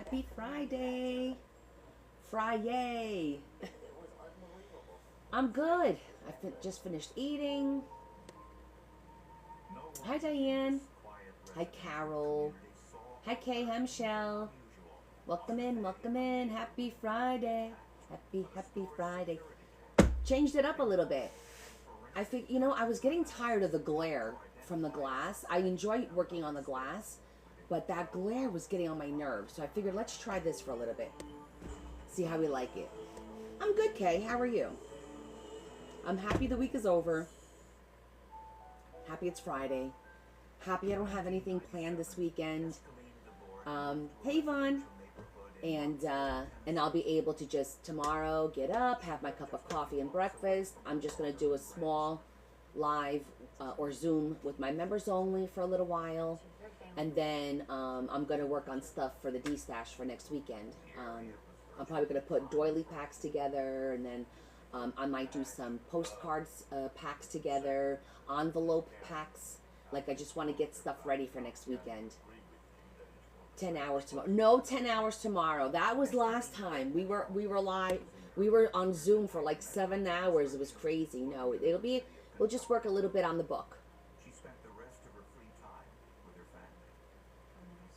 Happy Friday. Friday. I'm good. Just finished eating. Hi, Diane. Hi, Carol. Hi, Kay. Hi, Michelle. Welcome in. Welcome in. Happy Friday. Happy Friday. Changed it up a little bit. I think, I was getting tired of the glare from the glass. I enjoy working on the glass, but that glare was getting on my nerves. So I figured, let's try this for a little bit. See how we like it. I'm good, Kay. How are you? I'm happy the week is over. Happy it's Friday. Happy I don't have anything planned this weekend. Hey, Yvonne. And I'll be able to just tomorrow get up, have my cup of coffee and breakfast. I'm just going to do a small live or Zoom with my members only for a little while. And then I'm going to work on stuff for the D-Stash for next weekend. I'm probably going to put doily packs together, and then I might do some postcards packs together, envelope packs. Like, I just want to get stuff ready for next weekend. 10 hours tomorrow. No 10 hours tomorrow. That was last time. We were live. We were on Zoom for like 7 hours. It was crazy. No, we'll just work a little bit on the book.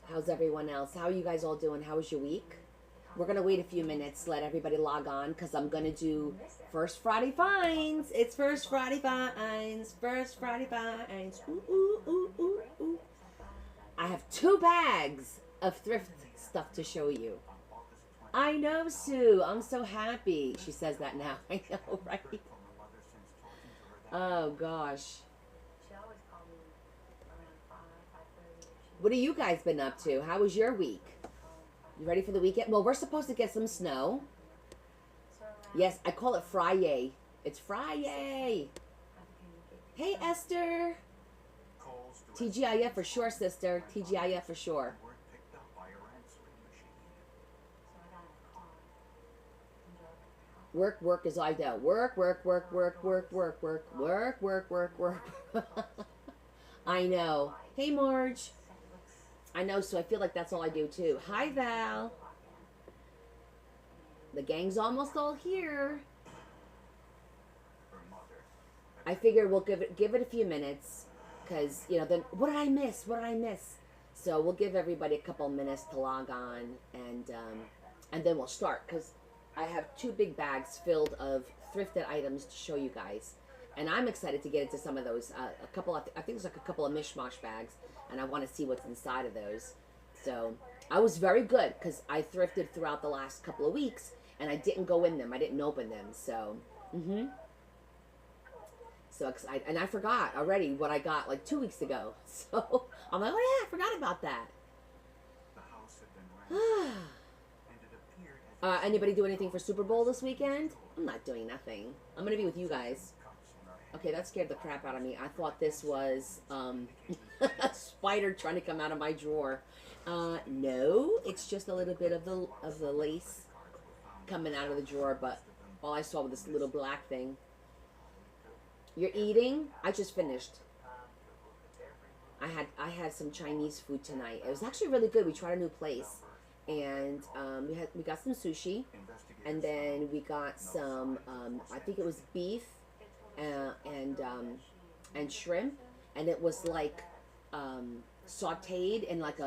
How's everyone else? How are you guys all doing? How was your week? We're going to wait a few minutes, let everybody log on, because I'm going to do First Friday Finds. It's First Friday Finds. First Friday Finds. Ooh, ooh, ooh, ooh, ooh. I have 2 bags of thrift stuff to show you. I know, Sue. I'm so happy. She says that now. I know, right? Oh, gosh. What have you guys been up to? How was your week? You ready for the weekend? Well, we're supposed to get some snow. Yes, I call it Friday. It's Friday. Hey, Esther. TGIF for sure, sister. TGIF for sure. Work is all I do. Work. I know. Hey, Marge. I know, so I feel like that's all I do too. Hi, Val. The gang's almost all here. I figured we'll give it a few minutes, because then what did I miss? So we'll give everybody a couple minutes to log on, and then we'll start, because I have 2 big bags filled of thrifted items to show you guys, and I'm excited to get into some of those. I think there's like a couple of mishmash bags, and I want to see what's inside of those. So I was very good, because I thrifted throughout the last couple of weeks, and I didn't go in them. I didn't open them. So, So excited. And I forgot already what I got like 2 weeks ago. So I'm like, oh yeah, I forgot about that. Anybody do anything for Super Bowl this weekend? I'm not doing nothing. I'm going to be with you guys. Okay, that scared the crap out of me. I thought this was a spider trying to come out of my drawer. No, it's just a little bit of the lace coming out of the drawer, but all I saw was this little black thing. You're eating? I just finished. I had some Chinese food tonight. It was actually really good. We tried a new place, and we got some sushi, and then we got some I think it was beef and shrimp, and it was like sautéed in like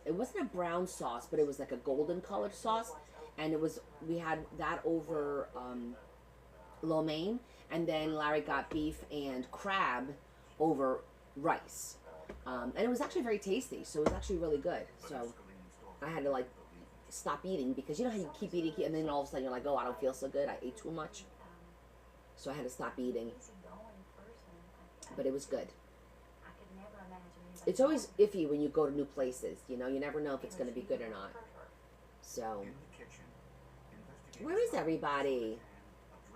it wasn't a brown sauce, but it was like a golden colored sauce, and we had that over lo mein, and then Larry got beef and crab over rice, and it was actually very tasty. So it was actually really good. So I had to like stop eating, because you know how you keep eating, and then all of a sudden you're like, oh, I don't feel so good. I ate too much. So I had to stop eating. But it was good. It's always iffy when you go to new places. You never know if it's going to be good or not. So, where is everybody?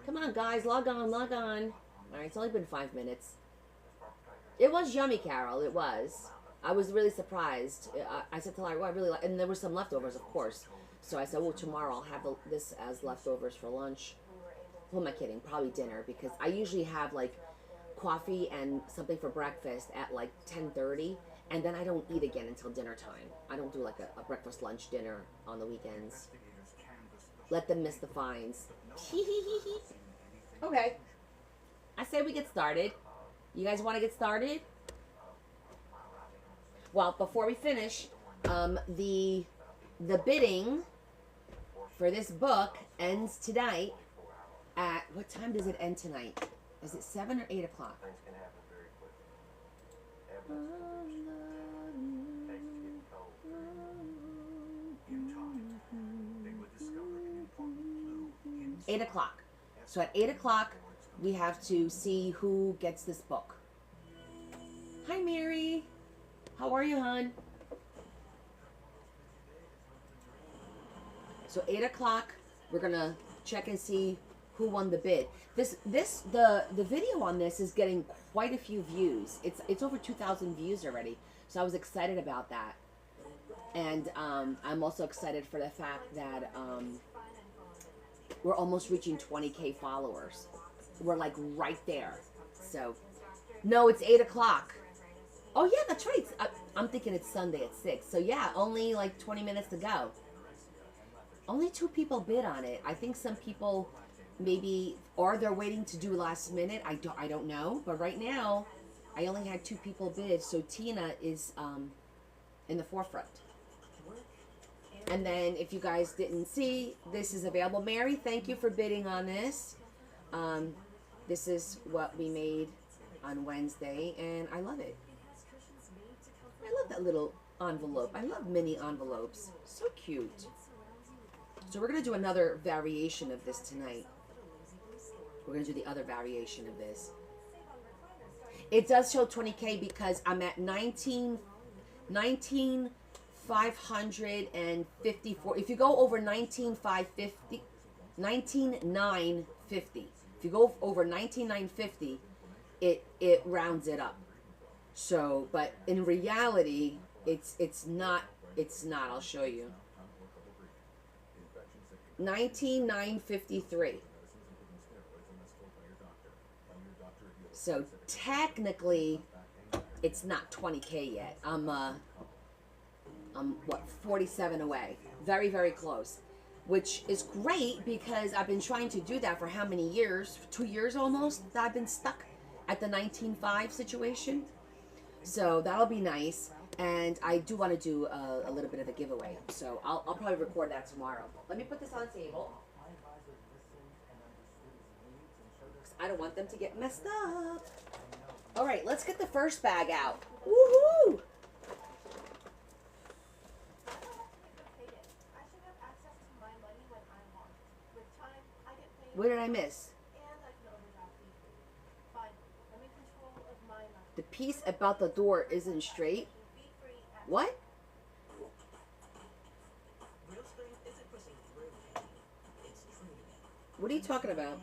Come on, guys. Log on. All right, it's only been 5 minutes. It was yummy, Carol. It was. I was really surprised. I said to Larry, well, I really like, and there were some leftovers, of course. So I said, well, tomorrow I'll have this as leftovers for lunch. Who am I kidding? Probably dinner, because I usually have like coffee and something for breakfast at like 10:30, And then I don't eat again until dinner time. I don't do like a breakfast, lunch, dinner on the weekends. Let them miss the fines. Okay. I say we get started. You guys want to get started? Well, before we finish, the bidding for this book ends tonight at, what time does it end tonight? Is it 7 or 8 o'clock? Eight o'clock. So at 8 o'clock, we have to see who gets this book. Hi, Mary. How are you, hon? So 8 o'clock, we're gonna check and see who won the bid. The video on this is getting quite a few views. It's over 2,000 views already. So I was excited about that. And I'm also excited for the fact that we're almost reaching 20K followers. We're like right there. So, no, it's 8 o'clock. Oh yeah, that's right. I'm thinking it's Sunday at 6. So yeah, only like 20 minutes to go. Only 2 people bid on it. I think some people maybe, or they're waiting to do last minute. I don't know. But right now, I only had 2 people bid. So Tina is in the forefront. And then if you guys didn't see, this is available. Mary, thank you for bidding on this. This is what we made on Wednesday, and I love it. I love that little envelope. I love mini envelopes. So cute. So we're going to do another variation of this tonight. We're going to do the other variation of this. It does show 20K because I'm at 19,554. If you go over 19,550, 19,950. If you go over 19,950, it rounds it up. So, but in reality, it's not. I'll show you. 19,953. So technically, it's not 20K yet. I'm what, 47 away. Very, very close. Which is great because I've been trying to do that for how many years? 2 years almost that I've been stuck at the 19.5 situation. So that'll be nice. And I do want to do a little bit of a giveaway. So I'll probably record that tomorrow. Let me put this on the table. I don't want them to get messed up. All right, let's get the first bag out. Woohoo! What did I miss? The piece about the door isn't straight. What? What are you talking about?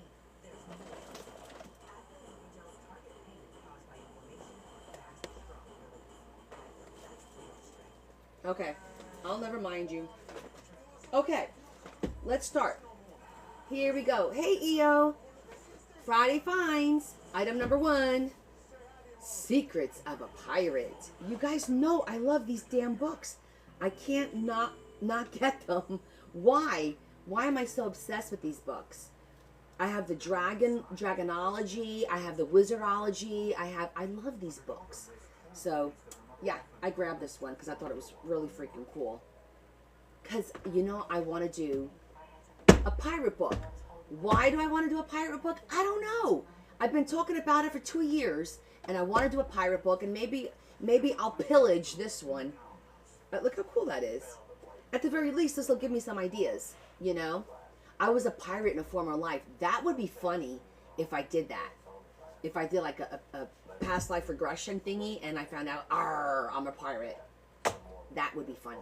Okay, I'll never mind you. Okay, let's start. Here we go. Hey, EO. Friday Finds. Item number 1. Secrets of a Pirate. You guys know I love these damn books. I can't not get them. Why? Why am I so obsessed with these books? I have the Dragonology. I have the Wizardology. I love these books. So, yeah, I grabbed this one because I thought it was really freaking cool. Because, you know, I want to do a pirate book. Why do I want to do a pirate book? I don't know. I've been talking about it for 2 years, and I want to do a pirate book, and maybe I'll pillage this one. But look how cool that is. At the very least, this will give me some ideas, you know? I was a pirate in a former life. That would be funny if I did that. If I did like a past life regression thingy, and I found out, I'm a pirate. That would be funny.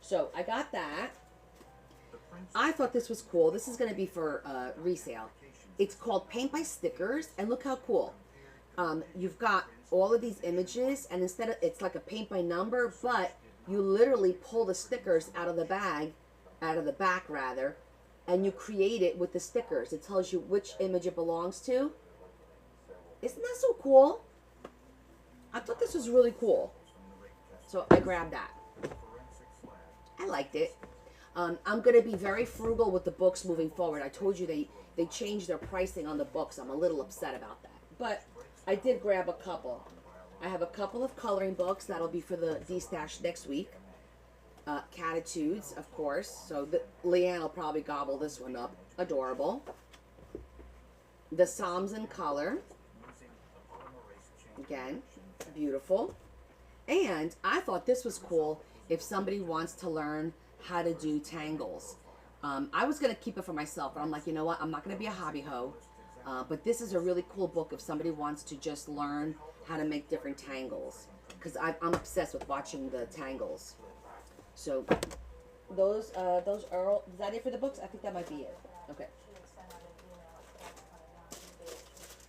So I got that. I thought this was cool. This is going to be for resale. It's called Paint by Stickers, and look how cool. You've got all of these images, and instead of, it's like a paint by number, but you literally pull the stickers out of the bag, out of the back rather, and you create it with the stickers. It tells you which image it belongs to. Isn't that so cool? I thought this was really cool. So I grabbed that. I liked it. I'm going to be very frugal with the books moving forward. I told you they changed their pricing on the books. I'm a little upset about that. But I did grab a couple. I have a couple of coloring books. That'll be for the D-Stash next week. Catitudes, of course. So Leanne will probably gobble this one up. Adorable. The Psalms in color. Again, beautiful. And I thought this was cool if somebody wants to learn how to do tangles. I was going to keep it for myself, but I'm like, you know what? I'm not going to be a hobby hoe. But this is a really cool book if somebody wants to just learn how to make different tangles. Because I'm obsessed with watching the tangles. So those are, is that it for the books? I think that might be it. Okay.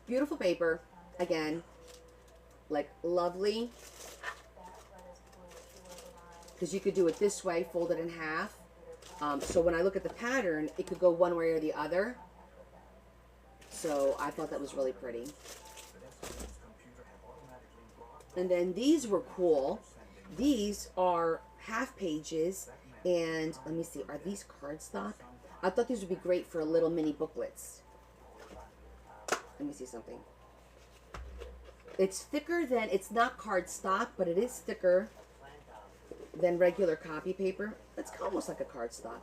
Beautiful paper. Again, like lovely. Because you could do it this way, fold it in half. So when I look at the pattern, it could go one way or the other. So I thought that was really pretty. And then these were cool. These are half pages. And let me see, are these cardstock? I thought these would be great for little mini booklets. Let me see something. It's thicker than, it's not cardstock, but it is thicker than regular copy paper. It's almost like a cardstock.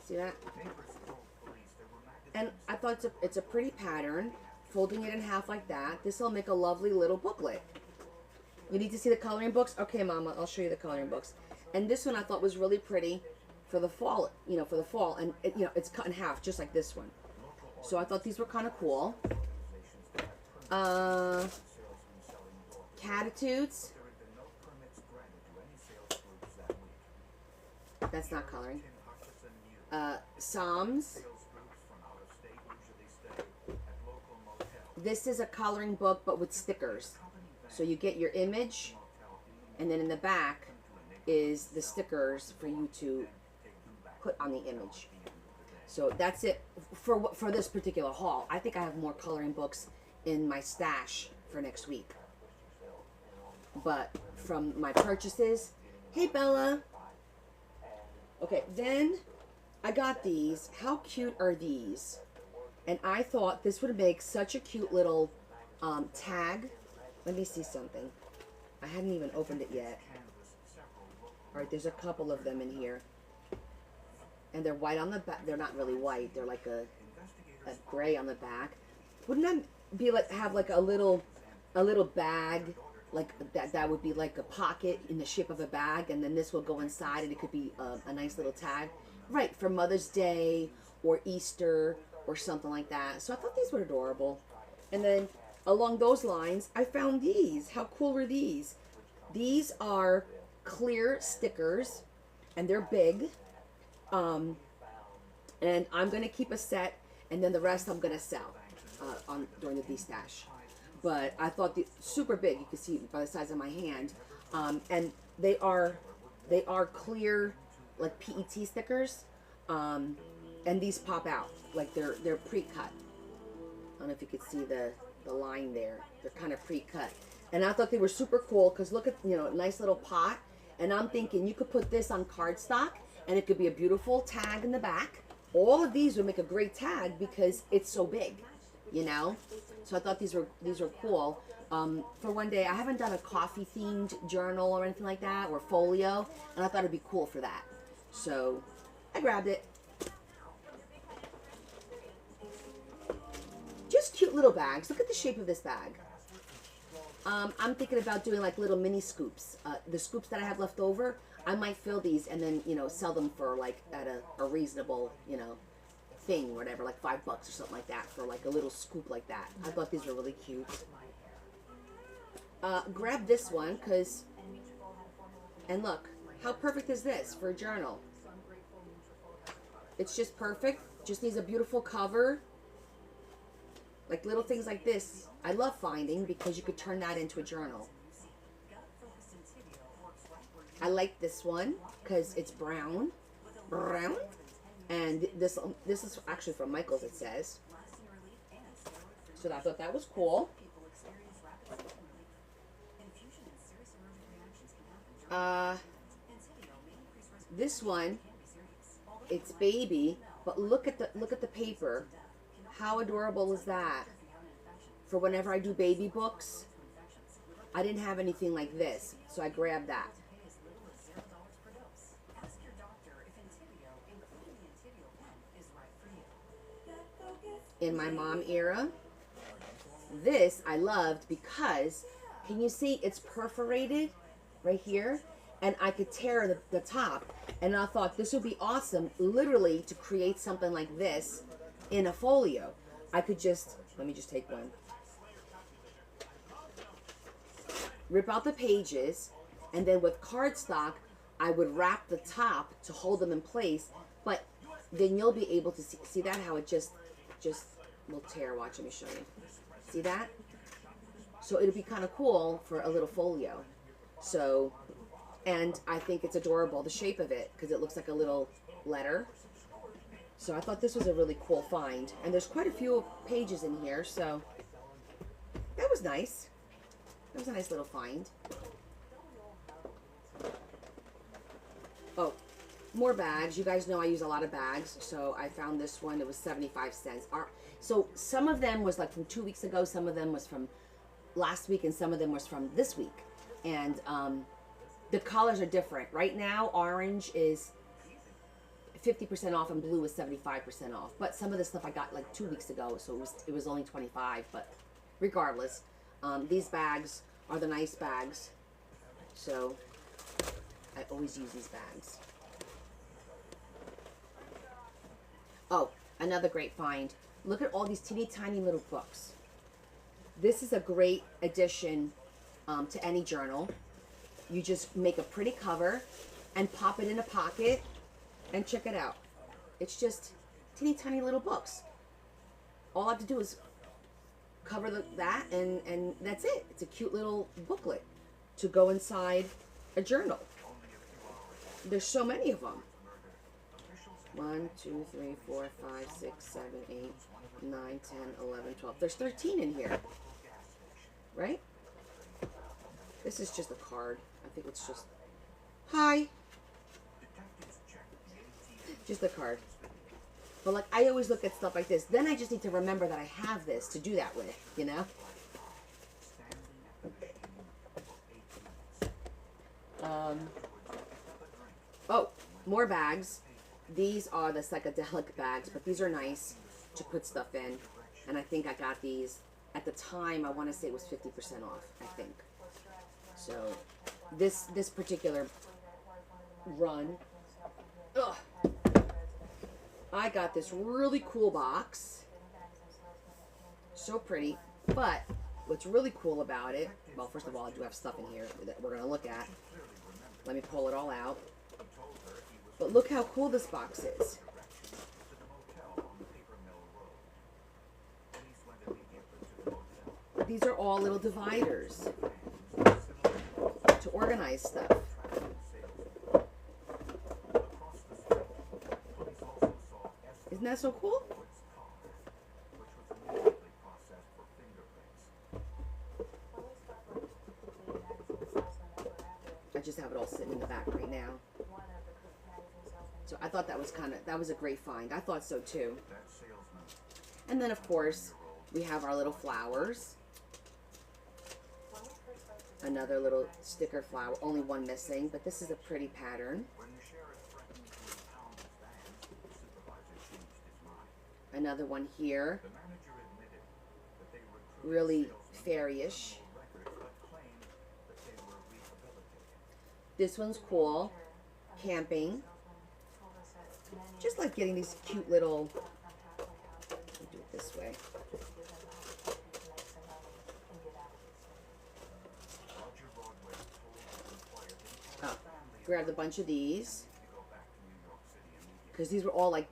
See that? And I thought it's a pretty pattern. Folding it in half like that. This will make a lovely little booklet. You need to see the coloring books? Okay, Mama, I'll show you the coloring books. And this one I thought was really pretty for the fall, you know, for the fall. And, it's cut in half, just like this one. So I thought these were kind of cool. Catitudes. That's not coloring. Psalms. This is a coloring book, but with stickers. So you get your image, and then in the back is the stickers for you to put on the image. So that's it for this particular haul. I think I have more coloring books in my stash for next week. But from my purchases, hey Bella. Okay, then I got these. How cute are these? And I thought this would make such a cute little tag. Let me see something. I hadn't even opened it yet. All right, there's a couple of them in here. And they're white on the back. They're not really white. They're like a gray on the back. Wouldn't that be like have like a little bag, like that would be like a pocket in the shape of a bag, and then this will go inside, and it could be a nice little tag, right, for Mother's Day or Easter or something like that. So I thought these were adorable. And then along those lines, I found these. How cool are these? These are clear stickers, and they're big. And I'm going to keep a set, and then the rest I'm going to sell during the D-Stash. But I thought the super big. You can see by the size of my hand. And they are clear, like PET stickers. And these pop out like they're pre-cut. I don't know if you could see the line there. They're kind of pre-cut. And I thought they were super cool because look at, a nice little pot. And I'm thinking you could put this on cardstock and it could be a beautiful tag in the back. All of these would make a great tag because it's so big, So I thought these were cool. For one day, I haven't done a coffee themed journal or anything like that, or folio, and I thought it'd be cool for that. So I grabbed it. Just cute little bags. Look at the shape of this bag. I'm thinking about doing like little mini scoops. The scoops that I have left over, I might fill these and then, sell them for like at a reasonable, thing, whatever, like $5 or something like that for like a little scoop like that. I thought these were really cute. Grab this one because, and look, how perfect is this for a journal? It's just perfect. Just needs a beautiful cover. Like little things like this, I love finding because you could turn that into a journal. I like this one because it's brown, and this is actually from Michael's. It says. So I thought that was cool. Uh, this one, it's baby, but look at the paper. How adorable is that? For whenever I do baby books, I didn't have anything like this, so I grabbed that. In my mom era, this I loved because, can you see it's perforated right here? And I could tear the top. And I thought this would be awesome, literally, to create something like this in a folio. I could just, let me just take one. Rip out the pages, and then with cardstock, I would wrap the top to hold them in place. But then you'll be able to see that, how it just will tear. Watch, let me show you. See that? So it'll be kind of cool for a little folio. So, and I think it's adorable, the shape of it, because it looks like a little letter. So I thought this was a really cool find. And there's quite a few pages in here, so that was nice. That was a nice little find. Oh, more bags. You guys know I use a lot of bags, so I found this one. It was 75 cents. So some of them was like from 2 weeks ago, some of them was from last week, and some of them was from this week. And the colors are different. Right now, orange is 50% off and blue is 75% off. But some of the stuff I got like 2 weeks ago, so it was only 25. But regardless, these bags are the nice bags. So I always use these bags. Oh, another great find. Look at all these teeny tiny little books. This is a great addition to any journal. You just make a pretty cover and pop it in a pocket and check it out. It's just teeny tiny little books. All I have to do is cover that and that's it. It's a cute little booklet to go inside a journal. There's so many of them. 1, 2, 3, 4, 5, 6, 7, 8, 9, 10, 11, 12. There's 13 in here. Right? This is just a card. I think it's just, hi. Just a card. But like, I always look at stuff like this. Then I just need to remember that I have this to do that with, you know? Oh, more bags. These are the psychedelic bags, but these are nice to put stuff in. And I think I got these at the time. I want to say it was 50% off, I think. So this particular run, I got this really cool box. So pretty. But what's really cool about it, well, first of all, I do have stuff in here that we're going to look at. Let me pull it all out. But look how cool this box is. These are all little dividers to organize stuff. Isn't that so cool? I just have it all sitting in the back right now. So I thought that was a great find. I thought so too. And then of course, we have our little flowers. Another little sticker flower, only one missing, but this is a pretty pattern. Another one here. Really fairy-ish. This one's cool. Camping. Just like getting these cute little, let me do it this way. Oh, grabbed a bunch of these because these were all like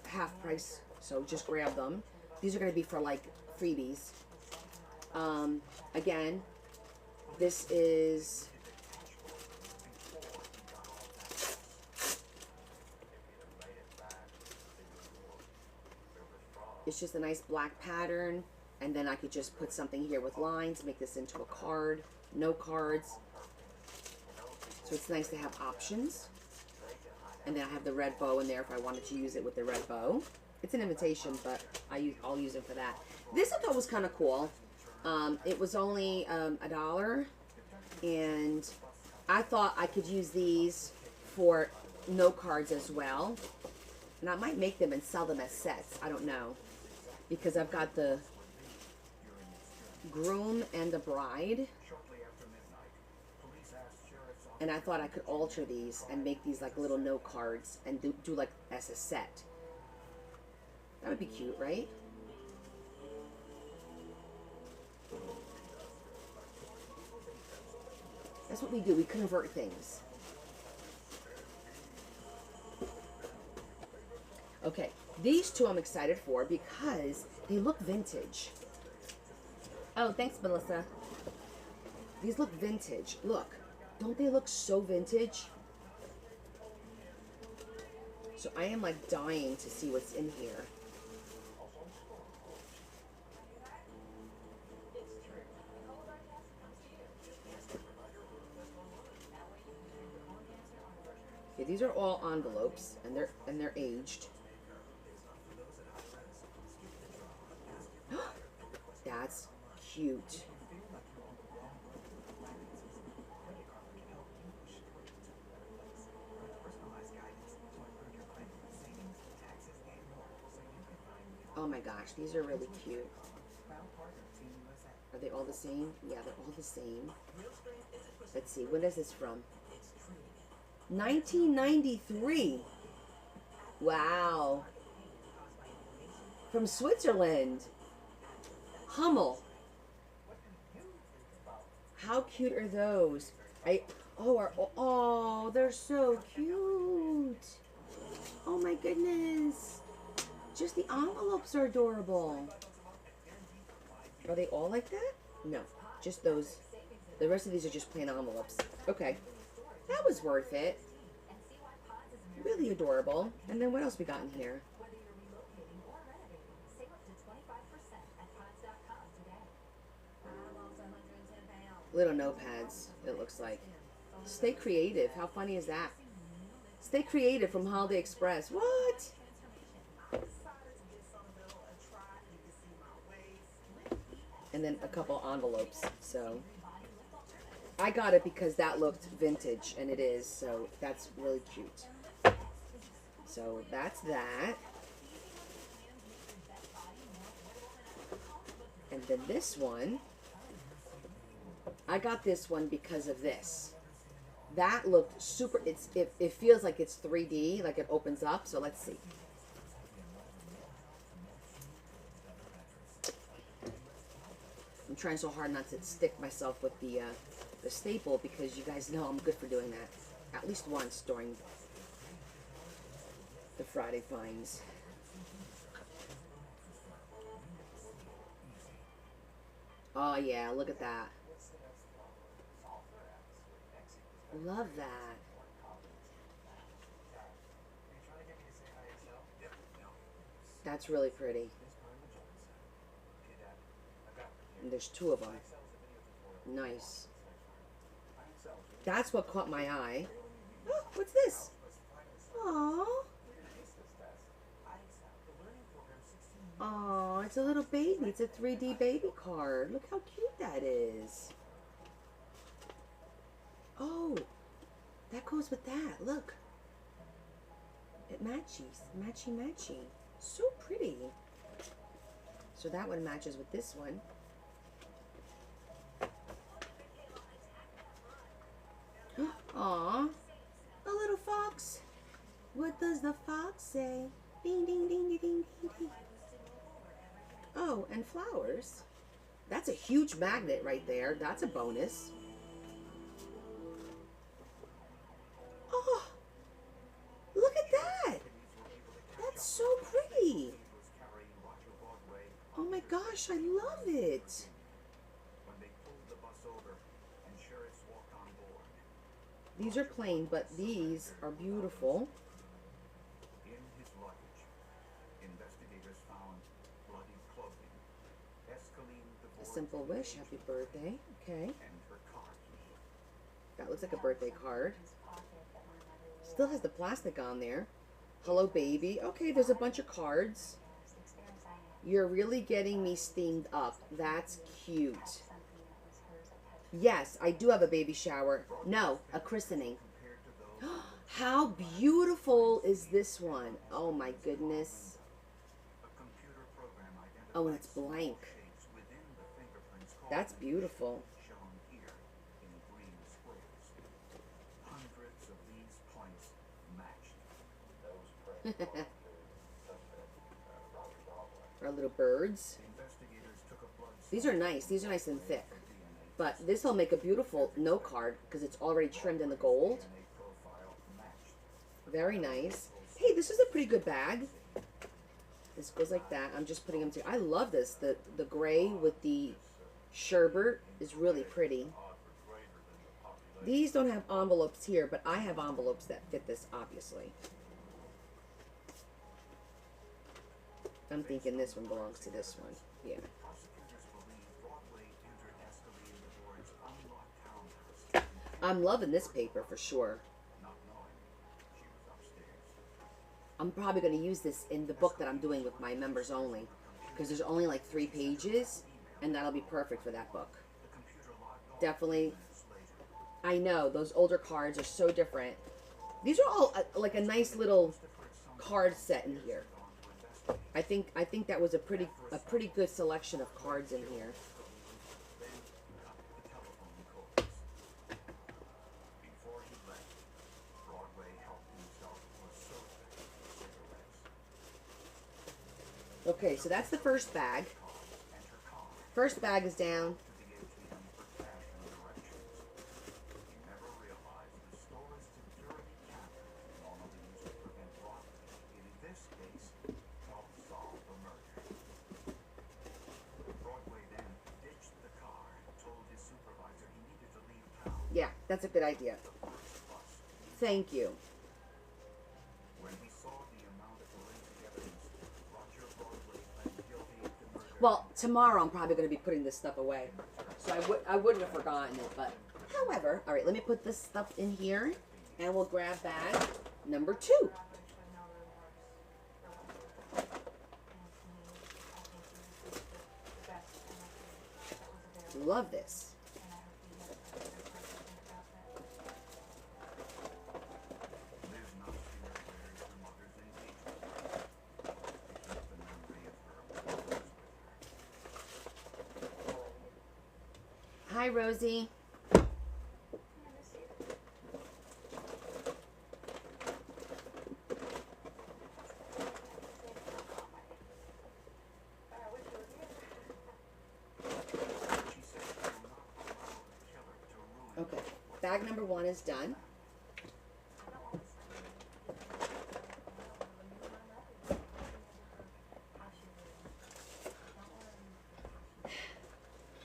half price, so just grab them. These are going to be for like freebies. Again, this is it's just a nice black pattern, and then I could just put something here with lines, make this into a card. No cards. It's So it's nice to have options. And then I have the red bow in there if I wanted to use it with the red bow. It's an invitation, but I'll use it for that. This I thought was kind of cool. It was only $1, and I thought I could use these for note cards as well. And I might make them and sell them as sets. I don't know, because I've got the groom and the bride, and I thought I could alter these and make these like little note cards and do like as a set. That would be cute, right? That's what we do. We convert things. Okay, these two I'm excited for because they look vintage. Oh, thanks, Melissa. These look vintage. Look, don't they look so vintage? So I am like dying to see what's in here. Okay, these are all envelopes, and they're aged. That's cute. Oh my gosh, these are really cute. Are they all the same? Yeah, they're all the same. Let's see, when is this from? 1993. Wow. From Switzerland. Hummel. How cute are those? Oh, they're so cute. Oh my goodness. Just the envelopes are adorable. Are they all like that? No, just those. The rest of these are just plain envelopes. Okay. That was worth it. Really adorable. And then what else we got in here? Little notepads, it looks like. Stay creative. How funny is that? Stay creative from Holiday Express. What? And then a couple envelopes. So I got it because that looked vintage, and it is. So that's really cute. So that's that. And then this one, I got this one because of this. That looked super, it feels like it's 3D, like it opens up. So let's see. I'm trying so hard not to stick myself with the staple, because you guys know I'm good for doing that at least once during the Friday finds. Oh yeah, look at that. Love that. That's really pretty. And there's two of them. Nice. That's what caught my eye. Oh, what's this? Aww. Aww, it's a little baby. It's a 3D baby card. Look how cute that is. Oh, that goes with that. Look. It matches. Matchy matchy. So pretty. So that one matches with this one. Aw, a little fox. What does the fox say? Ding, ding, ding, ding, ding, ding, ding. Oh, and flowers. That's a huge magnet right there. That's a bonus. Oh, look at that. That's so pretty. Oh my gosh, I love it. These are plain, but these are beautiful. In his luggage, investigators found bloody clothing. A simple wish, happy birthday. Okay. And her car key. That looks like a birthday card. Still has the plastic on there. Hello, baby. Okay, there's a bunch of cards. You're really getting me steamed up. That's cute. Yes, I do have a baby shower. No, a christening. How beautiful is this one? Oh my goodness. Oh, and it's blank. That's beautiful. Our little birds. These are nice. These are nice and thick. But this will make a beautiful note card because it's already trimmed in the gold. Very nice. Hey, this is a pretty good bag. This goes like that. I'm just putting them together. I love this. The gray with the sherbet is really pretty. These don't have envelopes here, but I have envelopes that fit this, obviously. I'm thinking this one belongs to this one. Yeah. I'm loving this paper for sure. I'm probably going to use this in the book that I'm doing with my members only, because there's only like 3 pages, and that'll be perfect for that book. Definitely. I know, those older cards are so different. These are all like a nice little card set in here. I think that was a pretty good selection of cards in here. Okay, so that's the first bag. First bag is down. Yeah, that's a good idea. Thank you. Well, tomorrow I'm probably going to be putting this stuff away. So I wouldn't have forgotten it, but however, all right, let me put this stuff in here and we'll grab bag number 2. Love this. Hi, Rosie. Okay, bag number 1 is done.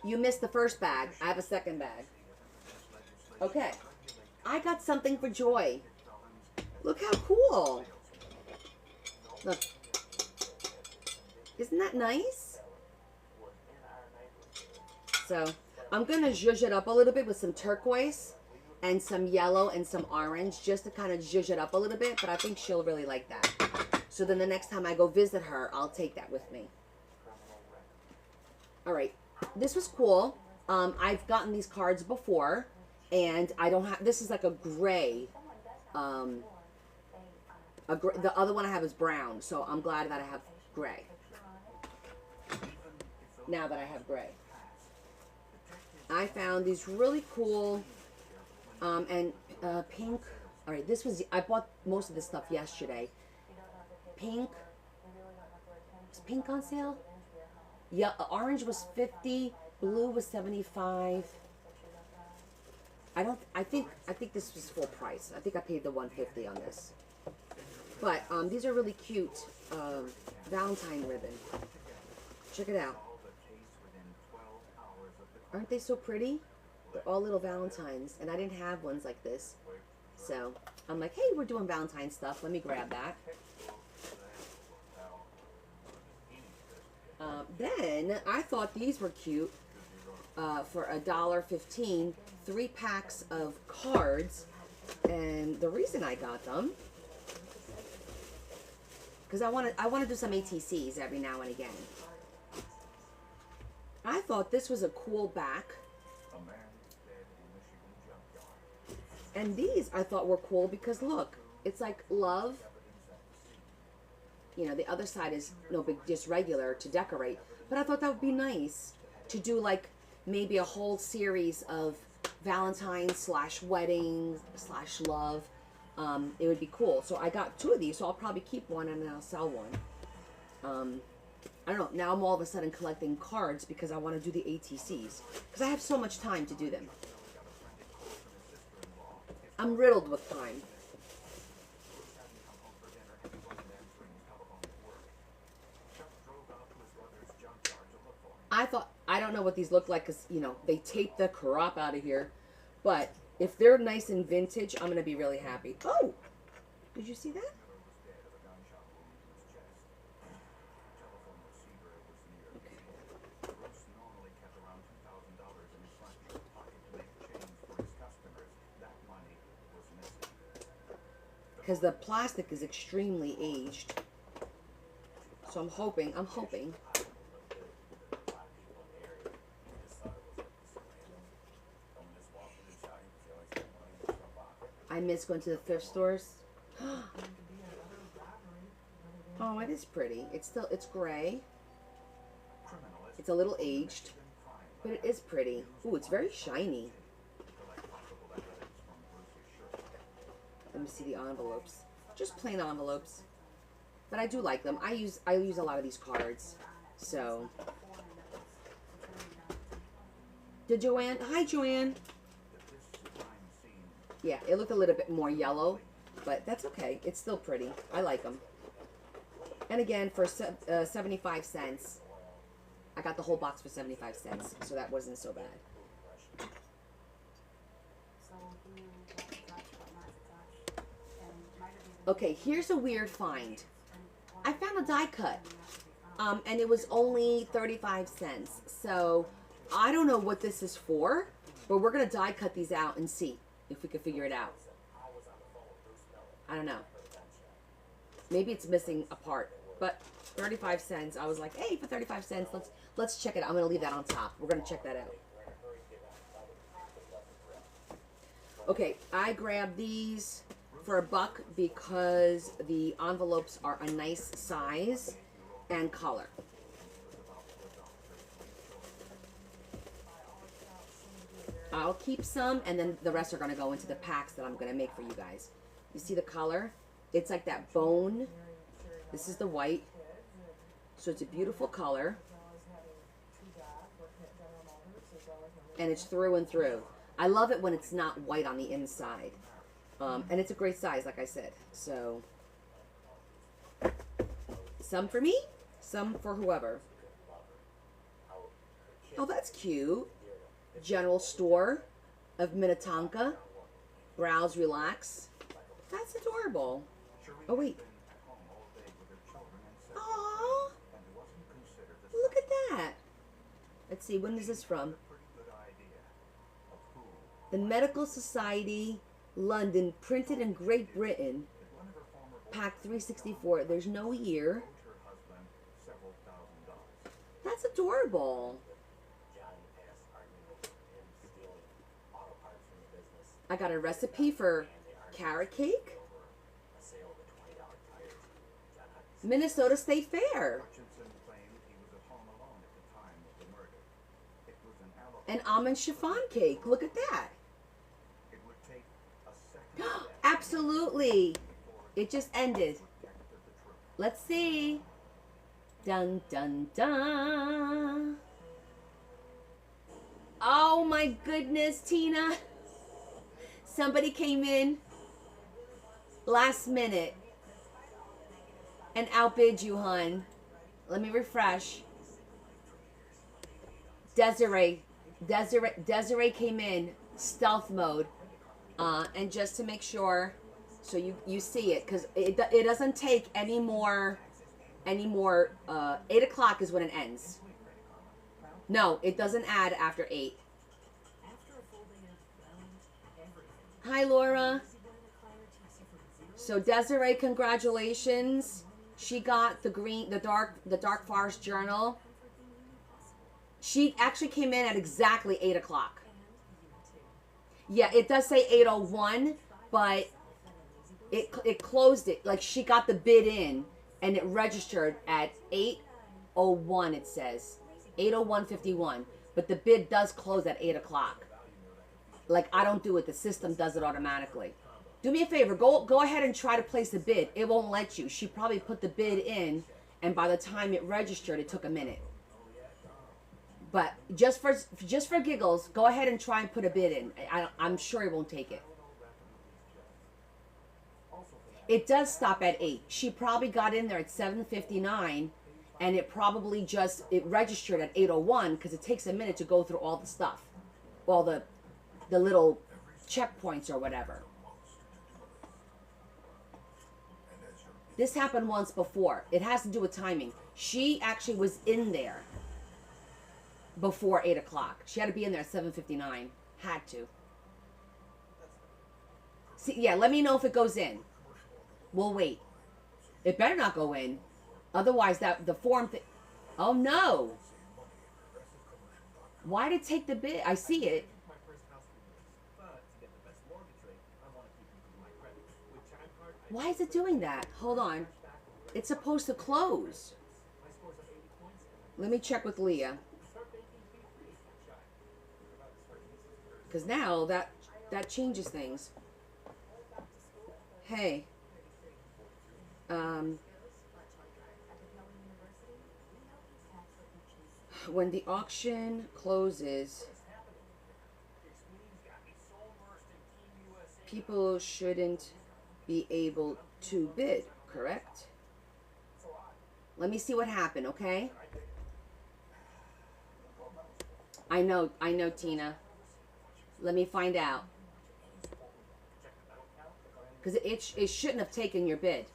You missed the first bag. I have a second bag. Okay. I got something for Joy. Look how cool. Look. Isn't that nice? So, I'm going to zhuzh it up a little bit with some turquoise and some yellow and some orange just to kind of zhuzh it up a little bit, but I think she'll really like that. So then the next time I go visit her, I'll take that with me. All right. This was cool. I've gotten these cards before, and I don't have. This is like a gray. The other one I have is brown, so I'm glad that I have gray. Now that I have gray, I found these really cool and pink. All right, this was. I bought most of this stuff yesterday. Pink. Is pink on sale? Yeah, orange was 50, blue was 75. I think this was full price. I think I paid the $150 on this. But these are really cute Valentine ribbon. Check it out. Aren't they so pretty? They're all little Valentines, and I didn't have ones like this. So I'm like, hey, we're doing Valentine stuff. Let me grab that. Then I thought these were cute. for $1.15, 3 packs of cards. And the reason I got them, because I want to do some ATCs every now and again. I thought this was a cool back. And these I thought were cool because look, it's like love. You know, the other side is no big, just regular to decorate. But I thought that would be nice to do like maybe a whole series of Valentine's / wedding / love. It would be cool. So I got 2 of these, so I'll probably keep one and then I'll sell one. I don't know. Now I'm all of a sudden collecting cards because I want to do the ATCs. Because I have so much time to do them. I'm riddled with time. I don't know what these look like because, you know, they tape the crap out of here. But if they're nice and vintage, I'm going to be really happy. Oh! Did you see that? Because the plastic is extremely aged. So I'm hoping. I miss going to the thrift stores. Oh, it is pretty. It's gray. It's a little aged, but it is pretty. Ooh, it's very shiny. Let me see the envelopes. Just plain envelopes. But I do like them. I use a lot of these cards. So. Did Joanne? Hi, Joanne. Yeah, it looked a little bit more yellow, but that's okay. It's still pretty. I like them. And again, for 75 cents, I got the whole box for 75 cents, so that wasn't so bad. Okay, here's a weird find. I found a die cut, and it was only 35 cents. So I don't know what this is for, but we're going to die cut these out and see if we can figure it out. I don't know. Maybe it's missing a part, but 35 cents. I was like, hey, for 35 cents, let's check it out. I'm going to leave that on top. We're going to check that out. Okay, I grabbed these for $1 because the envelopes are a nice size and color. I'll keep some, and then the rest are going to go into the packs that I'm going to make for you guys. You see the color? It's like that bone. This is the white. So it's a beautiful color. And it's through and through. I love it when it's not white on the inside. And it's a great size, like I said. So, some for me, some for whoever. Oh, that's cute. General Store of Minnetonka. Browse, relax. That's adorable. Oh, wait. Aww. Look at that. Let's see, when is this from? The Medical Society, London, printed in Great Britain. Pack 364. There's no year. That's adorable. I got a recipe for carrot cake. Minnesota State Fair. An almond chiffon cake. Look at that. Absolutely. It just ended. Let's see. Dun, dun, dun. Oh my goodness, Tina. Somebody came in last minute and outbid you, hun. Let me refresh. Desiree came in stealth mode, and just to make sure, so you see it, because it doesn't take any more. 8 o'clock is when it ends. No, it doesn't add after 8. Hi, Laura. So Desiree, congratulations. She got the dark forest journal. She actually came in at exactly 8 o'clock. Yeah, it does say 8:01, but it closed it. Like, she got the bid in, and it registered at 8:01. It says 8:01:51, but the bid does close at 8 o'clock. Like, I don't do it. The system does it automatically. Do me a favor. Go ahead and try to place a bid. It won't let you. She probably put the bid in, and by the time it registered, it took a minute. But just for giggles, go ahead and try and put a bid in. I'm sure it won't take it. It does stop at 8. She probably got in there at 7:59, and it probably it registered at 8:01 because it takes a minute to go through all the stuff, all the little checkpoints or whatever. This happened once before. It has to do with timing. She actually was in there before 8 o'clock. She had to be in there at 7:59. Had to. See, yeah, let me know if it goes in. We'll wait. It better not go in. Otherwise, the form thing. Oh, no. Why did it take the bid? I see it. Why is it doing that? Hold on. It's supposed to close. Let me check with Leah. Because now that changes things. Hey. When the auction closes, people shouldn't be able to bid, correct? Let me see what happened, okay? I know, Tina. Let me find out. Because it shouldn't have taken your bid.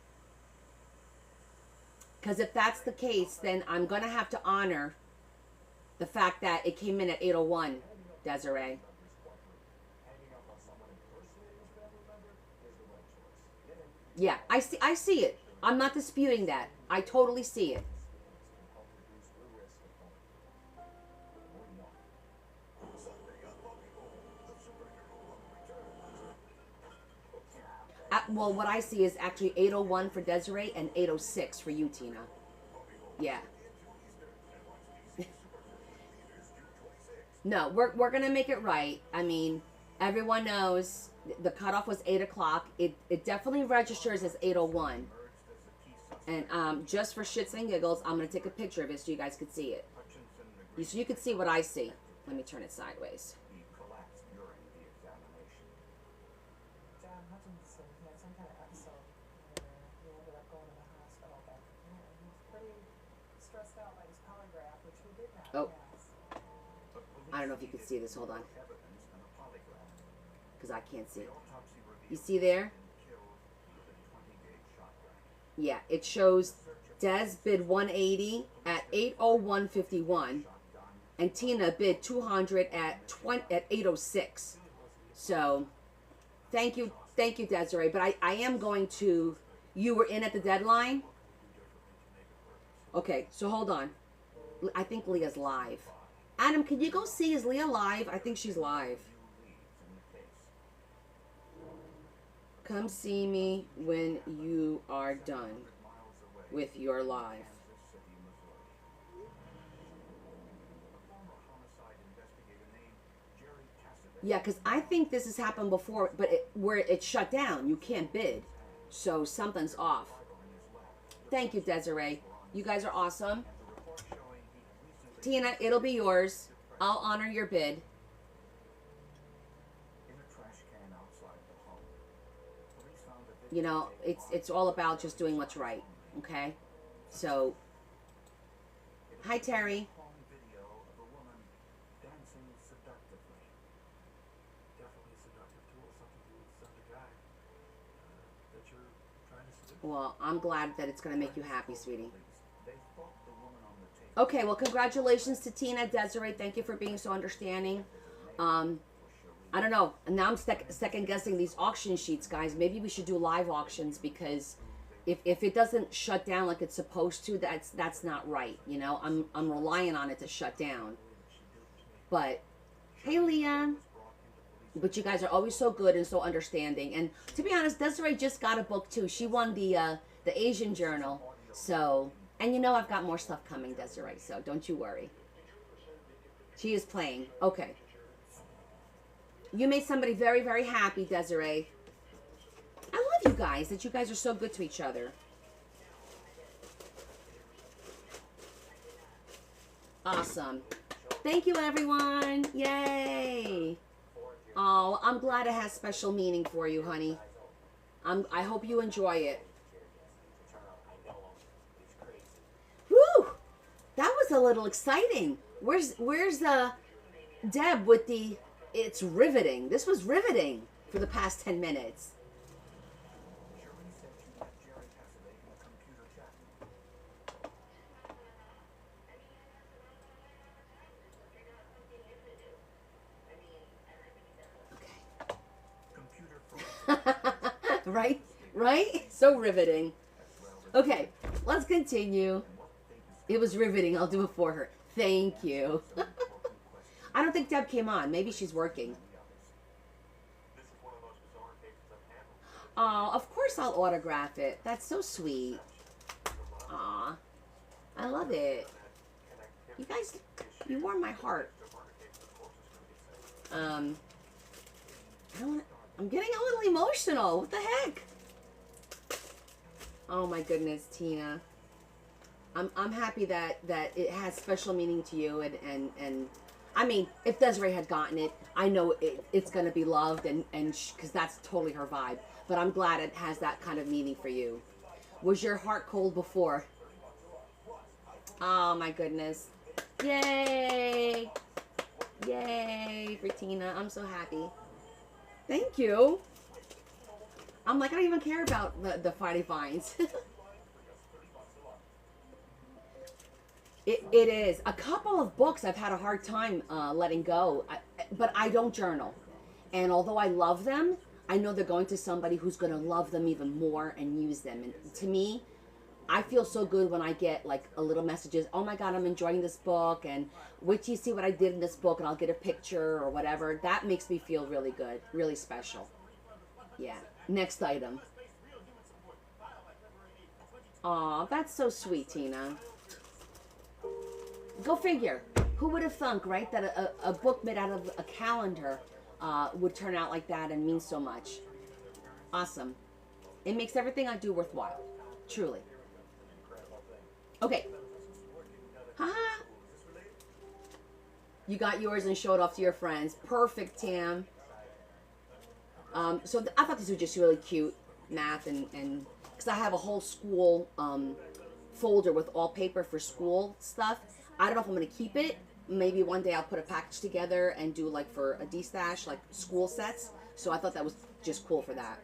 Because if that's the case, then I'm going to have to honor the fact that it came in at 8:01, Desiree. Yeah, I see it. I'm not disputing that. I totally see it. Well, what I see is actually 8:01 for Desiree and 8:06 for you, Tina. Yeah. No, we're gonna make it right. I mean, everyone knows the cutoff was 8 o'clock. It definitely registers as 8:01. And just for shits and giggles, I'm gonna take a picture of it so you guys could see it. So you can see what I see. Let me turn it sideways. Oh, I don't know if you can see this. Hold on, because I can't see it. You see there? Yeah, it shows Des bid 180 at 8:01:51, and Tina bid 200 at 8:06. So, thank you, Desiree. But I am going to. You were in at the deadline. Okay, so hold on. I think Leah's live. Adam, can you go see, is Leah live? I think she's live. Come see me when you are done with your live. Yeah, because I think this has happened before, but where it shut down. You can't bid. So something's off. Thank you, Desiree. You guys are awesome. Tina, it'll be yours. I'll honor your bid. You know, it's all about just doing what's right, okay? So, hi, Terry. Well, I'm glad that it's going to make you happy, sweetie. Okay, well, congratulations to Tina, Desiree. Thank you for being so understanding. I don't know. Now I'm second guessing these auction sheets, guys. Maybe we should do live auctions, because if it doesn't shut down like it's supposed to, that's not right. You know, I'm relying on it to shut down. But hey, Leah. But you guys are always so good and so understanding. And to be honest, Desiree just got a book too. She won the Asian Journal. So, and you know I've got more stuff coming, Desiree. So don't you worry. She is playing. Okay. You made somebody very, very happy, Desiree. I love you guys, that you guys are so good to each other. Awesome. Thank you, everyone. Yay. Oh, I'm glad it has special meaning for you, honey. I hope you enjoy it. Woo! That was a little exciting. Where's Deb with the... It's riveting. This was riveting for the past 10 minutes. Okay. Right? Right? So riveting. Okay, let's continue. It was riveting. I'll do it for her. Thank you. I don't think Deb came on. Maybe she's working. Oh, of course I'll autograph it. That's so sweet. Aw. I love it. You guys, you warm my heart. I'm getting a little emotional. What the heck? Oh my goodness, Tina. I'm happy that it has special meaning to you, and I mean, if Desiree had gotten it, I know it's going to be loved, and because that's totally her vibe. But I'm glad it has that kind of meaning for you. Was your heart cold before? Oh, my goodness. Yay. Yay for Tina. I'm so happy. Thank you. I'm like, I don't even care about the Friday Vines. It is. A couple of books I've had a hard time letting go, but I don't journal. And although I love them, I know they're going to somebody who's going to love them even more and use them. And to me, I feel so good when I get like a little messages, oh my God, I'm enjoying this book, and wait till you see what I did in this book, and I'll get a picture or whatever. That makes me feel really good, really special. Yeah. Next item. Aw, that's so sweet, Tina. Go figure. Who would have thunk, right, that a book made out of a calendar would turn out like that and mean so much. Awesome. It makes everything I do worthwhile. Truly. Okay. Haha. You got yours and showed off to your friends. Perfect, Tam. So I thought these were just really cute, math, and because I have a whole school folder with all paper for school stuff. I don't know if I'm going to keep it. Maybe one day I'll put a package together and do like for a D-stash, like school sets. So I thought that was just cool for that.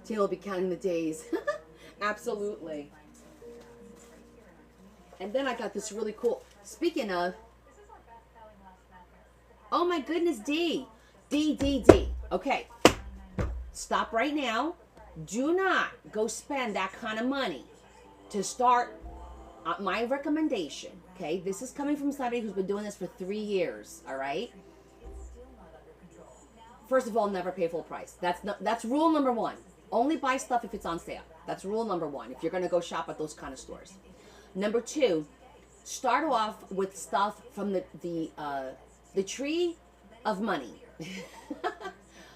Tina will be counting the days. Absolutely. And then I got this really cool, speaking of, oh my goodness, D. Okay. Stop right now. Do not go spend that kind of money to start. My recommendation, okay, this is coming from somebody who's been doing this for 3 years, all right? First of all, never pay full price. That's rule number one. Only buy stuff if it's on sale. That's rule number one, if you're going to go shop at those kind of stores. Number two, start off with stuff from the tree of money,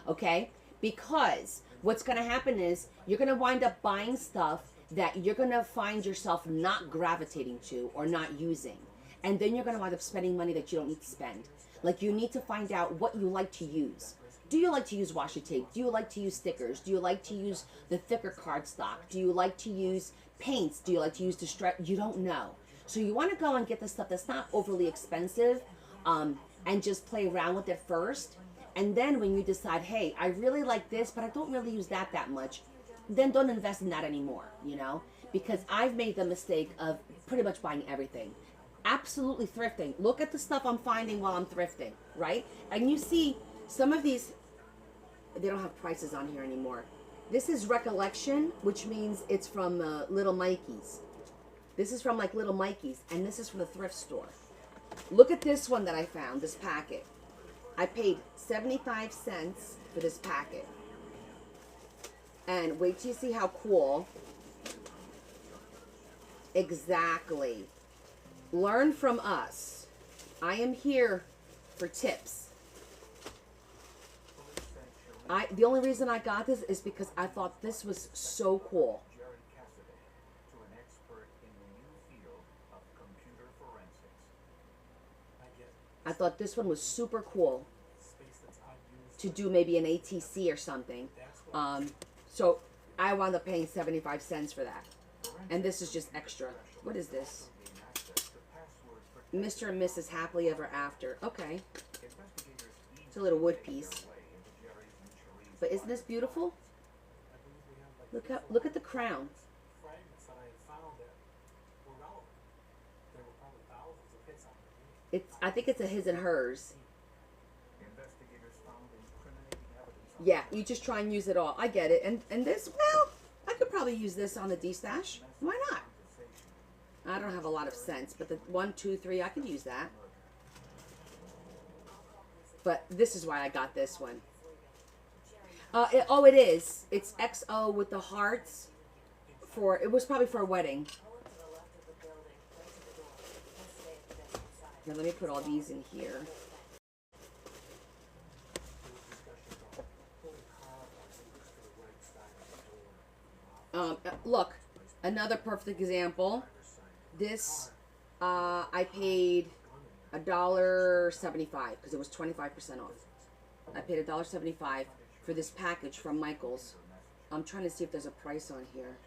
okay? Because what's going to happen is you're going to wind up buying stuff that you're going to find yourself not gravitating to or not using. And then you're going to wind up spending money that you don't need to spend. Like, you need to find out what you like to use. Do you like to use washi tape? Do you like to use stickers? Do you like to use the thicker cardstock? Do you like to use paints? Do you like to use the stretch? You don't know. So you want to go and get the stuff that's not overly expensive, and just play around with it first. And then when you decide, hey, I really like this, but I don't really use that much, then don't invest in that anymore, you know? Because I've made the mistake of pretty much buying everything. Absolutely thrifting. Look at the stuff I'm finding while I'm thrifting, right? And you see some of these, they don't have prices on here anymore. This is Recollection, which means it's from Little Mikey's. This is from like Little Mikey's, and this is from the thrift store. Look at this one that I found, this packet. I paid 75 cents for this packet. And wait till you see how cool. Exactly. Learn from us. I am here for tips. The only reason I got this is because I thought this was so cool. I thought this one was super cool to do maybe an ATC or something. So I wound up paying 75 cents for that. And this is just extra. What is this? Mr. and Mrs. Happily Ever After. Okay. It's a little wood piece. But isn't this beautiful? Look at the crown. I think it's a his and hers. Yeah, you just try and use it all. I get it. And this, well, I could probably use this on the D-stash. Why not? I don't have a lot of sense, but the 1, 2, 3, I could use that. But this is why I got this one. It is. It's XO with the hearts. It was probably for a wedding. Now let me put all these in here. Look, another perfect example. This, I paid $1.75 because it was 25% off. I paid $1.75 for this package from Michael's. I'm trying to see if there's a price on here.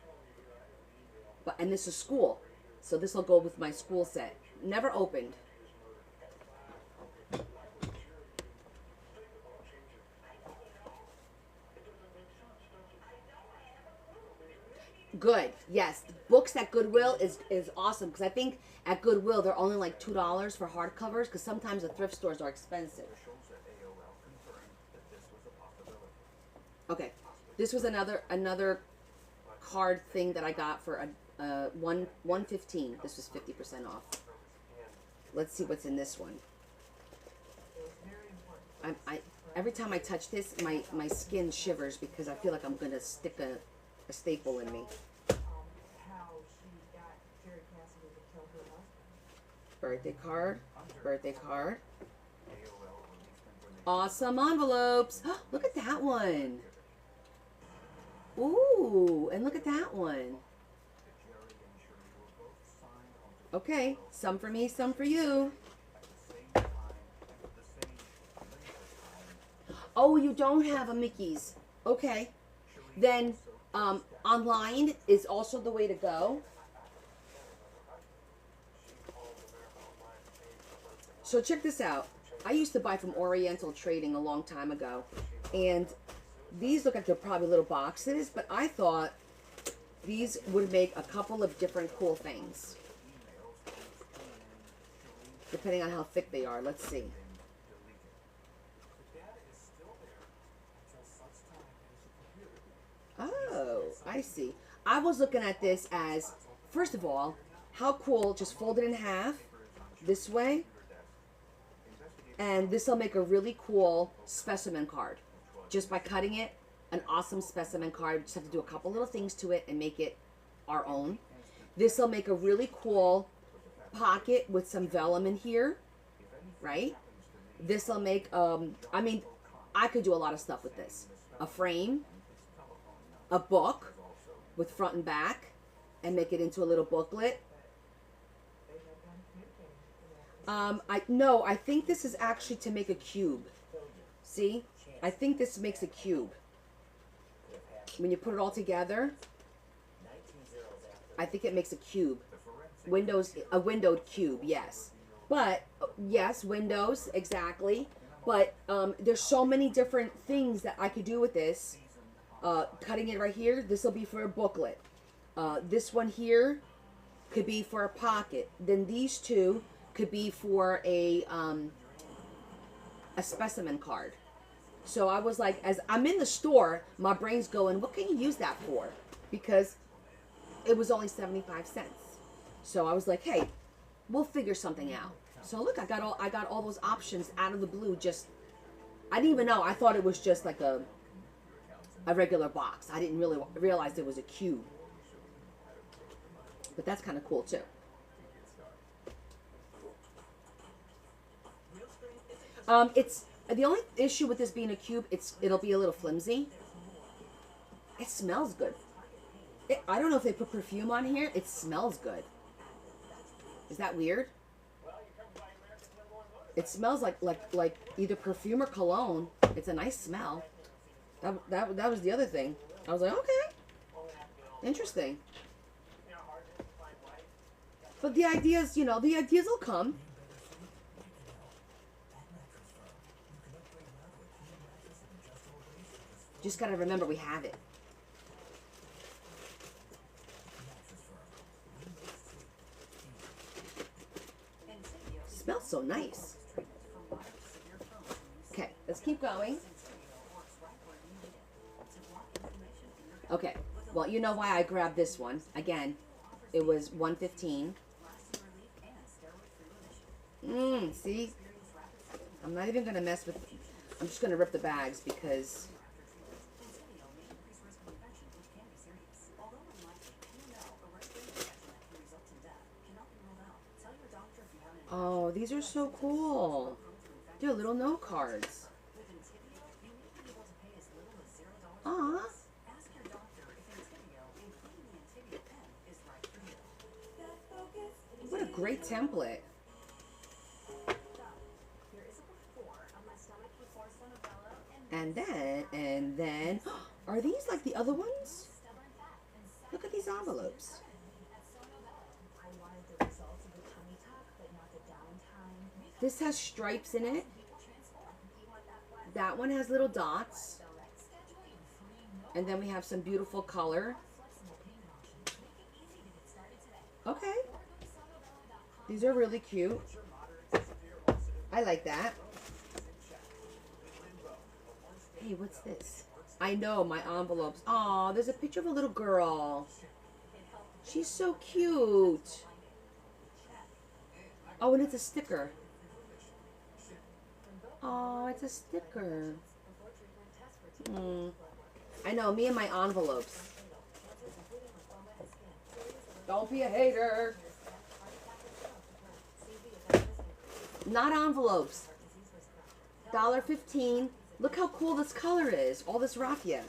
And this is school, so this will go with my school set. Never opened. Good. Yes. Books at Goodwill is awesome because I think at Goodwill they're only like $2 for hardcovers because sometimes the thrift stores are expensive. Okay. This was another card thing that I got for $1.15. This was 50% off. Let's see what's in this one. Every time I touch this, my skin shivers because I feel like I'm gonna stick a staple in me. Birthday card. Birthday card. Awesome envelopes. Look at that one. Ooh, and look at that one. Okay, some for me, some for you. Oh, you don't have a Mickey's. Okay. Then online is also the way to go. So check this out. I used to buy from Oriental Trading a long time ago. And these look like they're probably little boxes, but I thought these would make a couple of different cool things. Depending on how thick they are. Let's see. Oh, I see. I was looking at this as, first of all, how cool, just fold it in half this way. And this will make a really cool specimen card. Just by cutting it, an awesome specimen card. We just have to do a couple little things to it and make it our own. This will make a really cool pocket with some vellum in here, right? This will make, I mean, I could do a lot of stuff with this. A frame, a book with front and back, and make it into a little booklet. I think this is actually to make a cube. See? I think this makes a cube. When you put it all together, I think it makes a cube. A windowed cube, yes. But, yes, windows, exactly. But there's so many different things that I could do with this. cutting it right here, this will be for a booklet. This one here could be for a pocket. Then these two could be for a specimen card. So I was like, as I'm in the store, my brain's going, what can you use that for? Because it was only 75 cents. So I was like, hey, we'll figure something out. So look, I got all those options out of the blue. Just, I didn't even know. I thought it was just like a regular box. I didn't really realize it was a cube. But that's kind of cool too. It's the only issue with this being a cube. It'll be a little flimsy. It smells good. I don't know if they put perfume on here. It smells good. Is that weird? It smells like either perfume or cologne. It's a nice smell. That was the other thing. I was like, okay, interesting. But the ideas, the ideas will come. Just gotta remember we have it. Smells so nice. Okay, let's keep going. Okay, well, you know why I grabbed this one. Again, it was $1.15. See? I'm not even gonna mess with, I'm just gonna rip the bags because oh, these are so cool. They're little note cards. Aw. What a great template. And then, are these like the other ones? Look at these envelopes. This has stripes in it. That one has little dots. And then we have some beautiful color. Okay. These are really cute. I like that. Hey, what's this? I know, my envelopes. Aw, there's a picture of a little girl. She's so cute. Oh, and it's a sticker. Oh, it's a sticker. I know, me and my envelopes. Don't be a hater. Not envelopes. $1.15. Look how cool this color is. All this raffia.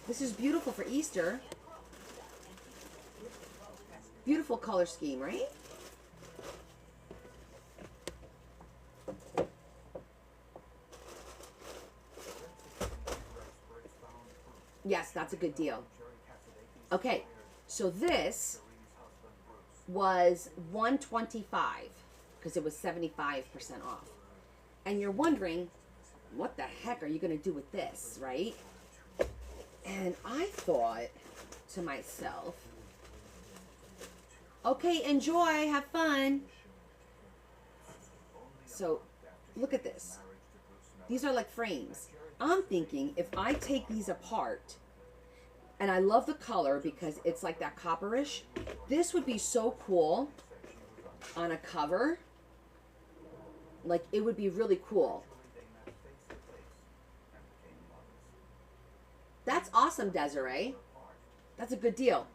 This is beautiful for Easter. Beautiful color scheme, right? Yes, that's a good deal. Okay, so this was $125 because it was 75% off. And you're wondering, what the heck are you going to do with this, right? And I thought to myself, okay, enjoy, have fun. So, look at this. These are like frames. I'm thinking if I take these apart, and I love the color because it's like that copperish, this would be so cool on a cover. Like, it would be really cool. That's awesome, Desiree. That's a good deal.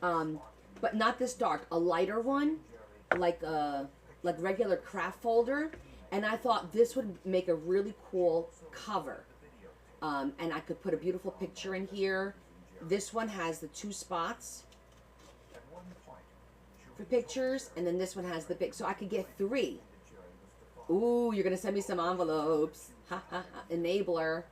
But not this dark. A lighter one, like regular craft folder. And I thought this would make a really cool cover. And I could put a beautiful picture in here. This one has the 2 spots for pictures. And then this one has the big. So I could get 3. Ooh, you're going to send me some envelopes. Ha, ha, ha. Enabler.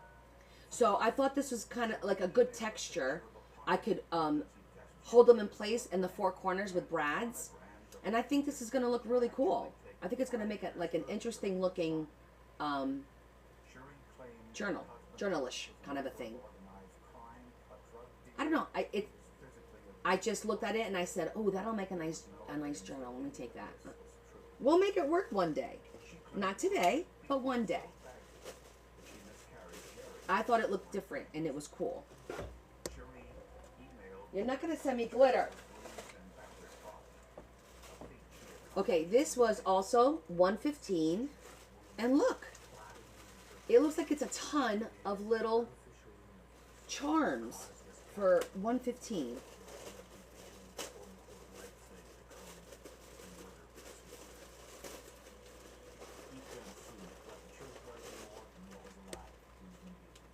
So I thought this was kind of like a good texture. I could hold them in place in the 4 corners with brads. And I think this is going to look really cool. I think it's going to make it like an interesting looking journal. journalish kind of a thing. I don't know. I just looked at it and I said, oh, that'll make a nice journal. Let me take that. We'll make it work one day. Not today, but one day. I thought it looked different and it was cool. You're not going to send me glitter. Okay, this was also $115. And look, it looks like it's a ton of little charms for $115.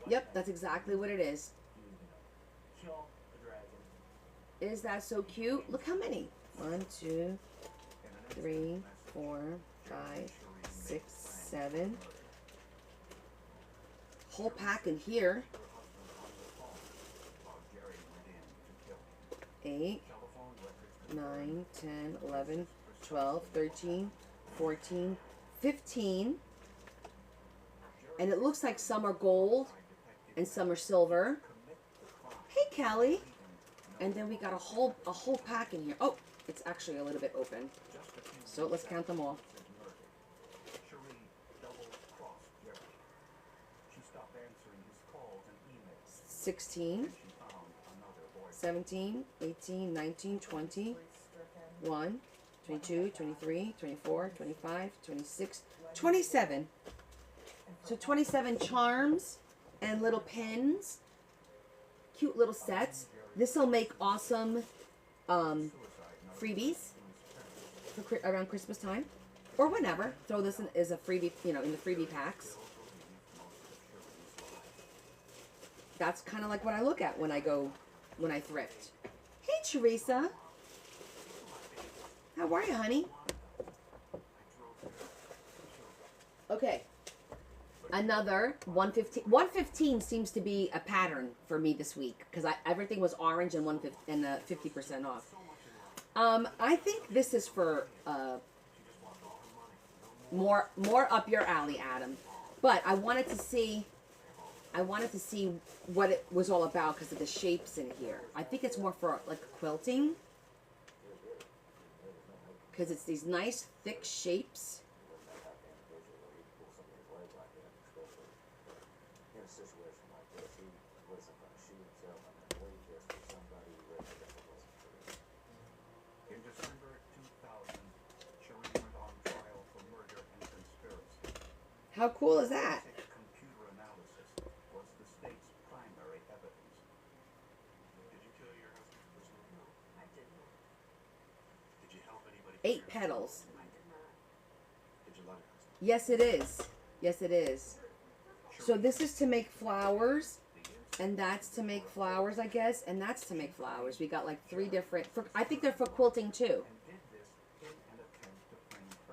Yep, that's exactly what it is. Is that so cute? Look how many. 1, 2, 3, 4, 5, 6, 7. Whole pack in here. 8, 9, 10, 11, 12, 13, 14, 15. And it looks like some are gold and some are silver. Hey, Kelly. And then we got a whole pack in here. Oh, it's actually a little bit open. So let's count them all. 16, 17, 18, 19, 20, 1, 22, 23, 24, 25, 26, 27. So 27 charms and little pins. Cute little sets. This will make awesome freebies for around Christmas time or whenever. Throw this in as a freebie, in the freebie packs. That's kind of like what I look at when I thrift. Hey, Teresa. How are you, honey? Okay. Another 115. 115 seems to be a pattern for me this week because everything was orange and 50% off. I think this is for more up your alley, Adam. But I wanted to see what it was all about because of the shapes in here. I think it's more for like quilting because it's these nice thick shapes. How cool is that? Computer analysis was the state's primary evidence. Did you kill your husband? No, I didn't. Did you help anybody? 8 petals. I did not. Did you love your husband? Yes, it is. Yes, it is. So this is to make flowers, and that's to make flowers, I guess, and that's to make flowers. We got like 3 different. I think they're for quilting too.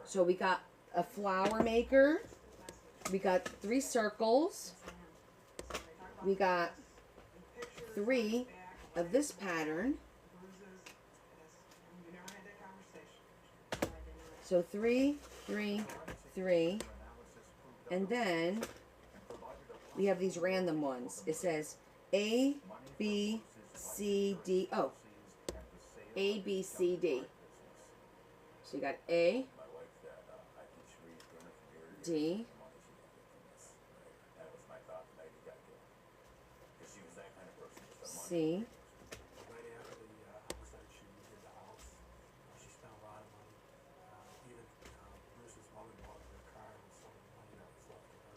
So we got a flower maker. We got 3 circles. We got 3 of this pattern. So 3, 3, 3. And then we have these random ones. It says A, B, C, D. Oh, A, B, C, D. So you got A, D, C,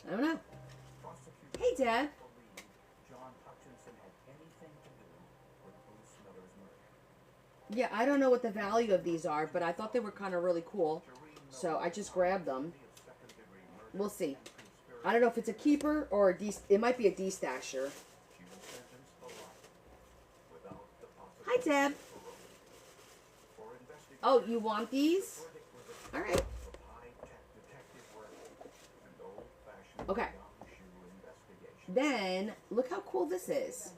I don't know. Hey, Dad. Yeah, I don't know what the value of these are, but I thought they were kind of really cool. So I just grabbed them. We'll see. I don't know if it's a keeper or it might be a destasher. Hi, Deb. Oh, you want these? All right. Okay. Then, look how cool this is.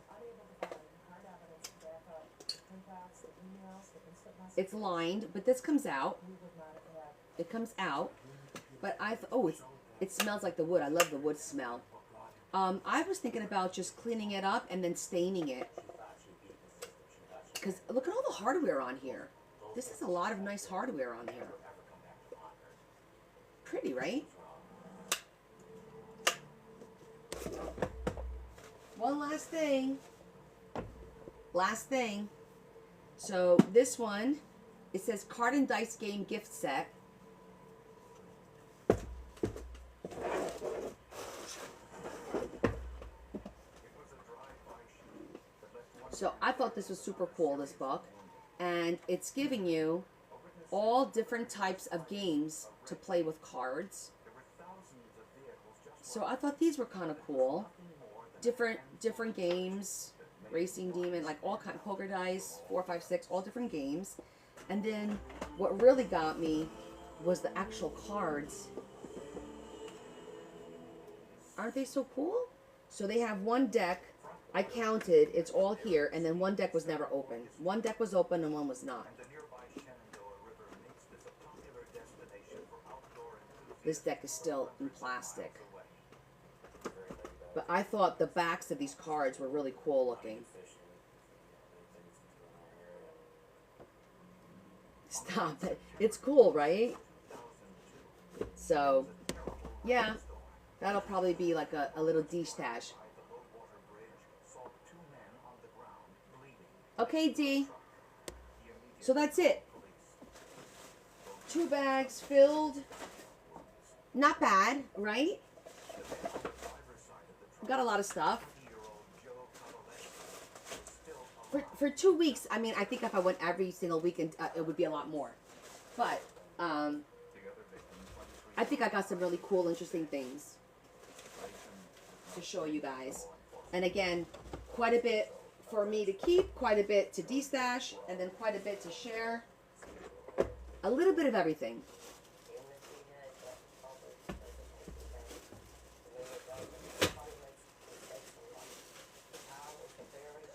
It's lined, but this comes out. It comes out. But it smells like the wood. I love the wood smell. I was thinking about just cleaning it up and then staining it. Because look at all the hardware on here. This is a lot of nice hardware on here. Pretty, right? One last thing. Last thing. So this one, it says card and dice game gift set. So I thought this was super cool, this book. And it's giving you all different types of games to play with cards. So I thought these were kind of cool. Different games. Racing Demon, like all kind, poker dice, 4, 5, 6, all different games. And then what really got me was the actual cards. Aren't they so cool? So they have one deck. I counted, it's all here, and then one deck was never open. One deck was open and one was not. This deck is still in plastic. But I thought the backs of these cards were really cool looking. Stop it. It's cool, right? So, yeah. That'll probably be like a little D-stash. Okay, D. So that's it. 2 bags filled. Not bad, right? Got a lot of stuff. For 2 weeks, I mean, I think if I went every single weekend, it would be a lot more. But, I think I got some really cool, interesting things to show you guys. And again, quite a bit for me to keep, quite a bit to de-stash, and then quite a bit to share. A little bit of everything.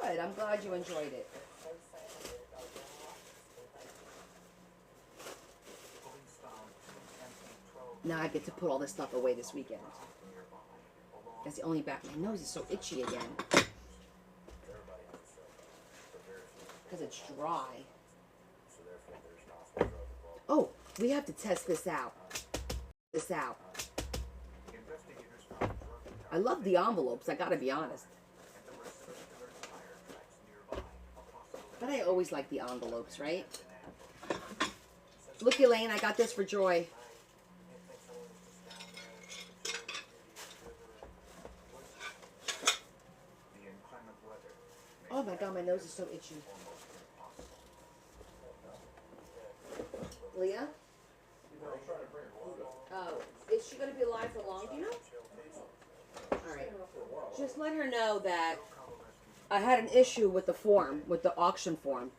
Good, I'm glad you enjoyed it. Now I get to put all this stuff away this weekend. That's the only back. My nose is so itchy again. Because it's dry. Oh, we have to test this out. I love the envelopes, I gotta be honest. But I always like the envelopes, right? Look, Elaine, I got this for Joy. Oh my god, my nose is so itchy. Leah? Oh, is she going to be alive for long, do you know? Alright. Just let her know that I had an issue with the form, with the auction form.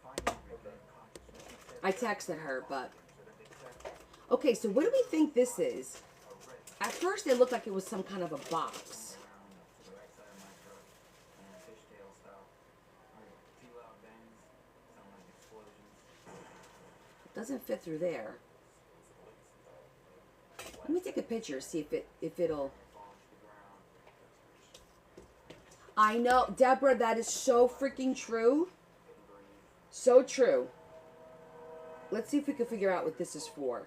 I texted her, but... Okay, so what do we think this is? At first it looked like it was some kind of a box. Doesn't fit through there. Let me take a picture, see if it'll. I know, Deborah, that is so freaking true. So true. Let's see if we can figure out what this is for.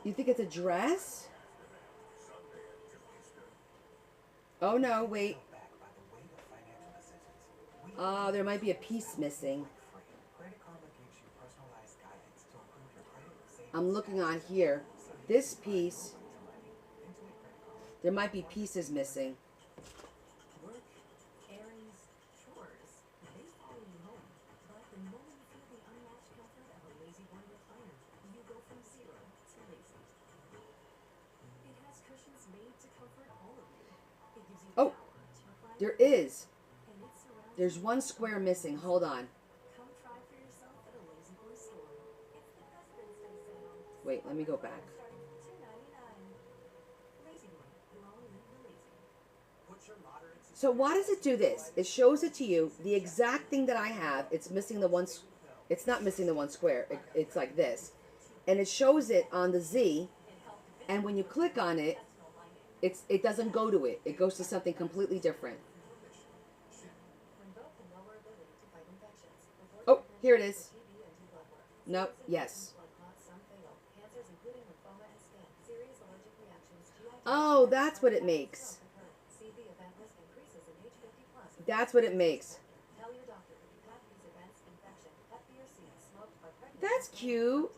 You think it's a dress? Oh no, wait. There might be a piece missing. I'm looking on here. This piece, there might be pieces missing. Oh, there is. There's one square missing. Hold on. Wait, let me go back. So why does it do this? It shows it to you, the exact thing that I have. It's missing the one. It's not missing the one square. It's like this, and it shows it on the Z. And when you click on it, it doesn't go to it. It goes to something completely different. Oh, here it is. Nope. Yes. Oh, that's what it makes. That's what it makes. That's cute.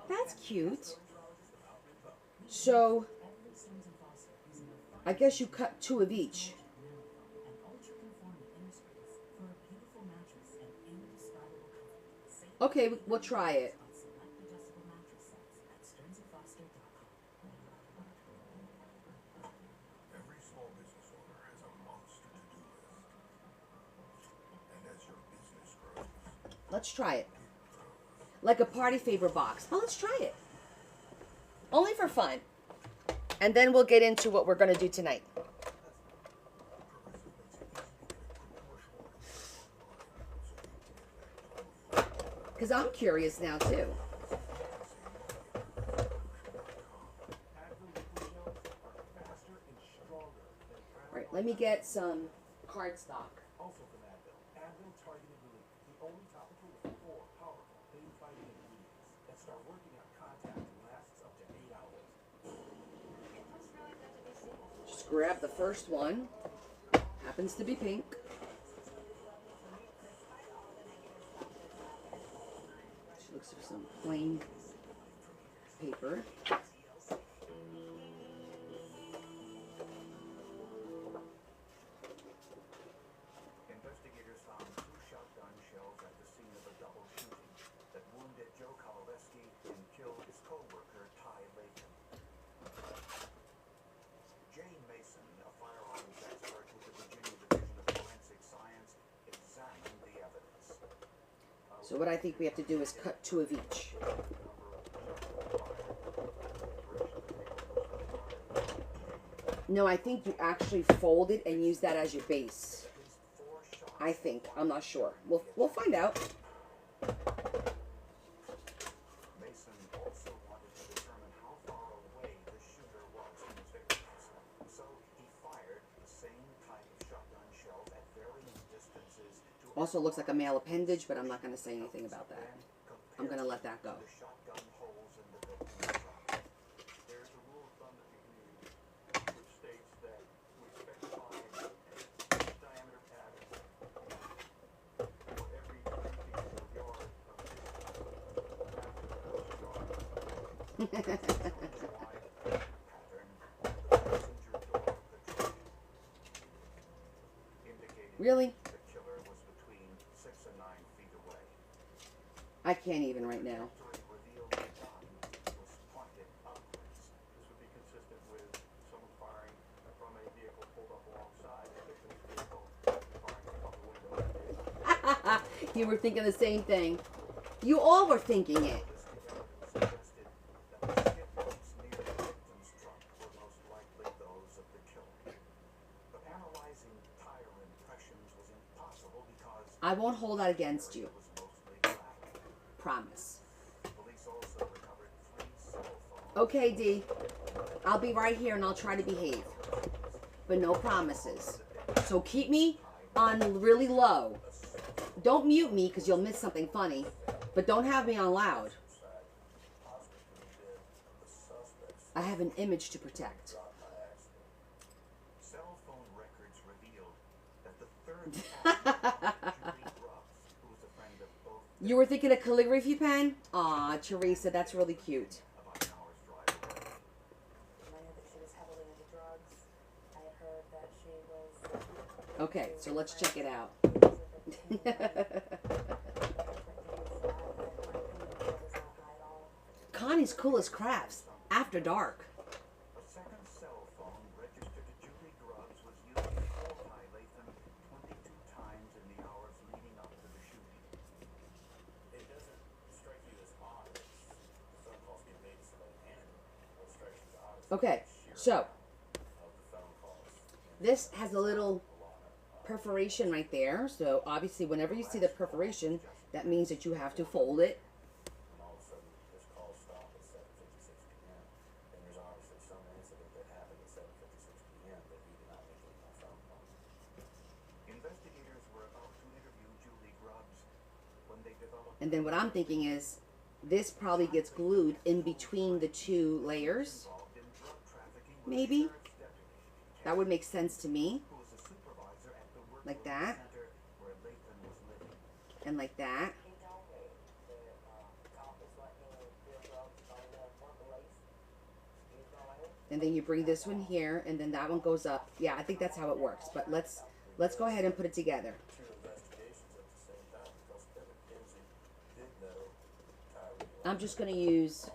That's cute. So, I guess you cut 2 of each. Okay, we'll try it. Every small business owner has a monster to-do list. And as your business grows, Let's try it. Like a party favor box. Oh, let's try it. Only for fun. And then we'll get into what we're going to do tonight. Because I'm curious now, too. Alright, let me get some cardstock. also from Advil. Advil Targeted Relief, the only topical with 4 powerful pain-fighting ingredients that start working on contact and lasts up to 8 hours. Just grab the first one. Happens to be pink. She looks for some plain paper. Investigators found 2 shotgun shells at the scene of a double shooting that wounded Joe Kowaleski and killed his co-worker Ty Latham. Jane Mason, a firearms expert with the Virginia Division of Forensic Science, examined the evidence. So what I think we have to do is cut 2 of each. No, I think you actually fold it and use that as your base. I think. I'm not sure. We'll find out. Mason also wanted to determine how far away the shooter was from his victims. So he fired the same type of shotgun shells at varying distances to Also looks like a male appendage, but I'm not going to say anything about that. I'm going to let that go. the shotgun holes in the victim's body. There's a rule of thumb that we can use, which states that we specify a diameter pattern for every 3 feet or yard of distance after the first yard. Really? The killer was between 6 and 9 feet away. I can't even right now. Trajectory revealed the gun was pointed upwards. This would be consistent with someone firing from a vehicle pulled up alongside a victim's vehicle, firing from the window. You were thinking the same thing. You all were thinking it. This evidence suggested that the skid marks near the victim's trunk were most likely those of the killer. But analyzing tire impressions was impossible because I won't hold that against you. it was mostly black. Promise. Police also recovered 3 cell phones. Okay, D. I'll be right here and I'll try to behave. But no promises. So keep me on really low. Don't mute me because you'll miss something funny. But don't have me on loud. I have an image to protect. Cell phone records revealed that the third Julie Grubbs, who was a friend of both, You were thinking a calligraphy pen? Aw, Teresa, that's really cute. about an hour's drive away. I knew that she was heavily into drugs. I had heard that she was. Okay, so let's check it out. Connie's cool as crafts. After dark. A second cell phone registered to Julie Grubbs was used to call Ty Latham 22 times in the hours leading up to the shooting. It doesn't strike you as odd that the phone calls get made to somebody anonymous. What strikes you as odd Okay, so this has a little perforation right there. So obviously whenever you see the perforation, that means that you have to fold it. And all of a sudden, this call stopped at 7:56 p.m. And there's obviously some incident that happened at 7:56 p.m. that he did not make a phone call. Investigators were about to interview Julie Grubbs when they developed. And then what I'm thinking is, this probably gets glued in between the two layers. Involved in drug trafficking with Maybe. sheriff's deputy, That would make sense to me. who was a supervisor at the work Like that. center where Lathan was living. And like that. He told me that cop was letting Bill Rhodes on the purple lace. He's going in. And then you bring this one here, and then that one goes up. Yeah, I think that's how it works. But let's go ahead and put it together. Two investigations at the same time because Kevin Kinsey did know Tyree. I'm just gonna use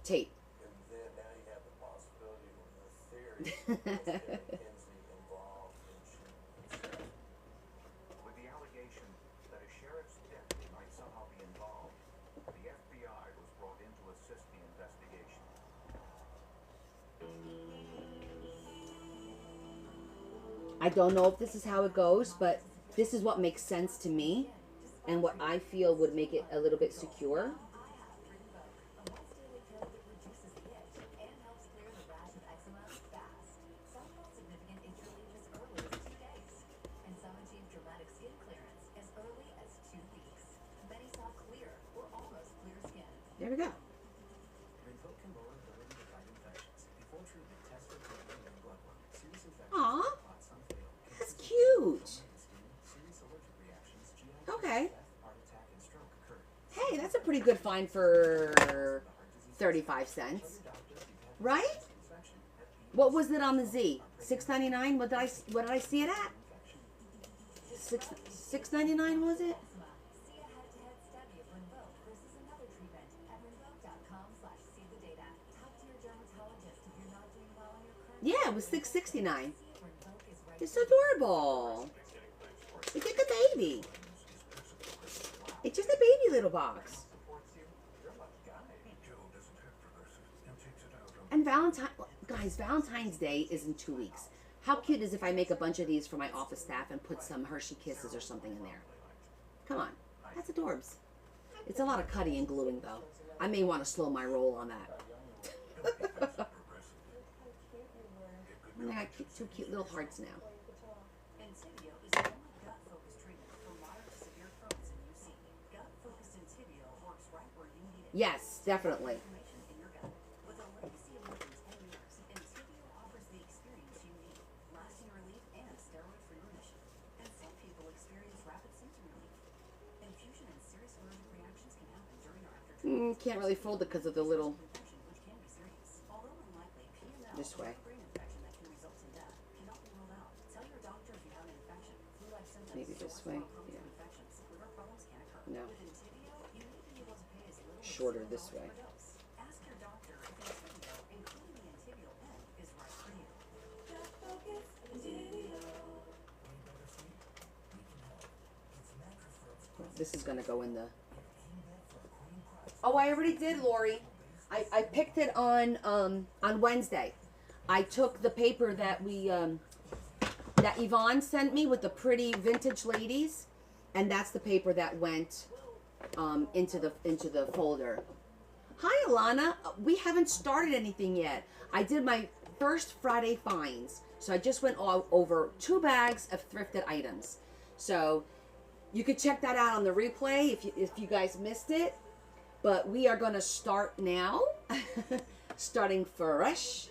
tape. And then now you have the possibility or the theory of Kevin Kinsey involved in shooting himself. With the allegation that a sheriff's deputy might somehow be involved, the FBI was brought in to assist the investigation. I don't know if this is how it goes, but this is what makes sense to me and what I feel would make it a little bit secure. There we go. Aw, that's cute. Okay. Hey, that's a pretty good find for 35 cents. Right? What was it on the Z? $6.99? What did I see it at? $6.99 was it? Yeah, it was $6.69. It's adorable. Look at the baby. It's just a baby little box. And Valentine's Day is in 2 weeks. How cute is if I make a bunch of these for my office staff and put some Hershey Kisses or something in there? Come on, that's adorbs. It's a lot of cutting and gluing though. I may want to slow my roll on that. And I got two cute little hearts now. Intibio is the only gut-focused treatment for moderate to severe Crohn's and UC. Gut-focused Intibio works right where you need it. Yes, definitely. Inflammation in your gut. With a legacy of more than 10 years, Intibio offers the experience you need, lasting relief and steroid-free remission. And some people experience rapid symptom relief. Infusion and serious allergic reactions can happen during or after treatment. Can't really fold it because of the little Infection, which can be serious. Although unlikely, PML this way. brain infection that can result in death cannot be ruled out. Tell your doctor if you have an infection. Flu-like symptoms, Maybe this sore way. throat, Yeah. infections, liver problems can occur. No. With Intibio, you may be able to pay as little as Shorter $0 this way. per dose. Ask your doctor if Intibio, including the Intibio pen, is right for you. This is gonna go in the. Oh, I already did, Lori. I picked it on Wednesday. I took the paper that that Yvonne sent me with the pretty vintage ladies, and that's the paper that went into the folder. Hi, Alana. We haven't started anything yet. I did my first Friday finds, so I just went all over 2 bags of thrifted items. So you could check that out on the replay if you guys missed it. But we are going to start now, starting fresh.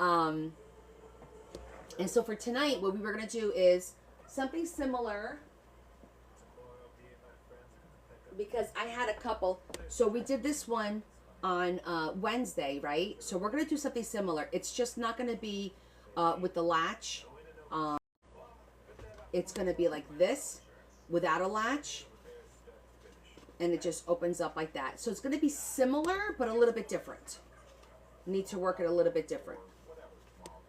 And so for tonight, what we were going to do is something similar, because I had a couple. So we did this one on Wednesday, right? So we're going to do something similar. It's just not going to be with the latch. It's going to be like this without a latch. And it just opens up like that. So it's going to be similar, but a little bit different. Need to work it a little bit different.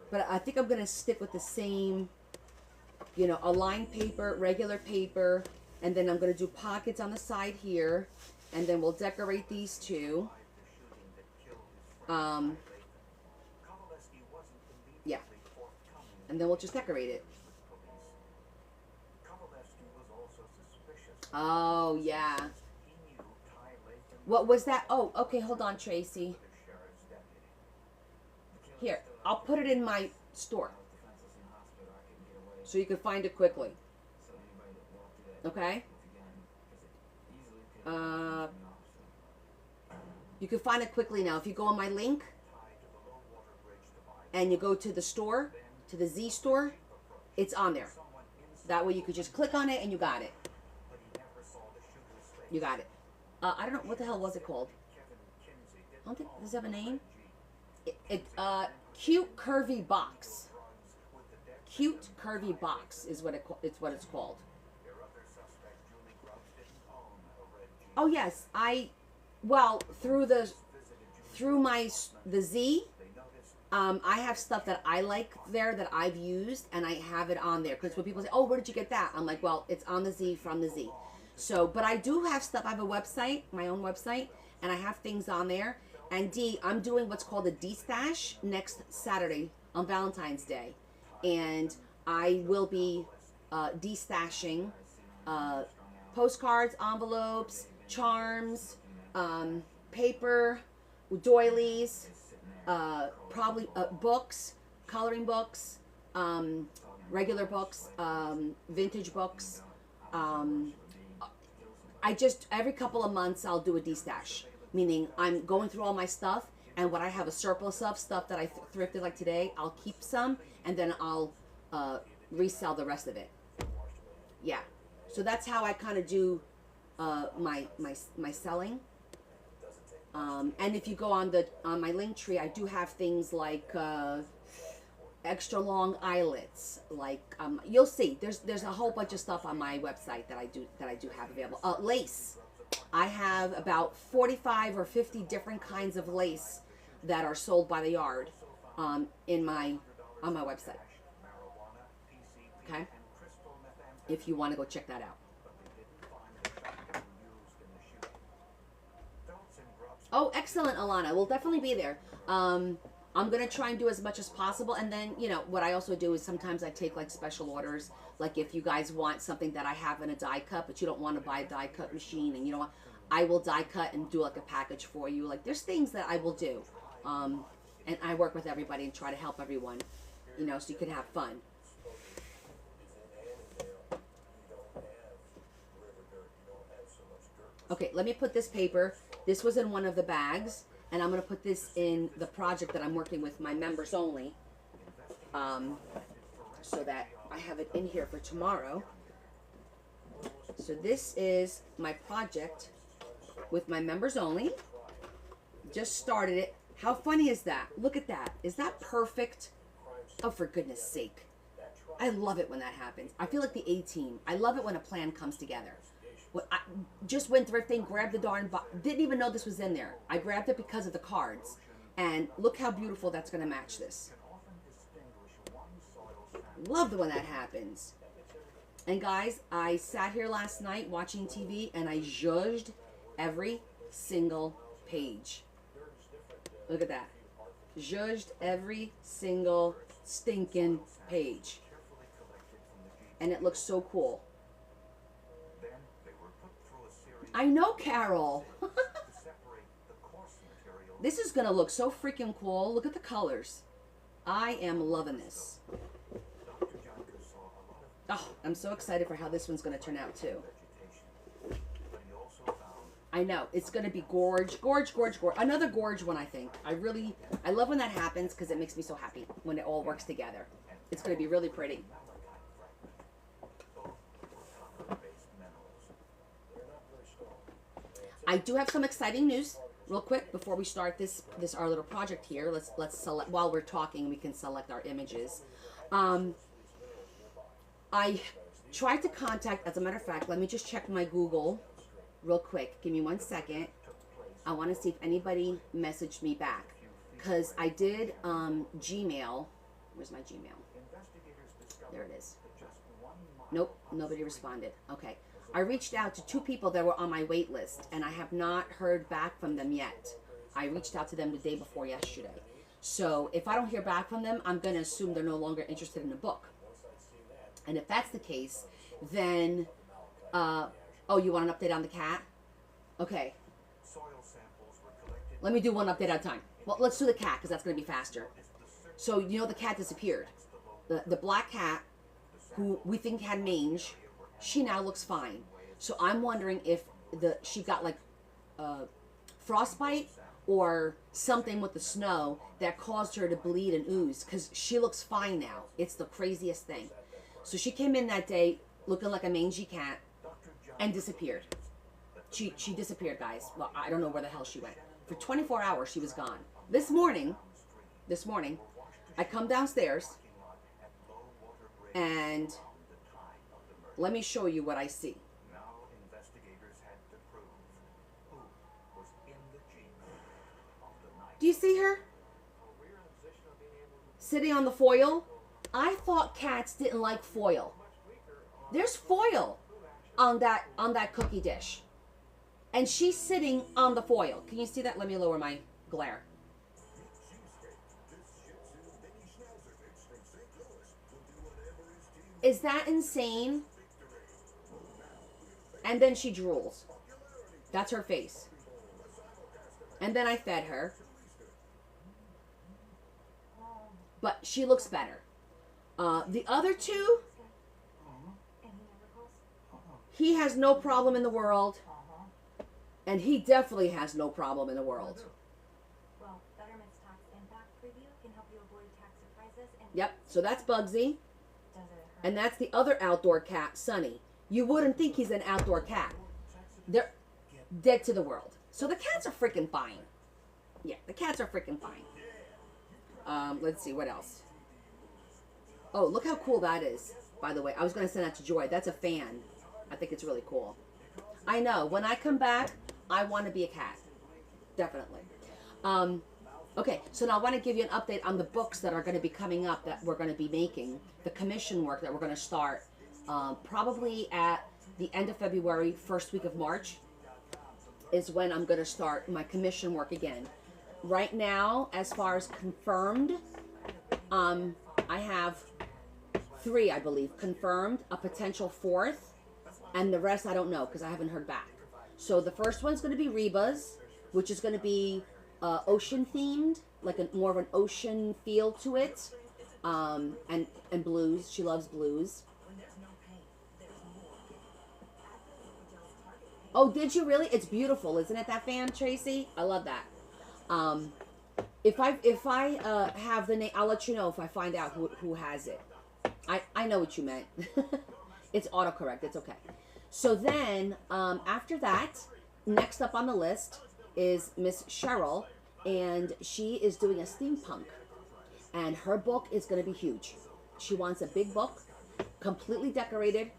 But I think I'm going to stick with the same, a lined paper, regular paper. And then I'm going to do pockets on the side here. And then we'll decorate these two. And Yeah. And then we'll just decorate it. Oh, yeah. What was that? Oh, okay, hold on, Tracy. Here, I'll put it in my store so you can find it quickly. Okay? You can find it quickly now. If you go on my link and you go to the store, to the Z store, it's on there. That way you could just click on it and you got it. You got it. I don't know, what the hell was it called? I don't think, does it have a name? Cute Curvy Box. Cute Curvy Box is what it's what it's called. Oh yes, through the Z, I have stuff that I like there that I've used, and I have it on there. Because when people say, "Oh, where did you get that?" I'm like, "Well, it's on the Z from the Z." So, but I do have stuff. I have a website, my own website, and I have things on there. And D, I'm doing what's called a D stash next Saturday on Valentine's Day, and I will be de-stashing postcards, envelopes, charms, paper, doilies, probably books, coloring books, regular books, vintage books. I just, every couple of months I'll do a de-stash, meaning I'm going through all my stuff, and what I have a surplus of, stuff that I thrifted like today, I'll keep some, and then I'll resell the rest of it. Yeah. So that's how I kind of do my selling. And if you go on my link tree, I do have things like extra long eyelets. Like you'll see, there's a whole bunch of stuff on my website that I do have available. Lace. I have about 45 or 50 different kinds of lace that are sold by the yard on my website. Okay? If you want to go check that out. Oh, excellent, Alana. We'll definitely be there. I'm going to try and do as much as possible. And then, you know, what I also do is sometimes I take, like, special orders. Like, if you guys want something that I have in a die cut, but you don't want to buy a die cut machine, and you know what, I will die cut and do, like, a package for you. Like, there's things that I will do. And I work with everybody and try to help everyone, you know, so you can have fun. Okay, let me put this paper. This was in one of the bags, and I'm going to put this in the project that I'm working with, my members only, so that I have it in here for tomorrow. So this is my project with my members only. Just started it. How funny is that? Look at that. Is that perfect? Oh, for goodness sake. I love it when that happens. I feel like the A-team. I love it when a plan comes together. I just went thrifting, grabbed the darn box. Didn't even know this was in there. I grabbed it because of the cards. And look how beautiful that's going to match this. Love when that happens. And guys, I sat here last night watching TV and I judged every single page. Look at that. Judged every single stinking page. And it looks so cool. I know, Carol. This is going to look so freaking cool. Look at the colors. I am loving this. Oh, I'm so excited for how this one's going to turn out, too. I know. It's going to be gorge. Another gorge one, I think. I love when that happens because it makes me so happy when it all works together. It's going to be really pretty. I do have some exciting news, real quick, before we start this our little project here. Let's select, while we're talking, we can select our images. I tried to contact, as a matter of fact, let me just check my Google real quick. Give me 1 second. I want to see if anybody messaged me back. Because I did Gmail. Where's my Gmail? There it is. Nope, nobody responded. Okay. I reached out to 2 people that were on my wait list, and I have not heard back from them yet. I reached out to them the day before yesterday. So if I don't hear back from them, I'm going to assume they're no longer interested in the book. And if that's the case, then, oh, you want an update on the cat? Okay. Let me do one update at a time. Well, let's do the cat, because that's going to be faster. So, you know, the cat disappeared. The black cat, who we think had mange, she now looks fine. So I'm wondering if she got like frostbite or something with the snow that caused her to bleed and ooze, because she looks fine now. It's the craziest thing. So she came in that day looking like a mangy cat and disappeared. She disappeared, guys. Well, I don't know where the hell she went. For 24 hours, she was gone. This morning, I come downstairs and let me show you what I see. Do you see her? Sitting on the foil? I thought cats didn't like foil. There's foil on that cookie dish. And she's sitting on the foil. Can you see that? Let me lower my glare. Is that insane? And then she drools. That's her face. And then I fed her. But she looks better. The other two, he has no problem in the world. And he definitely has no problem in the world. Well, Betterment's tax impact preview can help you avoid tax surprises. Yep, so that's Bugsy. And that's the other outdoor cat, Sunny. You wouldn't think he's an outdoor cat. They're dead to the world. So the cats are freaking fine. Yeah, the cats are freaking fine. Let's see, what else? Oh, look how cool that is, by the way. I was going to send that to Joy. That's a fan. I think it's really cool. I know. When I come back, I want to be a cat. Definitely. Okay, so now I want to give you an update on the books that are going to be coming up that we're going to be making. The commission work that we're going to start probably at the end of February, first week of March is when I'm going to start my commission work again. Right now, as far as confirmed, I have 3, I believe, confirmed, a potential 4th, and the rest I don't know because I haven't heard back. So the first one's going to be Reba's, which is going to be ocean themed, like more of an ocean feel to it, and blues. She loves blues. Oh, did you really? It's beautiful, isn't it? That fan, Tracy. I love that. If I have the name, I'll let you know if I find out who has it. I know what you meant. It's autocorrect. It's okay. So then, after that, next up on the list is Miss Cheryl, and she is doing a steampunk, and her book is going to be huge. She wants a big book, completely decorated,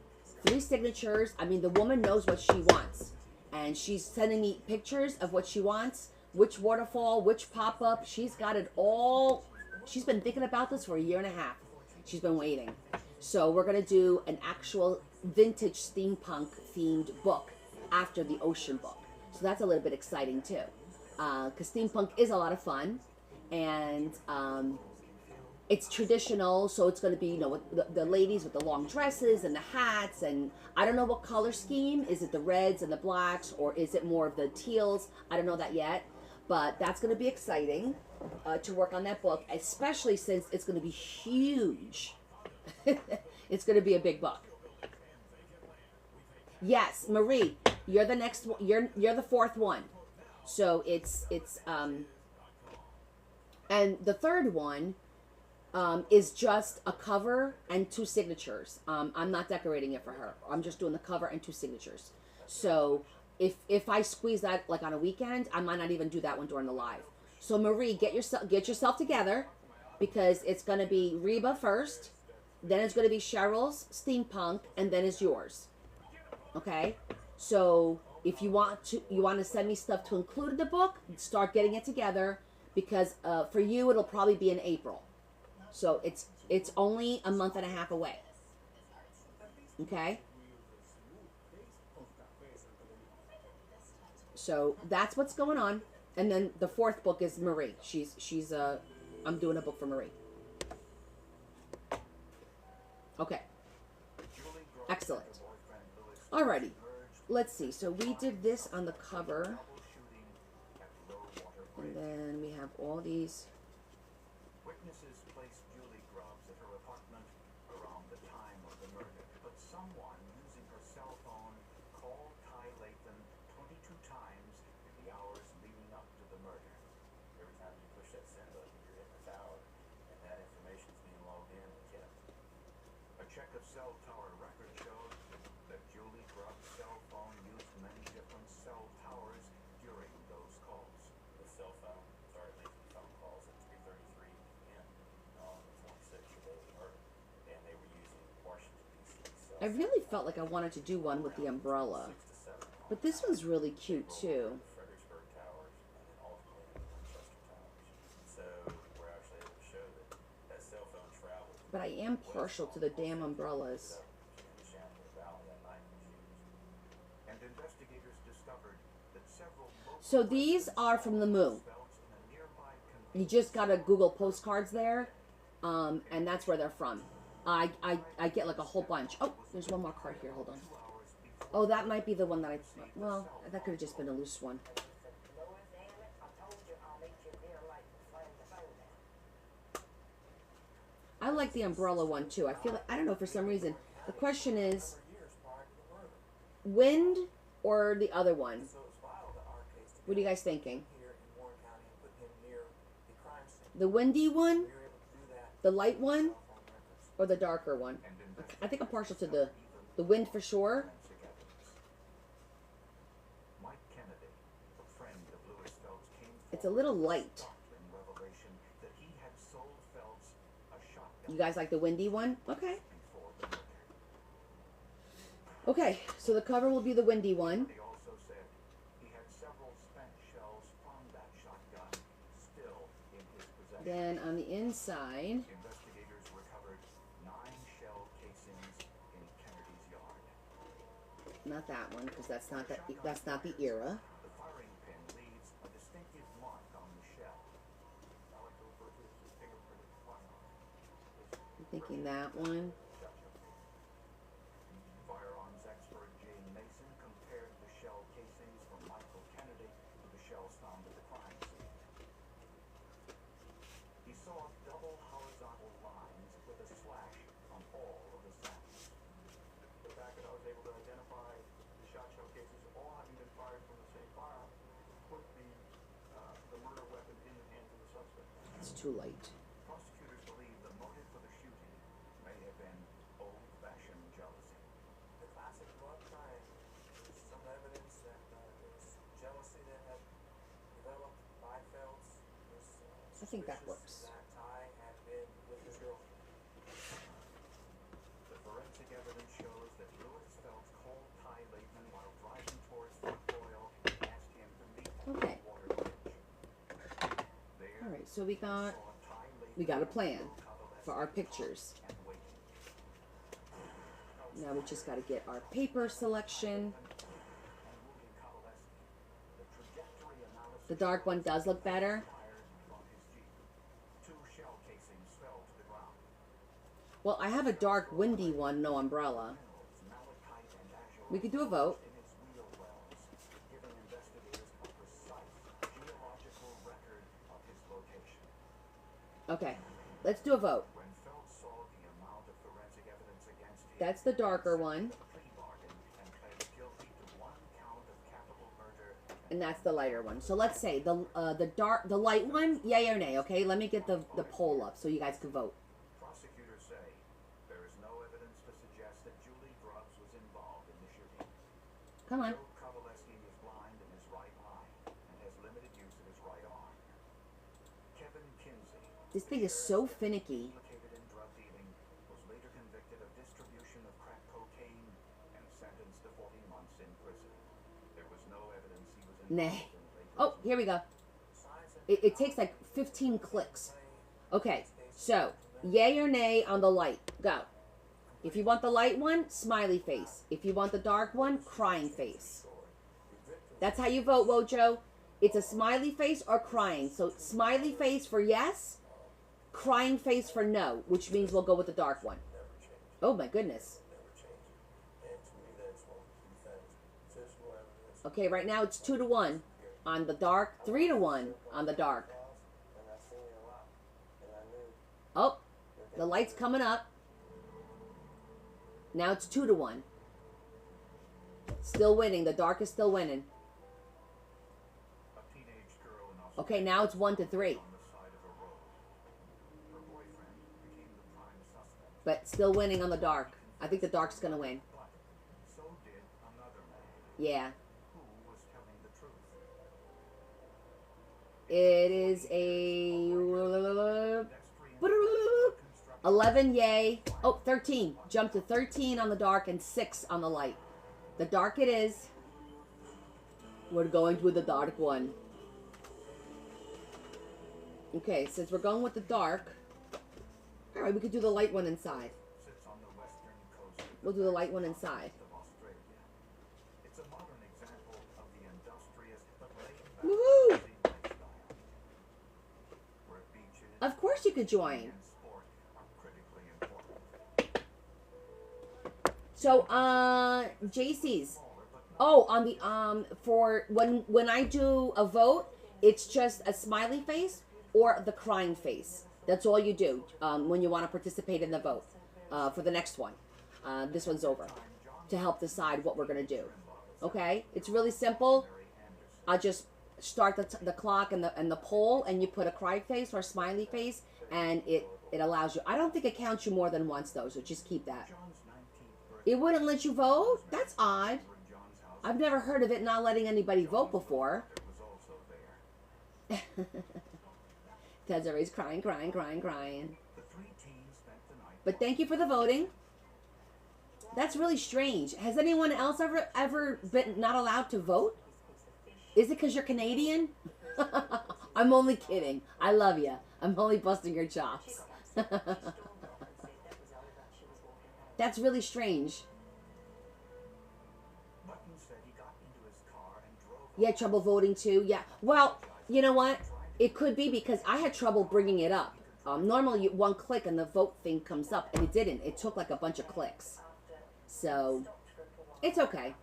3 signatures. I mean, the woman knows what she wants, and she's sending me pictures of what she wants, which waterfall, which pop-up. She's got it all. She's been thinking about this for a year and a half. She's been waiting. So we're going to do an actual vintage steampunk themed book after the ocean book. So that's a little bit exciting too. Because steampunk is a lot of fun. And it's traditional. So it's going to be, you know, with the ladies with the long dresses and the hats. And I don't know what color scheme. Is it the reds and the blacks? Or is it more of the teals? I don't know that yet. But that's going to be exciting to work on that book. Especially since it's going to be huge. It's going to be a big book. Yes, Marie, you're the next one. You're the 4th one. So it's and the 3rd one is just a cover and 2 signatures. I'm not decorating it for her. I'm just doing the cover and 2 signatures. So if I squeeze that like on a weekend, I might not even do that one during the live. So Marie, get yourself together, because it's going to be Reba first, then it's going to be Cheryl's steampunk, and then it's yours. Okay? So if you want to send me stuff to include in the book, start getting it together, because for you it'll probably be in April. So it's only a month and a half away. Okay? So that's what's going on. And then the 4th book is Marie. She's I'm doing a book for Marie. Okay. Excellent. Alrighty. Let's see. So we did this on the cover. And then we have all these. Witnesses placed Julie Grubbs at her apartment around the time of the murder, but someone using her cell phone called Ty Lathan 22 times in the hours leading up to the murder. Every time you push that send button, you're hitting the tower, and that information is being logged in and kept. A check of cell tower records showed that Julie Grubbs' cell phone used many different cell towers during those calls. The cell phone started making phone calls at 3:33 p.m. on the 26th of the murder, and they were using Washington, D.C. cell I really felt like I wanted to do one with the umbrella. 6 to 7 But this one's really cute too. the Fredericksburg Towers, and then ultimately the Winchester Towers. So we're actually able to show that that cell phone traveled But I am partial to the damn umbrellas. in the Shenandoah Valley that night when she was. And investigators discovered that several local So these are from the moon. belts in a nearby You just gotta Google postcards there, and that's where they're from. I get like a whole bunch. Oh, there's one more card here. Hold on. Oh, that might be the one that I. Well, that could have just been a loose one. I like the umbrella one too. I feel like, I don't know, for some reason. The question is, wind or the other one? What are you guys thinking? The windy one? The light one? Or the darker one? I think I'm partial to the wind for sure. Mike Kennedy, a friend of Louis Phelps, came It's a little light. startling revelation that he had sold Phelps a shotgun You guys like the windy one? Okay. before the murder. Okay, so the cover will be the windy one. He also said he had several spent shells from that shotgun still in his possession. Then on the inside, Investigators recovered 9 shell casings in Kennedy's yard. not that one because that's not the era. The firing pin leaves a distinctive mark on the shell. I like to refer to it as the fingerprinted firearm. I'm thinking that one. Firearms expert Jane Mason compared the shell casings from Michael Kennedy to the shells found at the crime scene. He saw double horizontal lines with a slash on all of the samples. The fact that I was able to identify the shot shell cases all having been fired from the same firearm put the murder weapon in the hands of the suspect. It's too late. Prosecutors believe the motive for the shooting may have been old-fashioned jealousy. The classic love triangle. There's some evidence that there was jealousy that had developed by Phelps. I think that works. That Ty had been with his girlfriend. The forensic evidence shows that Louis Phelps called Ty Lathan while driving towards Fort Royal and asked him to meet him Okay. at the water bridge. There, All right, so we got saw Ty Lathan we got a plan and Joe for our pictures. and waiting. Now we just got to get our paper selection. The dark one does look better. Two shell casings fell to the ground. Well, I have a dark windy one, no umbrella. Malachite and azure We could do a vote. in its wheel wells, giving investigators a precise geological record of his location. Okay, let's do a vote. When Phelps saw the amount of forensic evidence against him, That's the darker one, he plea bargain and pled guilty to 1 count of capital murder and that's the lighter one. So let's say the light one, yay or nay? Okay, let me get the poll up so you guys can vote. Prosecutors say there is no evidence to suggest that Julie Grubbs was involved in the shooting. Come on. Joe Kovaleski is blind in his right eye and has limited use of his right arm. Kevin Kinsey, This thing is so finicky. implicated in drug dealing, was later convicted of distribution of crack cocaine and sentenced to 40 months in prison. There was no evidence he was involved Nay. in Lathan's Oh, here we go. It takes like 15 clicks. Okay, so yay or nay on the light. Go. If you want the light one, smiley face. If you want the dark one, crying face. That's how you vote, Wojo. It's a smiley face or crying. So smiley face for yes, crying face for no, which means we'll go with the dark one. Never change. Oh my goodness. Never change. And to me, that's one of the things. Physical evidence. Okay, right now it's 2-1 on the dark, 3-1 on the dark. And I seen it a lot. And I knew Oh, the light's coming up. Now it's 2-1. Still winning. The dark is still winning. A teenage girl in Okay, now it's 1-3. on the side of a road. Her boyfriend became the prime suspect. But still winning on the dark. I think the dark's gonna win. But so did another man Yeah. who was telling the truth. It is a Next three 11 yay. Oh, 13. Jump to 13 on the dark and 6 on the light. The dark it is. We're going with the dark one. Okay, since we're going with the dark, all right, we could do the light one inside. sits on the western coast of We'll do the light one inside. Australia. It's a modern example of the industrious but laid-back Woohoo! lifestyle, where beaches Of course you could join. and sport are critically important. So, JC's. Oh, on the for when I do a vote, it's just a smiley face or the crying face. That's all you do when you want to participate in the vote for the next one. This one's over to help decide what we're gonna do. Okay, it's really simple. I just start the clock and the poll, and you put a cry face or a smiley face, and it allows you. I don't think it counts you more than once though, so just keep that. John's 19th birthday It wouldn't let you vote? That's odd. were in John's house. I've never heard of it not letting anybody vote before. It was also there. Desiree's crying. The three teens spent the night. But thank you for the voting. That's really strange. Has anyone else ever been not allowed to vote? Is it because you're Canadian? I'm only kidding. I love you. I'm only busting your chops. That's really strange. Button said he got into his car and drove. You had trouble voting too? Yeah. Well, you know what? It could be because I had trouble bringing it up. Normally, one click and the vote thing comes up, and it didn't. It took like a bunch of clicks. So, it's okay.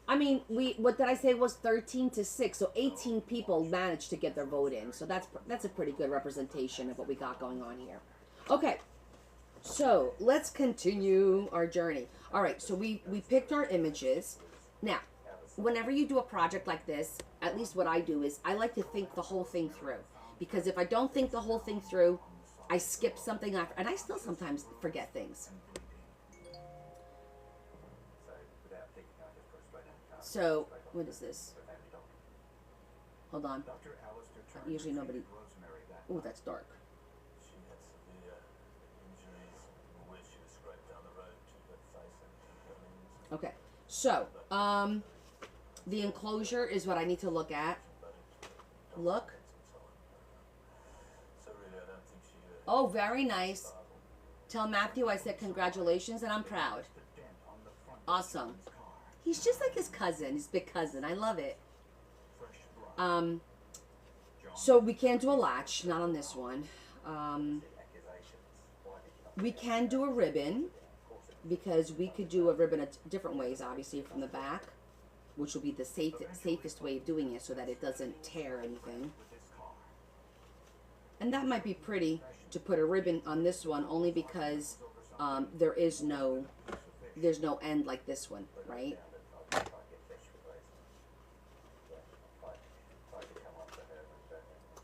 I mean, what did I say was 13-6, so 18 people managed to get their vote in. So that's a pretty good representation of what we got going on here. Okay, so let's continue our journey. All right, so we picked our images. Now, whenever you do a project like this, at least what I do is I like to think the whole thing through. Because if I don't think the whole thing through, I skip something off, and I still sometimes forget things. So, what is this? Hold on. Dr. Alistair turned Usually to nobody. Rosemary that Ooh, that's dark. She had severe injuries where she was scraped down the road to the face and her limbs. Okay, so the enclosure is what I need to look at. Look. So really, I don't think she. Oh, very nice. Tell Matthew I said congratulations and I'm proud. the dent on the front Awesome. of his car. He's just like his cousin, his big cousin. I love it. Fresh blood. So we can't do a latch, not on this one. We can do a ribbon because we could do a ribbon different ways, obviously from the back, which will be the safest way of doing it so that it doesn't tear anything. And that might be pretty to put a ribbon on this one only because there's no end like this one, right?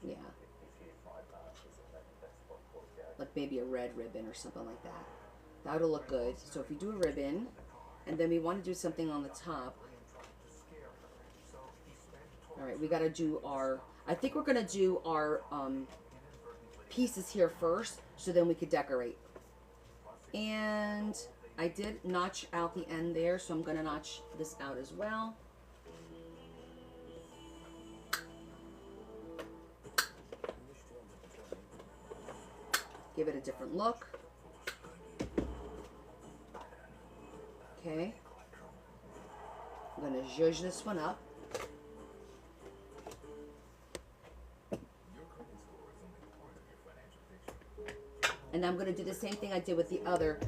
Yeah. Like maybe a red ribbon or something like that. That would look good. So if we do a ribbon, and then we want to do something on the top. All right, we got to do our, I think we're going to do our pieces here first, so then we could decorate. And I did notch out the end there, so I'm going to notch this out as well. Give it a different look. Okay. I'm going to zhuzh this one up. And I'm gonna do the same thing I did with the other.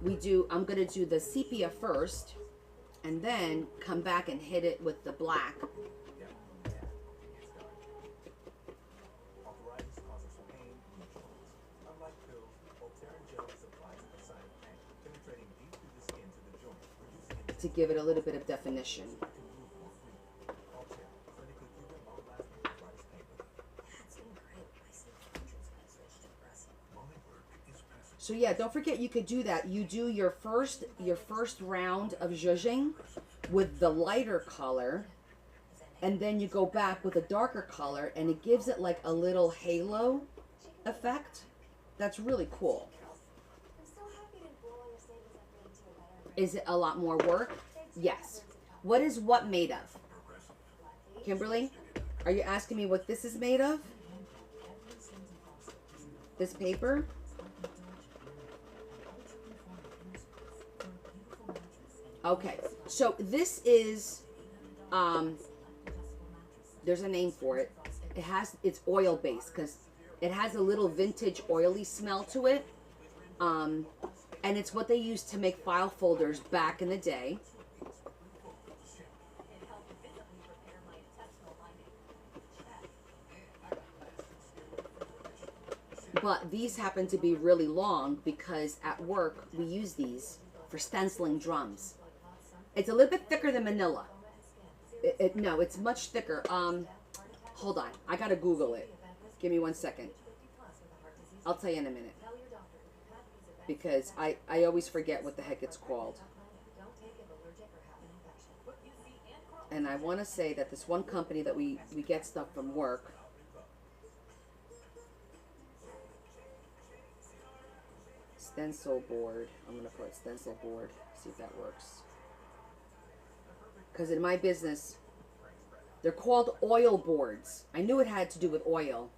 I'm gonna do the sepia first, and then come back and hit it with the black. Yeah, it's done. Arthritis causes pain in the joints. Unlike pills, Voltaren gel is applied at the site of pain, penetrating deep through the skin to the joint, reducing To give it a little bit of definition. to move more freely. Voltaren, clinically proven long-lasting arthritis pain relief. That's been great. I saved hundreds when I switched to Progressive. My work is passive. So yeah, don't forget you could do that. You do your first round of zhuzhing with the lighter color, and then you go back with a darker color, and it gives it like a little halo effect. That's really cool. I'm so happy to blow your status upgrade to a better. Is it a lot more work? Yes. What is what made of? Kimberly, are you asking me what this is made of? This paper? Okay, so this is, there's a name for it. It's oil based because it has a little vintage oily smell to it. And it's what they used to make file folders back in the day. It helped visibly repair my intestinal lining. But these happen to be really long because at work we use these for stenciling drums. It's a little bit thicker than manila. No, it's much thicker. Hold on, I gotta Google it. Give me 1 second. I'll tell you in a minute. Because I always forget what the heck it's called. And I want to say that this one company that we get stuff from work. Stencil board. I'm going to put stencil board. See if that works. Because in my business, they're called oil boards. I knew it had to do with oil.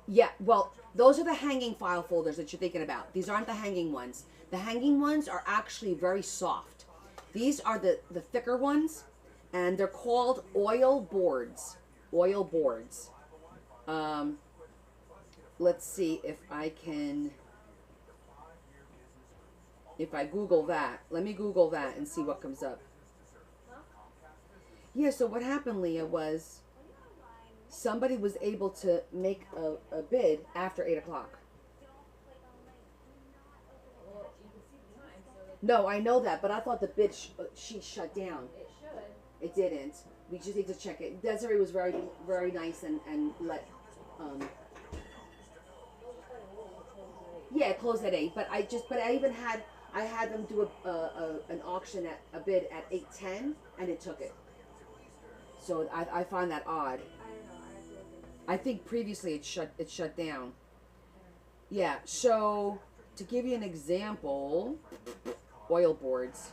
Yeah, well, those are the hanging file folders that you're thinking about. These aren't the hanging ones. The hanging ones are actually very soft. These are the thicker ones, and they're called oil boards. Oil boards. Let's see if I can... If I Google that, let me Google that and see what comes up. Yeah, so what happened, Leah, was somebody was able to make a bid after 8 o'clock. No, I know that, but I thought the bid sheet shut down. It should. It didn't. We just need to check it. Desiree was very, very nice and let, yeah, it closed at 8. But I had them do an auction at a bid at 8:10, and it took it. So I find that odd. I think previously it shut down. Yeah. So to give you an example, oil boards.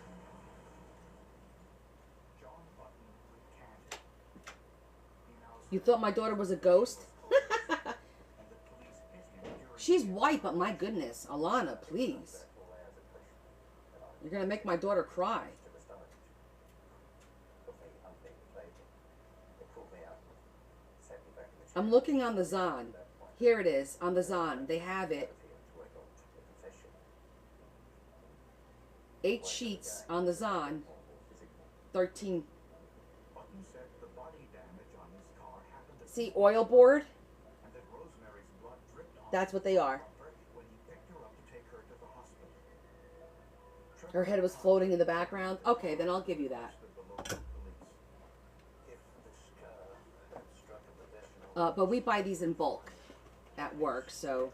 You thought my daughter was a ghost? She's white, but my goodness, Alana, please. You're gonna make my daughter cry. I'm looking on the Zon. Here it is, on the Zon. They have it. 8 sheets on the Zon. 13. See, oil board? That's what they are. Her head was floating in the background. Okay, then I'll give you that. But we buy these in bulk at work, so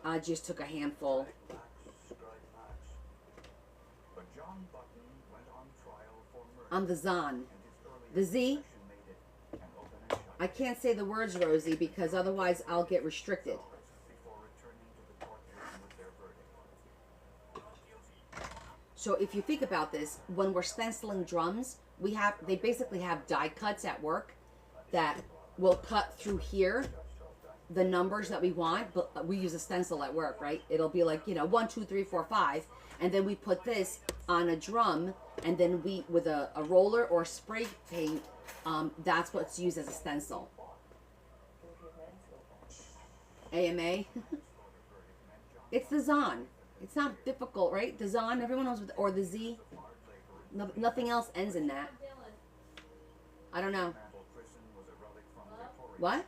I just took a handful. On the Zon. The Z. I can't say the words, Rosie, because otherwise I'll get restricted. So if you think about this, when we're stenciling drums, they basically have die cuts at work that will cut through here the numbers that we want, but we use a stencil at work, right? It'll be like, 1, 2, 3, 4, 5, and then we put this on a drum, and then we, with a roller or spray paint, that's what's used as a stencil. AMA. It's the Zon. It's not difficult, right? The Zon, everyone knows, or the Z. No, nothing else ends in that. I don't know. What?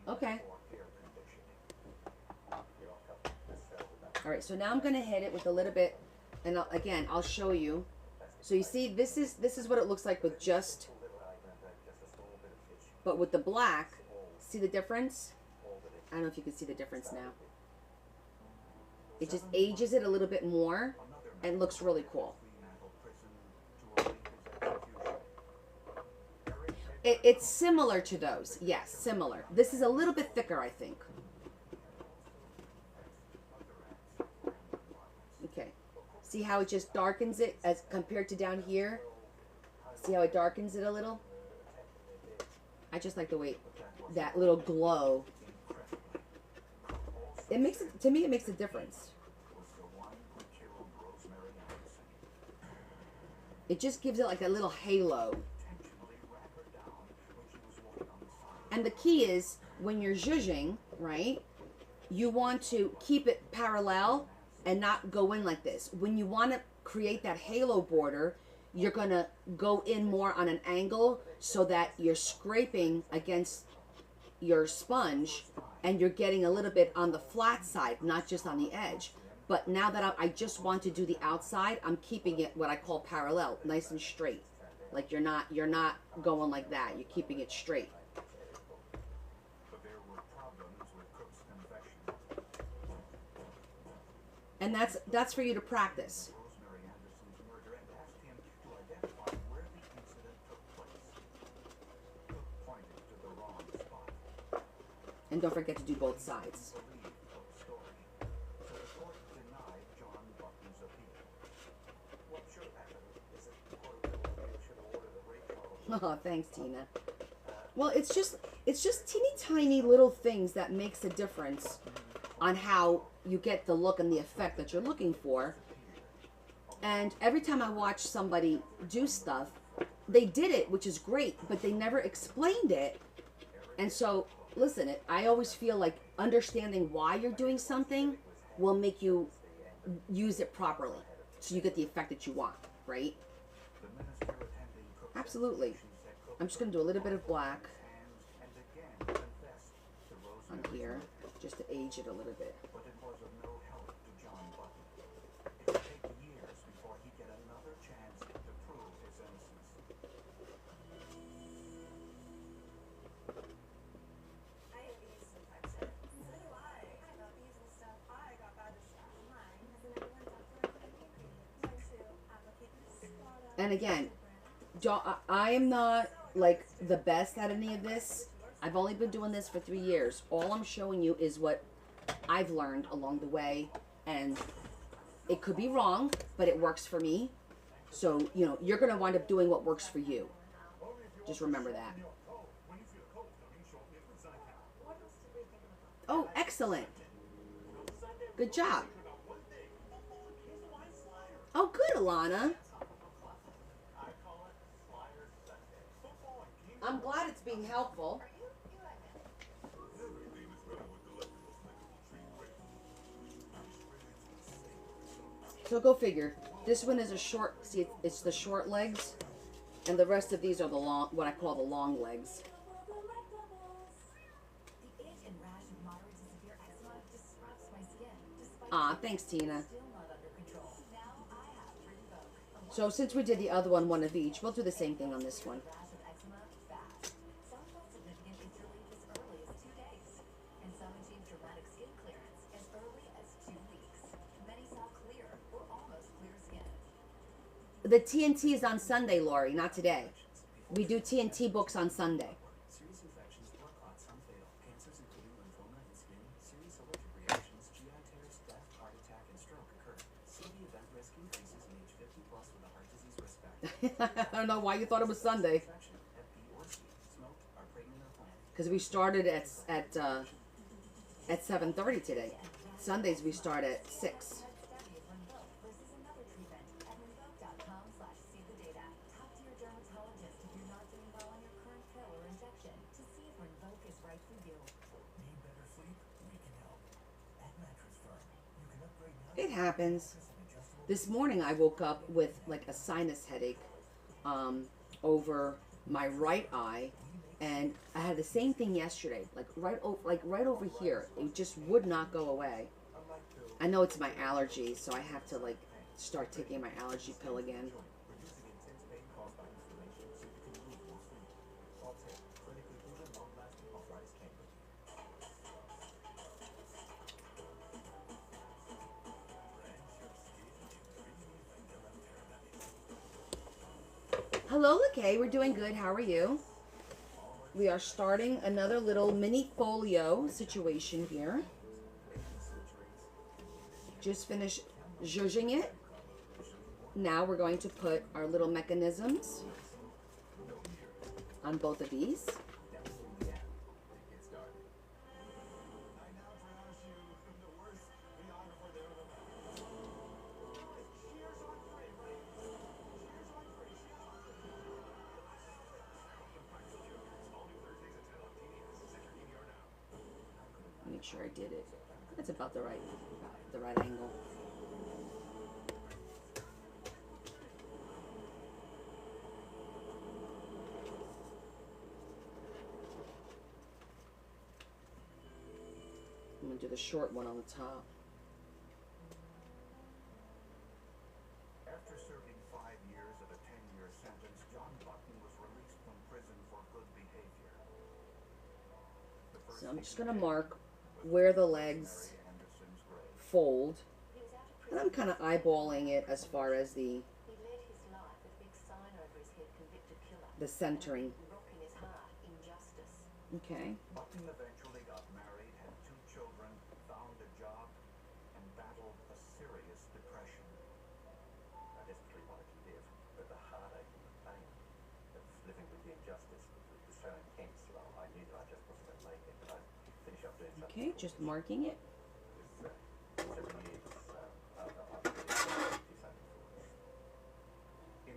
Okay. All right, so now I'm gonna hit it with a little bit, and again, I'll show you. So you see, this is what it looks like with just, but with the black. See the difference? I don't know if you can see the difference now. It just ages it a little bit more, and looks really cool. It's similar to those, yes, similar. This is a little bit thicker, I think. Okay, see how it just darkens it as compared to down here? See how it darkens it a little? I just like the way that little glow. It makes it, to me, it makes a difference. It just gives it like a little halo. And the key is, when you're zhuzhing, right, you want to keep it parallel and not go in like this. When you want to create that halo border, you're going to go in more on an angle so that you're scraping against your sponge and you're getting a little bit on the flat side, not just on the edge. But now that I just want to do the outside, I'm keeping it what I call parallel, nice and straight. Like you're not going like that. You're keeping it straight. And that's for you to practice. And don't forget to do both sides. Oh, thanks, Tina. Well, it's just teeny tiny little things that makes a difference on how you get the look and the effect that you're looking for. And every time I watch somebody do stuff, they did it, which is great, but they never explained it. And so, listen, I always feel like understanding why you're doing something will make you use it properly, so you get the effect that you want, right? Absolutely. I'm just going to do a little bit of black on here, just to age it a little bit. And again, I am not like the best at any of this. I've only been doing this for 3 years. All I'm showing you is what I've learned along the way, and it could be wrong, but it works for me. So, you know, you're going to wind up doing what works for you. Just remember that. Oh, excellent. Good job. Oh, good, Alana. I'm glad it's being helpful. So go figure. This one is a short, see, it's the short legs, and the rest of these are the long, what I call the long legs. Ah, thanks, Tina. So since we did the other one of each, we'll do the same thing on this one. The TNT is on Sunday, Lori, not today. We do TNT books on Sunday. Serious infections, blood clots, some fatal. Cancers including lymphoma and skin, serious allergic reactions, GI tears, death, heart attack, and stroke occur. CV event risk increases in age 50 plus with a heart disease risk factor. I don't know why you thought it was Sunday. Infection, Hep B or C, smoked, are pregnant or planned. Because we started at 7:30 today. Sundays we start at 6. happens. This morning I woke up with like a sinus headache over my right eye, and I had the same thing yesterday, like right over here. It just would not go away. I know it's my allergy, so I have to like start taking my allergy pill again. Reducing intense pain caused by inflammation so you can move more freely. Altair, clinically proven long-lasting arthritis pain relief. Hello, Lakay. We're doing good. How are you? We are starting another little mini folio situation here. Just finished zhuzhing it. Now we're going to put our little mechanisms on both of these. Make sure I did it. That's about the right angle. I'm gonna do the short one on the top. After serving 5 years of a 10-year sentence, John Button was released from prison for good behavior. So I'm just gonna mark where the legs fold, and I'm kind of eyeballing it as far as the centering. Okay. Button eventually got married, had 2 children, found a job, and battled a serious depression. I desperately wanted to live, but the heartache and the pain of living with the injustice was so intense that I knew that I just wasn't going to make it. But I finished up doing something. Okay, just marking it. With 7 years, I really wanted to do something for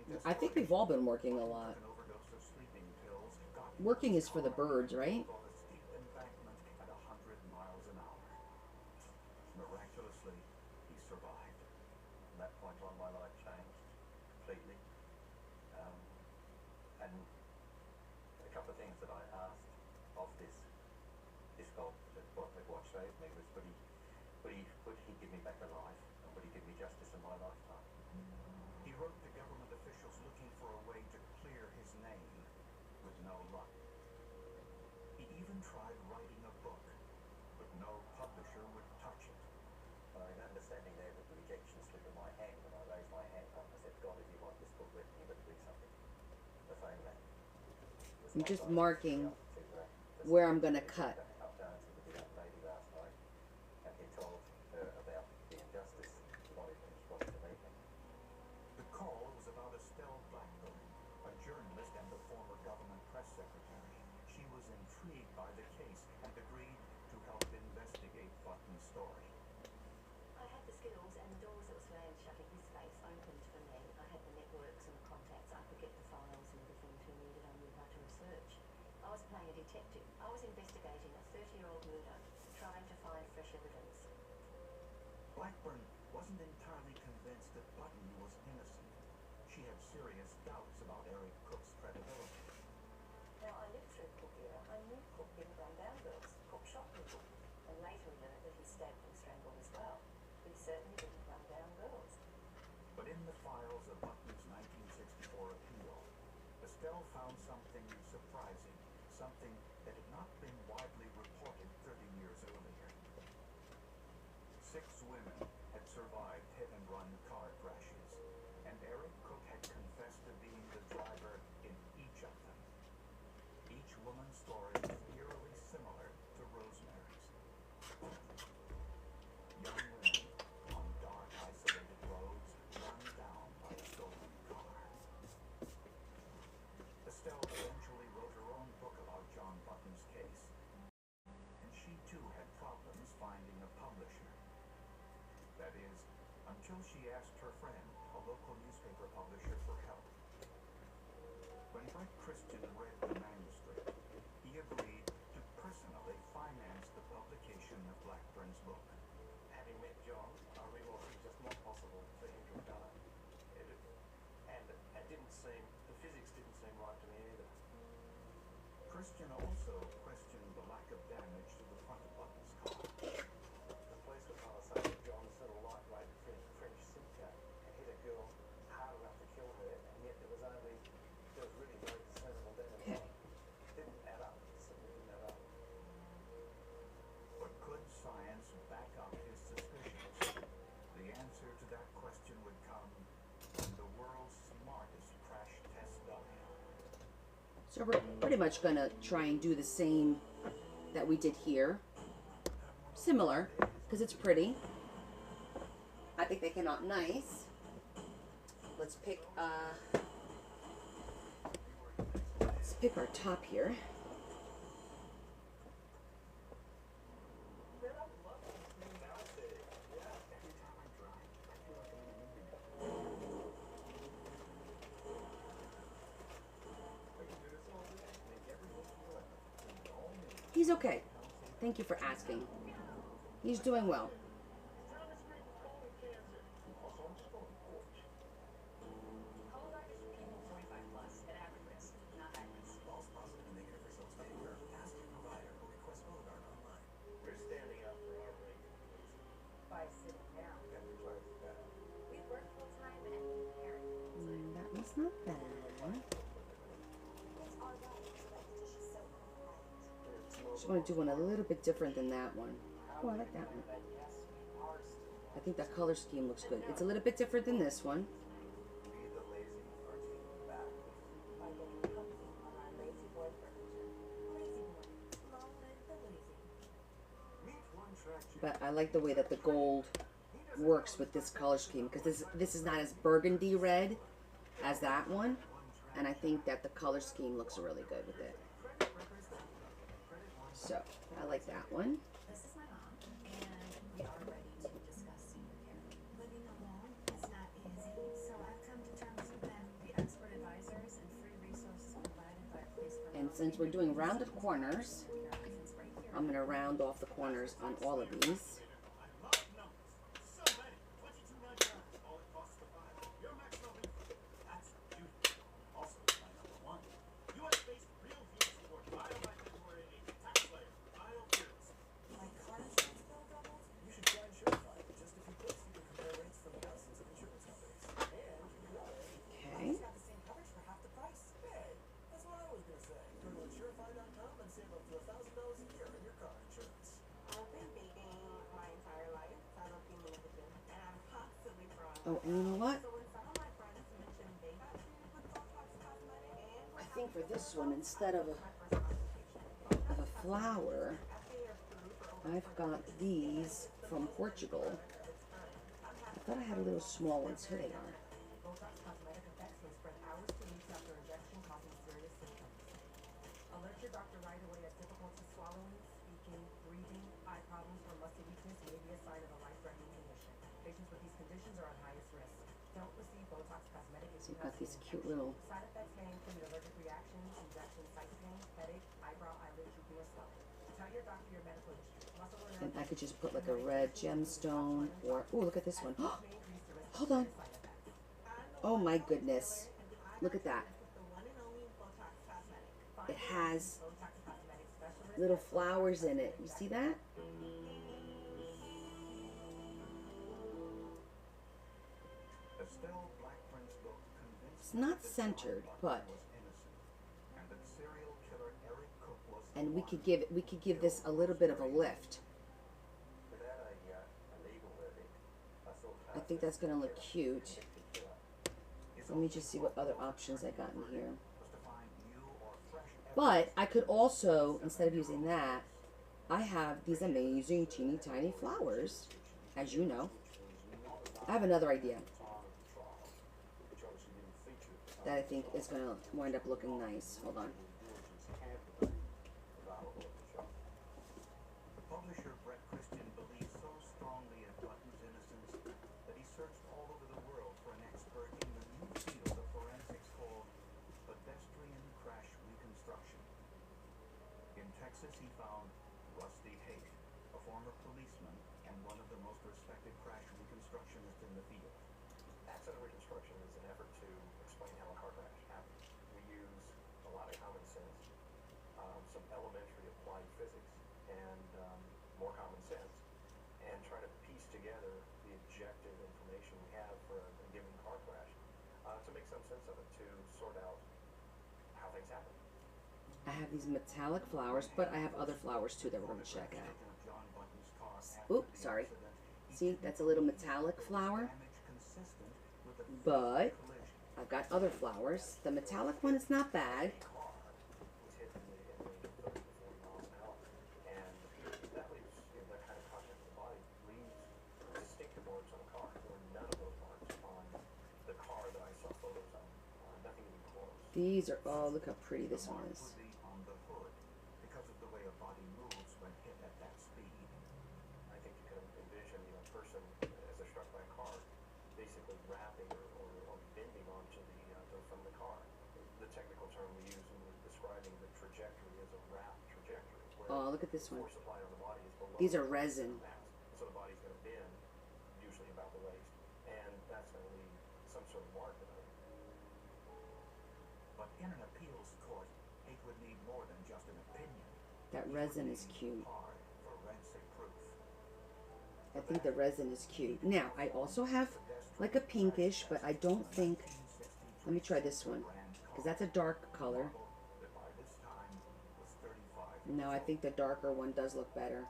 it. I think we've all been working a lot. An overdose of sleeping pills got him Working is for the birds, right? off a steep embankment at 100 miles an hour. Miraculously, he survived. From that point on, my life changed completely. And a couple of things that I asked of this God, what saved me, was would he give me back a life, and would he give me justice in my lifetime? He wrote to government officials looking for a way to clear his name, with no luck. He even tried writing a book, but no publisher would touch it. I understanding there with the rejection slip in my hand, when I raised my hand up, I said, God, if you want this book written, you better do something. The phone rang. I'm just marking where I'm gonna cut. Up down to the young lady last night, and he told her about the injustice that she wanted to make. The call was about Estelle Blackburn, a journalist and the former government press secretary. She was intrigued by the case and agreed to help investigate Button's story. I had the skills and the doors that were slammed shut in his face opened for me. I had the networks and the contacts. I could get the files and everything to me that I knew how to research. I was playing a detective. I was investigating a 30-year-old murder, trying to find fresh evidence. Blackburn wasn't entirely convinced that Button was innocent. She had serious doubts about Eric Cook's credibility. Now, I lived through the Cook era. I knew Cook didn't run down girls. Cook shot people. And later we learned that he stabbed and strangled as well. But he certainly didn't run down girls. But in the files of Button's 1964 appeal, Estelle found something surprising, something that had not been widely reported 30 years earlier. 6 women had survived hit-and-run car crashes, and Eric Cook had confessed to being the driver in each of them. Each woman's story was eerily similar to Rosemary's. Young women on dark, isolated roads run down by a stolen car. Estelle eventually wrote her own book about John Button's case, and she too had problems finding a publisher. That is, until she asked her friend, a local newspaper publisher, for help. When Brett Christian read the manuscript, he agreed to personally finance the publication of Blackburn's book. Having met John, I realised he just question also questioned the lack of damage to the front of Button's car. The police were trying to say that John's little lightweight French Simca hit a girl hard enough to kill her, and yet there was really no discernible damage. Okay. Didn't add up. Simply didn't add up. But could science back up his suspicions? The answer to that question would come when the world's smartest crash test dummy. So we're pretty much gonna try and do the same that we did here. Similar, because it's pretty. I think they came out nice. Let's pick our top here. He's okay. Thank you for asking. He's doing well. How old are these people 45 plus at average risk, not high risk? False positive and negative results may occur. Ask your provider or request Audubon online. We're standing up for our right to be lazy. By sitting down. And we try to do that. We work full time and we parent full time. That was not bad. It's our right to let Letitia so compliant. Just want to do one a little bit different than that one. Oh, I like that one. I think that color scheme looks good. It's a little bit different than this one. Be the lazy or take it back. By getting comfy on our lazy boy furniture. Lazy boy. Long live the lazy. Meet one tragedy. But I like the way that the gold works with this color scheme, because this is not as burgundy red as that one, and I think that the color scheme looks really good with it. So I like that one. This is my mom, and we are ready to discuss senior care. Living alone is not easy, so I've come to terms with that. The expert advisors and free resources provided by Place for And Moms since we're doing rounded corners, Care options right here. I'm gonna round off the corners on all of these. I love numbers. So many. $22.99. All it costs to buy. Your maximum income. That's beautiful. Also, my number one. US-based real vehicle support. File by February 8th. Tax layer. File bills. My car insurance bill doubled? You should try Insurify. With just a few clicks, you can compare rates from thousands of insurance companies. And you can know Okay. it's got the same coverage for half the price. Hey, that's what I was going to say. Go to Insurify.com and save up to $1,000 a year on your car insurance. I've been baking my entire life. I love being in the kitchen, and I'm constantly trying. Oh, and you know what? So when some of my friends mentioned they got treated with Botox Cosmetic and I think for this one, instead of my first consultation, a flower, FDA approved for over I've got these from Portugal. I thought I had a little small ones. Here they are. Botox cosmetic effects may spread hours to weeks after injection, causing serious symptoms. Alert your doctor right away as difficulty swallowing, speaking, breathing, eye problems, or muscle weakness may be a sign of a life-threatening condition. Patients with these conditions are at highest risk. Don't receive Botox cosmetic if So you you've have got these skin cute infection. little. Side effects may include allergic reactions, injection site pain, headache, eyebrow, eyelid drooping, or swelling. Tell your doctor your medical history. Muscle or And nerve I could just put like a red gemstone, or oh, look at this one. may increase the risk Hold on. of side effects. Oh my goodness. Look at that. the one and only Botox Cosmetic. It has Botox cosmetic specialist little flowers in it. You see that? Estelle Blackburn's book convinced It's not me that centered, John but Button was innocent, and that serial killer Eric Cook was the and we one. could give this a little bit of a lift. Without a legal verdict, I thought I think that's gonna look cute. Let me just see what other options I got in here. Was to find new or fresh But I could also, instead of using that, I have these amazing teeny tiny flowers, as you know. I have another idea that I think is going to wind up looking nice. Hold on. Publisher Brett Christian believes so strongly in Button's innocence that he searched all over the world for an expert in the new field of forensics called pedestrian crash reconstruction. In Texas, he found Rusty Haight, a former policeman and one of the most respected crash reconstructionists in the field. Accident reconstruction is an effort to explain how a car crash happened. We use a lot of common sense. more common sense and try to piece together the objective information we have for a given car crash to make some sense of it, to sort out how things happen. I have these metallic flowers, but I have other flowers too that we're going to check out. Oops, sorry. See, that's a little metallic flower, but I've got other flowers. The metallic one is not bad. Car was hit in the 30 to 40 miles an hour, and that leaves, that kind of contact with the body leaves distinctive marks on the car. There were none of those marks on the car that I saw photos of. Nothing even close. These are, oh, look how pretty this one is. Would be on the hood because of the way a body moves when hit at that speed. I think you can envision, a person as they're struck by a car, basically wrapping or bending onto from the car. The technical term we use in describing the trajectory is a wrap trajectory. Where Oh, look at this the one. force supply on the body is below. These are resin. the mass. So the body's going to bend, usually about the waist, and that's going to leave some sort of mark in it. But in an appeals court, it would need more than just an opinion. That resin is cute. Hard forensic proof. I think the resin is cute. Now, I also have like a pinkish, but I don't think, let me try this one, because that's a dark color. That by this time was 35. No, I think the darker one does look better.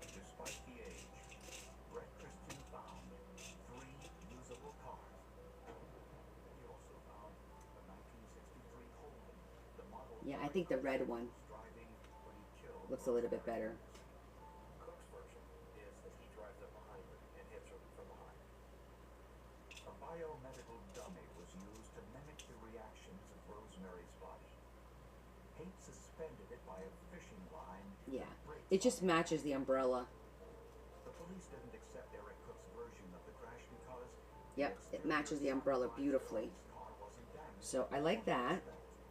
Despite the age, Brett Christian found 3 usable cars. He also found a 1963 Holden, the model Yeah, I think the red one driving when he killed. looks a little bit better. Cook's version is that he drives up behind her and hits her from behind. A biomedical dummy was used to mimic the reactions of Rosemary's body. Haight suspended it by a fishing line. Yeah, it just matches the umbrella. The police didn't accept Eric Cook's version of the crash because Yep, it matches the umbrella beautifully. his car wasn't damaged. So I like that.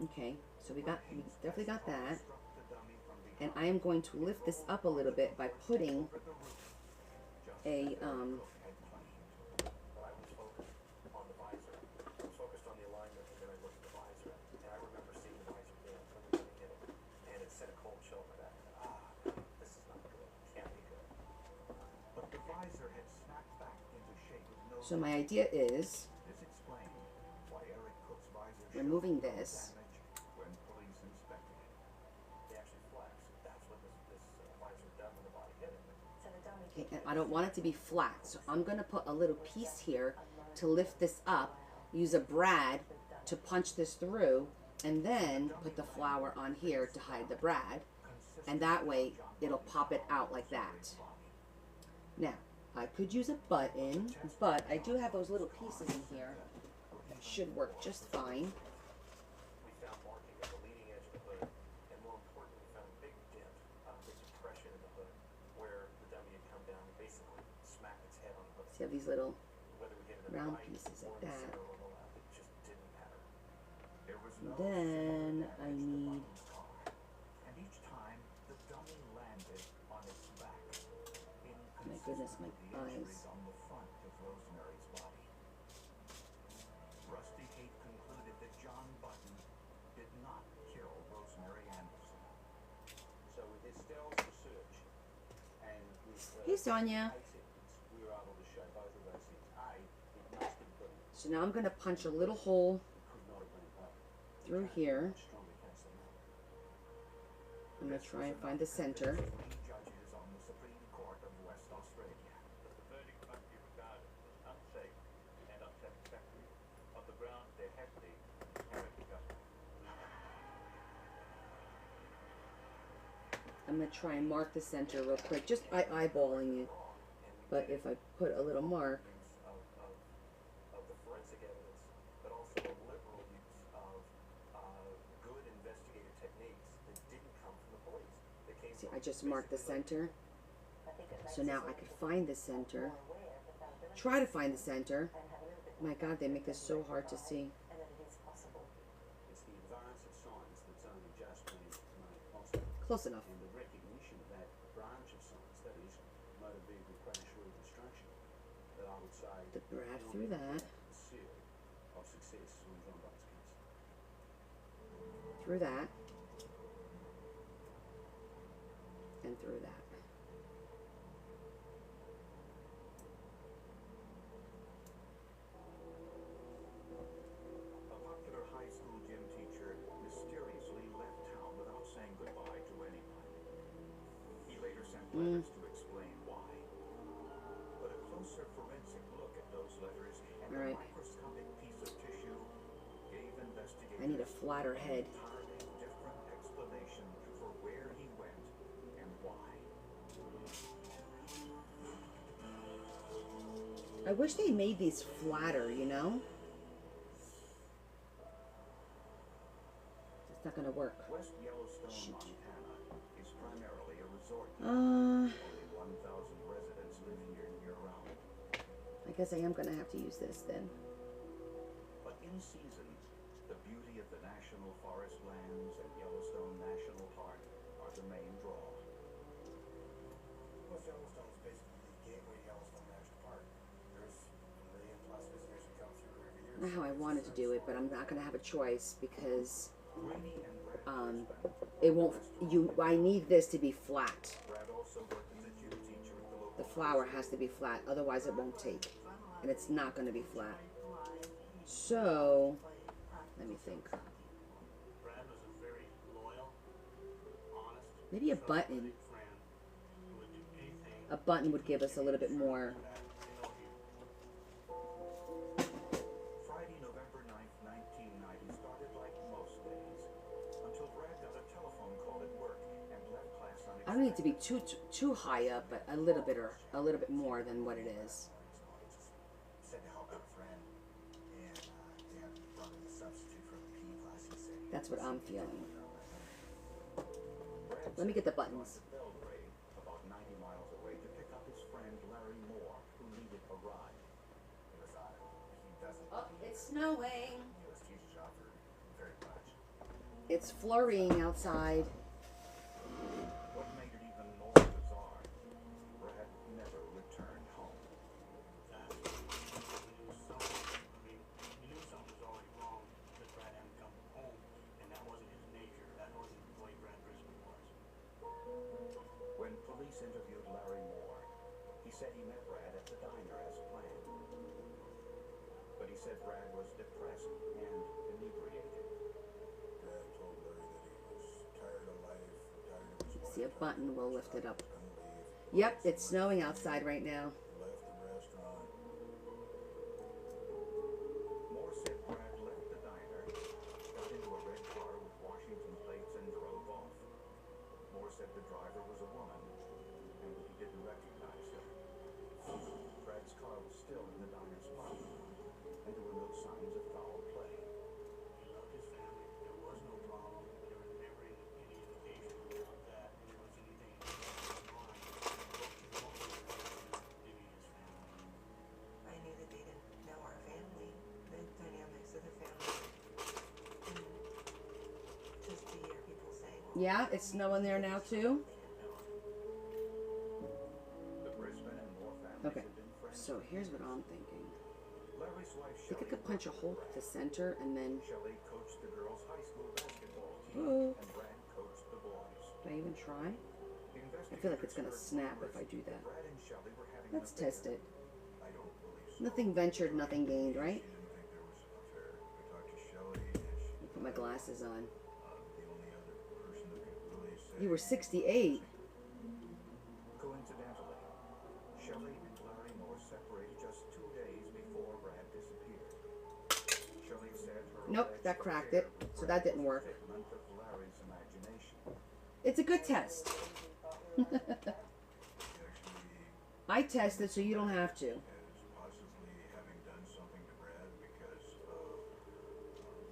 Okay, so we definitely got that. Struck the dummy from And behind I am going to lift this up a little bit by putting over the roof, just a, as Eric Cook had claimed. But I was focused on the visor. I was focused on the alignment, and then I looked at the visor. And I remember seeing the visor bend when we hit it. And it sent a cold chill to that. This is not good. Can't be good. But the visor had snapped back into shape with no so my idea is This explained why Eric Cook's visor removing showed no this. damage when police inspected it. They actually flex. That's what this visor done when the body hit it. So the dummy Okay, and I don't want it to be flat, so I'm going to put a little piece here to lift this up, use a brad to punch this through, and then put the flower on here to hide the brad, and that way it'll pop it out like that. Now, I could use a button, but I do have those little pieces in here that should work just fine. We found marking at the leading edge of the hood, and more importantly, we found a big dent, a big depression in the hood, where the dummy had come down and basically smacked its head on the hood. See how these little Whether we hit it in round the right pieces or like in the that. center or the left, it just didn't matter. There was no Then physical I damage to need Button's car, and each time the dummy landed on its back, my goodness, my inconsistent with the injuries eyes. on the front of Rosemary's body. Rusty Haight concluded that John Button did not kill Rosemary Anderson. So with Estelle's research and with Hey, Sonia. case evidence, we were able to show both of those things. A, it must have been, So now I'm going to punch a little hole it could not have been a boat. through here. Stronger case than that. I'm going to try and find the center. 3 judges on the Supreme Court of West Australia. That the verdict must be regarded as unsafe and unsatisfactory on the ground there has been inherent justice. I'm going to try and mark the center real quick, just by eyeballing it. But if I put a little mark, Of the forensic evidence, but also a liberal use of good investigative techniques that didn't come from the police. They came see, from I just marked the center. I think it makes So now us I could find the center. more aware of the fallibility Try to find the center. and have a little bit My God, they make this so hard to see. and that it is possible. It's the advance of science that's only just been made possible. Close enough. And the recognition of that branch of science, that is motor vehicle crash reconstruction, that I would say The brad through that, the seal of success on John Button's case. through that, and through that. letters to explain why. But a closer forensic look at those letters and All a right. microscopic piece of tissue gave investigators I need a flatter head. an entirely different explanation for where he went and why. I wish they made these flatter, you know? It's not gonna work. West Yellowstone, Montana is primarily a resort. Uh, Only 1,000 residents live here year-round. I guess I am gonna have to use this then. But in season, the beauty of the national forest lands and Yellowstone National Park are the main draw. West Yellowstone is basically the gateway to Yellowstone National Park. There's a million plus visitors who come through every year. Not how I wanted to do it, but I'm not gonna have a choice because Rainey and Brad it won't. I need this to be flat. Brad also worked as a gym teacher at the local The flower has to be flat, otherwise it won't take, and it's not gonna be flat. So, let me think. Brad was a very loyal, honest, Maybe a button. friend who would do anything. A button would give us a little bit more. Friday, November 9th, 1990 started like most days until Brad got a telephone call at work and left class I don't need to be too high up, but a little bit more than what it is. Said to help out a friend, and they had brought in a substitute for the PE class. He said, That's what I'm feeling. Brad Let me get the said he was buttons. going to Belgrade, about 90 miles away, to pick up his friend Larry Moore, who needed a ride. it was he doesn't Oh, it's snowing. U.S. teacher offer very much. It's flurrying outside. What made it even more bizarre, Brad never returned home. He knew something was already wrong that Brad hadn't come home, and that wasn't his nature. That wasn't the way Brad Brisbane was. When police interviewed Larry Moore, he said he met Brad at the diner as planned. But he said Brad was depressed and inebriated. Brad told Larry that he was tired of life, tired of his See, a wife, button will lift it up. gonna leave. Yep, it's snowing outside right now. Left the restaurant. Moore said Brad left the diner, got into a red car with Washington plates, and drove off. Moore said the driver was a woman and that he didn't recognize her. Brad's car was still in the diner's parking lot, and there were no signs of foul play. He loved his family. There was no problem. There was never any indication of that there was anything going on. I knew that they didn't know our family, the dynamics of the family. And just to hear people saying, well, Yeah, it's snowing there now too. The Brisbane and Moore families Okay, had been friends. so here's what I'm thinking. Larry's wife I think I Shelley could punch a hole to center and then. Shelley coached the girls' high school basketball team, Oh. and Brad coached the boys. Do I even try? I feel like it's gonna snap if I do that. Brad and Shelley were having Let's an affair. test it. I don't believe so. Nothing ventured, nothing gained, right? She didn't think there was an affair. We talked to Shelley, and she Let me put my glasses on. the only other person that could really say You were 68. Coincidentally, Shelley and Larry Moore separated just 2 days before Brad disappeared. Shelley said her Nope, alleged that cracked it, affair with so Brad that didn't was a work. figment of Larry's imagination. It's a good test. he actually I tested so you don't have to. as possibly having done something to Brad because of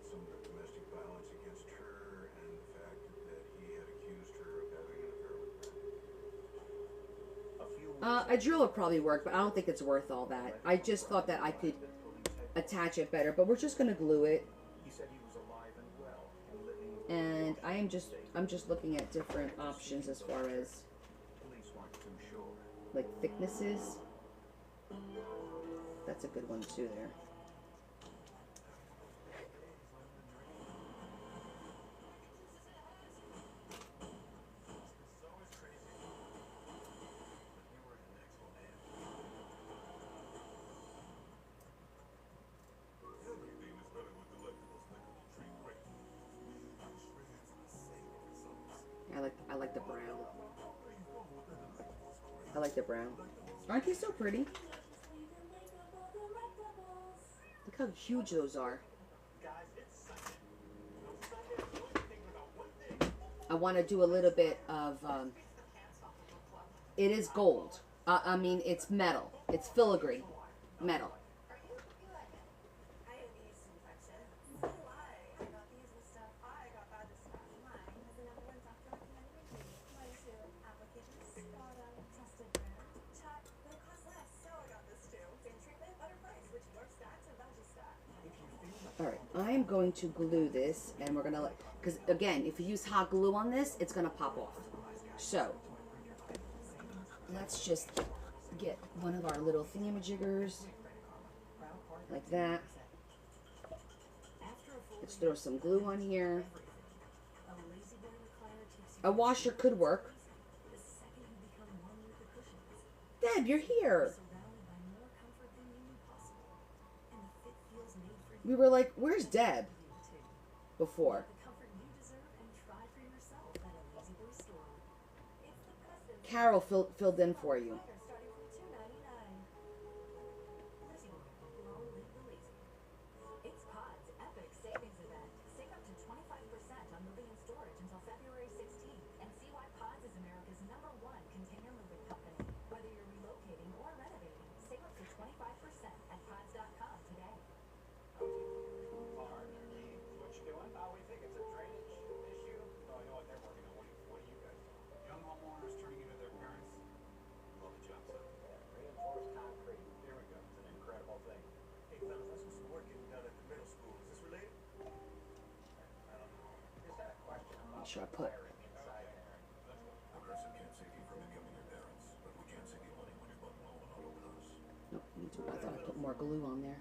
some of the domestic violence against her and the fact that he had accused her of having an affair with Brad. A few weeks A drill would probably work, but I don't think it's worth all that. I just thought that I could attach it better, but we're just gonna glue it. He said he was alive and well and living. And I'm just looking at different options as far as Police weren't too sure. like thicknesses. That's a good one too there. I like the brown. like the brown. Aren't they so pretty? Look how huge those are. I want to do a little bit of, it is gold. I mean, it's metal. It's filigree metal. All right, I am going to glue this, and we're gonna let, because again, if you use hot glue on this, it's gonna pop off. So let's just get one of our little thingamajiggers like that. Let's throw some glue on here. A washer could work. Deb, you're here. We were like, where's Deb? Before. Carol filled in for you. Make sure I put. A person can't save you from becoming your parents, but we can't save you money when you're buttonhole and all over us. Nope, I thought I put more glue on there.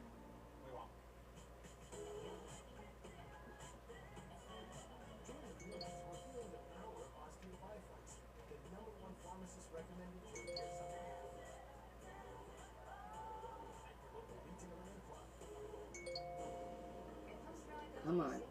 Come on.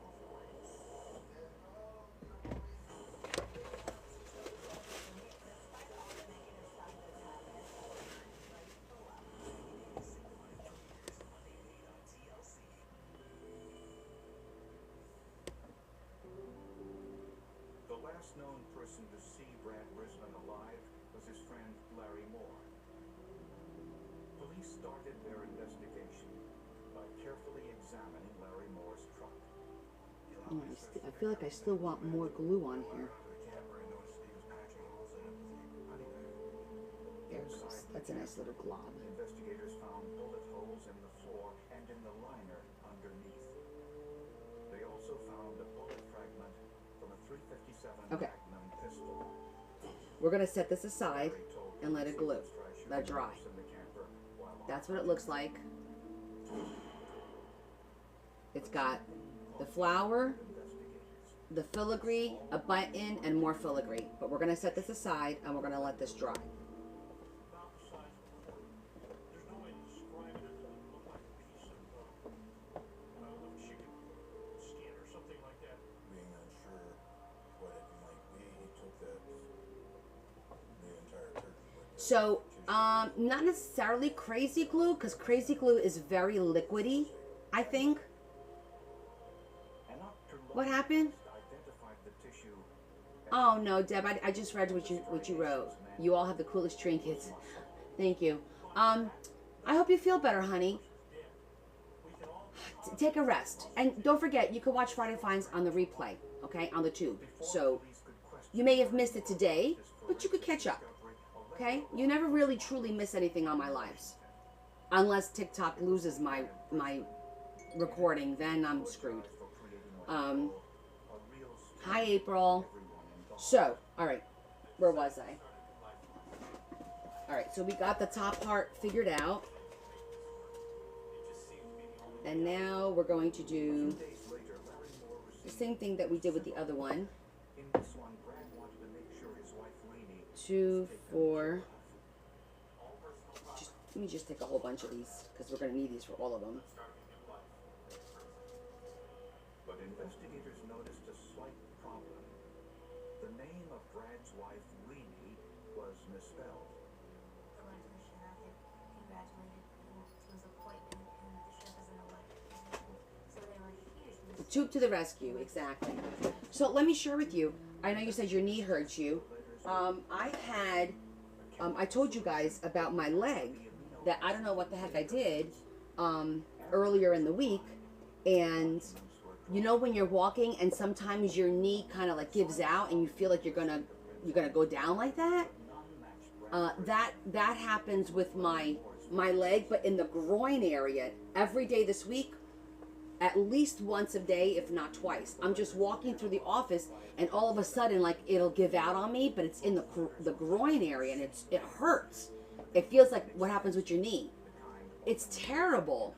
The last known person to see Brad Brisbane alive was his friend Larry Moore. Police started their investigation by carefully examining Larry Moore's truck. I feel like I still want more glue on here. There it goes. That's a nice little glob. Investigators found bullet holes in the floor and in the liner underneath. They also found a bullet fragment from a .357 Okay. Magnum pistol. We're gonna set this aside and let it glue, let it dry. That's what it looks like. It's got the flower, the filigree, a button, and more filigree. But we're gonna set this aside and we're gonna let this dry. About the size of a quarter. There's no way to describe it. It doesn't look like a piece of she could skin or something like that. Being unsure what it might be, he took the entire curtain. So, not necessarily crazy glue, because crazy glue is very liquidy, I think. What happened? Oh no, Deb, I just read what you wrote. You all have the coolest trinkets. Thank you. I hope you feel better, honey. Take a rest. And don't forget, you can watch Friday Finds on the replay, okay, on the tube. So, you may have missed it today, but you could catch up, okay? You never really truly miss anything on my lives. Unless TikTok loses my recording, then I'm screwed. Hi, April. So, all right, where was I? All right, so we got the top part figured out. And now we're going to do the same thing that we did with the other one. 2, 4. Let me just take a whole bunch of these because we're going to need these for all of them. But investigators noticed a slight problem. The name of Brad's wife, Renee, was misspelled. congratulated him to his appointment, and the chef is an elected position. So they were hugely Troop to the rescue, exactly. So let me share with you. I know you said your knee hurts you. I told you guys about my leg that I don't know what the heck I did earlier in the week, and you know when you're walking and sometimes your knee kind of like gives out and you feel like you're gonna go down like that. That happens with my leg, but in the groin area every day this week. At least once a day, if not twice. I'm just walking through the office, and all of a sudden, like, it'll give out on me, but it's in the groin area, and it hurts. It feels like what happens with your knee. It's terrible.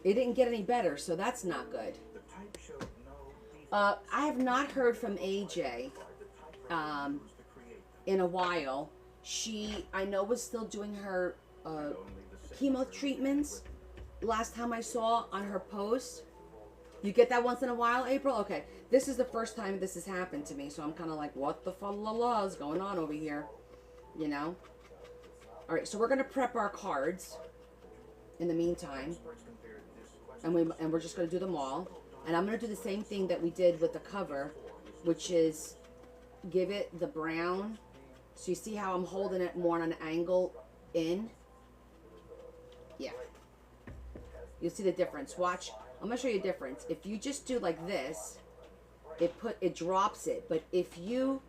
It didn't get any better, so that's not good. I have not heard from AJ in a while. She, I know, was still doing her chemo treatments. Last time I saw on her post. You get that once in a while, April? Okay. This is the first time this has happened to me, so I'm kind of like, what the fa-la-la is going on over here? You know? Alright, so we're going to prep our cards in the meantime. And we're just going to do them all. And I'm going to do the same thing that we did with the cover, which is give it the brown. So you see how I'm holding it more on an angle in? Yeah. You'll see the difference. Watch. I'm going to show you a difference. If you just do like this, it drops it. But if you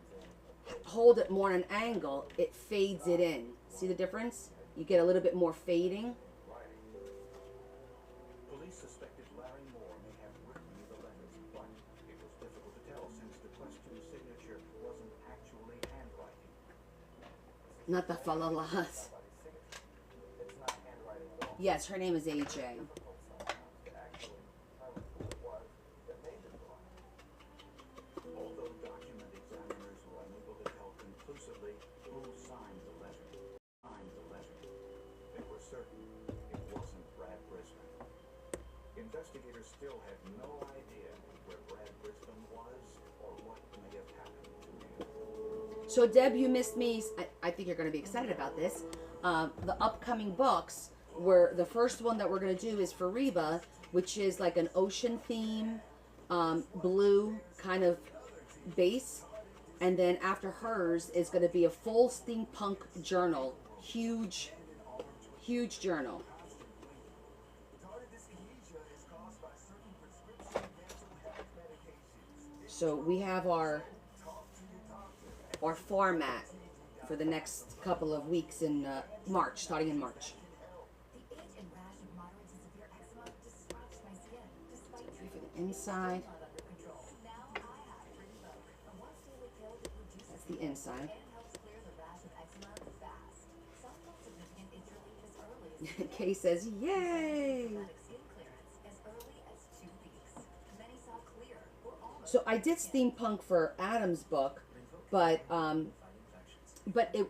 hold it more on an angle, it fades it in. See the difference? You get a little bit more fading. Police suspected Larry Moore may have written the letters, but it was difficult to tell since the questioned signature wasn't actually handwriting. Not the fa-la-las. Yes, her name is AJ. Although document examiners were unable to tell conclusively who signed the letter, they were certain it wasn't Brad Brisbane. Investigators still had no idea where Brad Brisbane was or what may have happened to him. So Deb, you missed me. I think you're going to be excited about this. The upcoming books, where the first one that we're going to do is for Reba, which is like an ocean theme, blue kind of base. And then after hers is going to be a full steampunk journal. Huge, huge journal. So we have our format for the next couple of weeks in March, starting in March. The itch and rash of moderate to severe eczema just scratched my skin, despite For the inside, under control. Now I have Rinvo, a once daily pill that reduces that's the inside. and helps clear the rash of eczema fast. Some felt significant itch relief as early as Kay says, yay! dramatic skin clearance as early as 2 weeks. Many saw clear or almost. So I did steampunk for Adam's book, but it.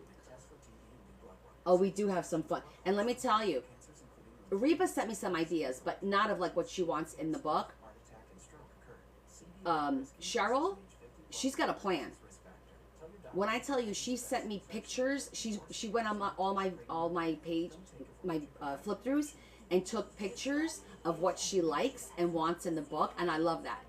Oh, we do have some fun, and let me tell you, Reba sent me some ideas, but not of like what she wants in the book. Cheryl, she's got a plan. When I tell you, she sent me pictures. She went on all my page, my flip throughs, and took pictures of what she likes and wants in the book, and I love that.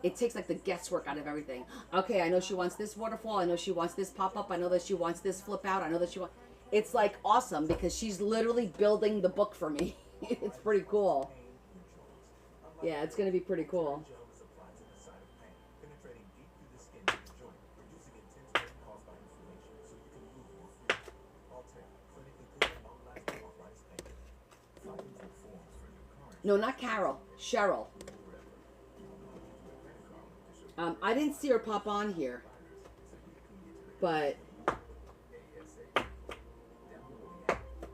It takes like the guesswork out of everything. Okay, I know she wants this waterfall. I know she wants this pop up. I know that she wants this flip out. I know that she wants. It's like awesome because she's literally building the book for me. It's pretty cool. Yeah, it's gonna be pretty cool. No, not Carol. Cheryl. I didn't see her pop on here, but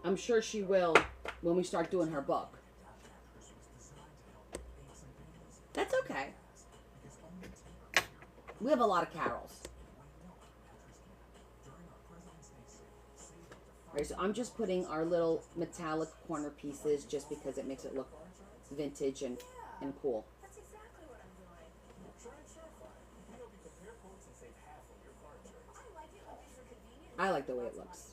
I'm sure she will when we start doing her book. That's okay. We have a lot of Carols. Alright, so I'm just putting our little metallic corner pieces just because it makes it look vintage and cool. That's exactly what I'm doing. I like it when things are convenient. I like the way it looks.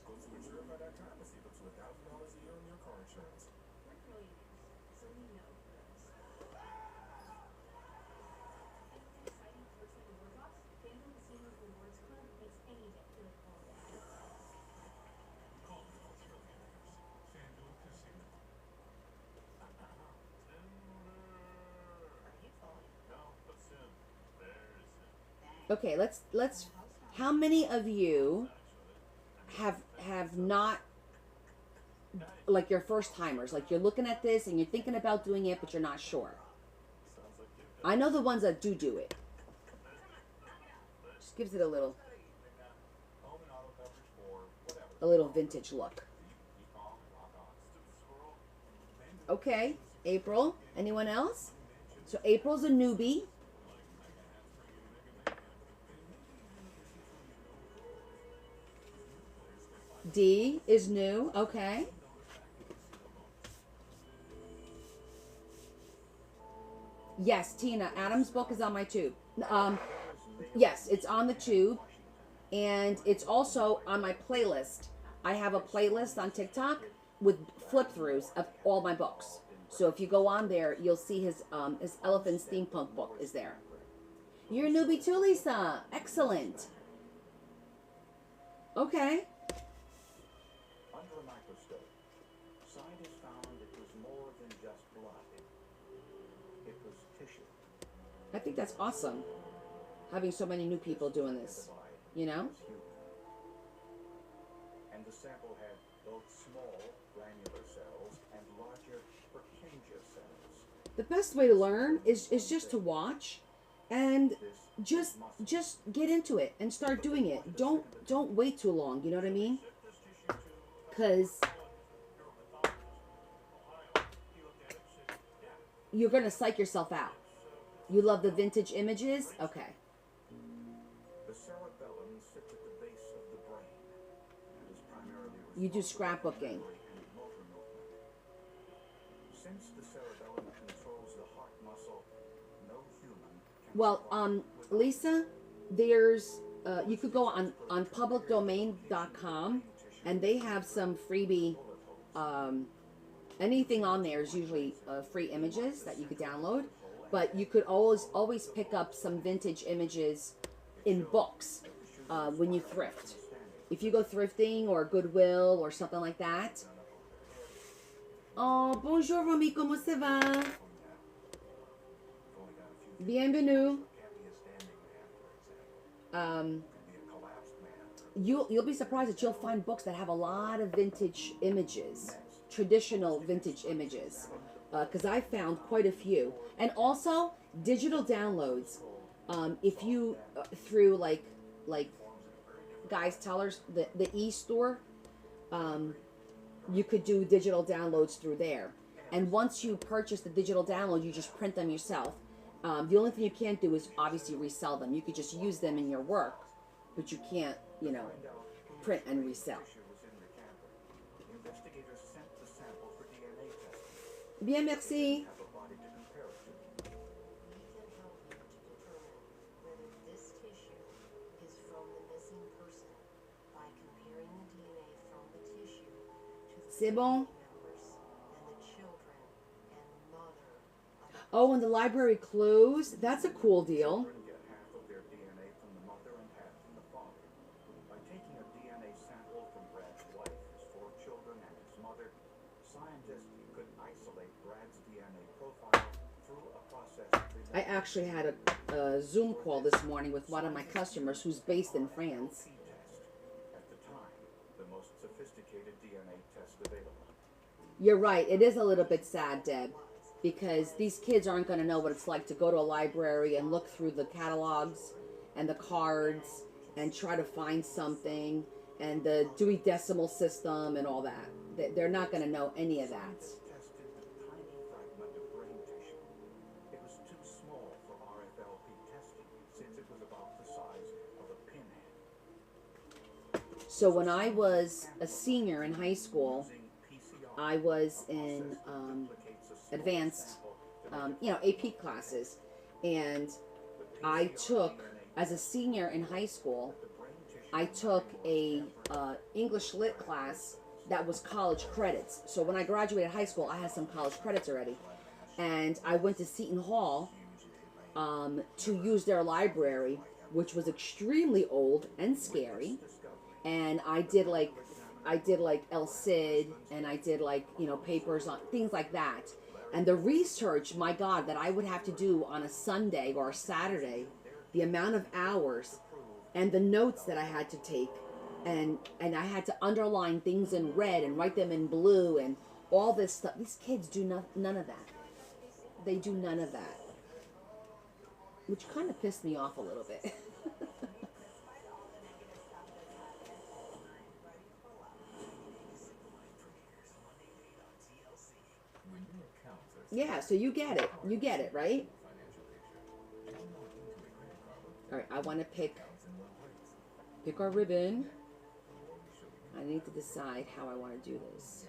insurance. We're billionaires, so we know those. Anything exciting towards the reward box? Phantom Casino's Rewards Club makes any day feel like a holiday. Call me all millionaires. FanDuel Casino. Are you falling? No, but soon. Very soon. Okay, let's. How many of you have not, like, your first timers? Like, you're looking at this and you're thinking about doing it, but you're not sure. Sounds like you've I know the ones that do it. Just gives it a little Home and auto coverage for whatever. a little vintage look. Be calm and rock on. stupid squirrel. Okay, April. Anyone else? So April's a newbie. D is new. Okay. Yes, Tina. Adam's book is on my tube. Yes, it's on the tube, and it's also on my playlist. I have a playlist on TikTok with flip throughs of all my books. So if you go on there, you'll see his Elephant Steampunk book is there. You're a newbie too, Lisa. Excellent. Okay. Under a microscope, scientists found it was more than just blood. It was tissue. I think that's awesome. Having so many new people doing this. You know? Was human. And the sample had both small granular cells and larger Purkinje cells. The best way to learn is just to watch and This just get into it and start doing it. Don't wait too long, you know what I mean? Cuz you're going to psych yourself out. You love the vintage images? Okay. The cerebellum sits at the base of the brain and is primarily You do responsible for scrapbooking. memory and motor movement. Since the cerebellum controls the heart muscle, no human can Well, survive without Lisa, there's you could go on publicdomain.com and they have some freebie anything on there is usually free images that you could download, but you could always pick up some vintage images in books when you thrift. If you go thrifting or Goodwill or something like that. Oh, bonjour Romy, comment ça va? Bienvenue. You'll be surprised that you'll find books that have a lot of vintage images, traditional vintage images, because I found quite a few, and also digital downloads. If you through like Guys Tellers, the e-store, you could do digital downloads through there. And once you purchase the digital download, you just print them yourself. The only thing you can't do is obviously resell them. You could just use them in your work, but you can't, print and resell. Investigators sent the sample for DNA testing. Bien, merci. Have a body to compare it to. We can help you to determine whether this tissue is from the missing person by comparing the DNA from the tissue to the C'est bon. family members and the children and mother of the Oh, and the library closed? That's a cool deal. Children get half of their DNA from the mother and half from the father. By taking a DNA sample from Brad's wife, his 4 children, and his mother, scientists could isolate Brad's DNA profile through a process. I actually had a Zoom call this morning with one of my customers who's based in France. Test. At the time, the most sophisticated DNA test available. You're right. It is a little bit sad, Deb, because these kids aren't going to know what it's like to go to a library and look through the catalogs and the cards and try to find something and the Dewey Decimal System and all that. They're not going to know any of that. Tested a tiny fragment of brain tissue. It was too small for RFLP testing since it was about the size of a pinhead. So when I was a senior in high school, Using PCR, I was a in process that duplicates a small advanced, sample to make AP classes, and I took, as a senior in high school, the brain tissue I took a English lit class that was college credits. So when I graduated high school, I had some college credits already. And I went to Seton Hall to use their library, which was extremely old and scary. And I did like El Cid, and I did like, you know, papers on things like that. And the research, my God, that I would have to do on a Sunday or a Saturday, the amount of hours and the notes that I had to take, and I had to underline things in red and write them in blue and all this stuff. These kids do none of that. They do none of that, which kind of pissed me off a little bit. Yeah, so you get it, right? All right, I want to pick our ribbon. I need to decide how I want to do this.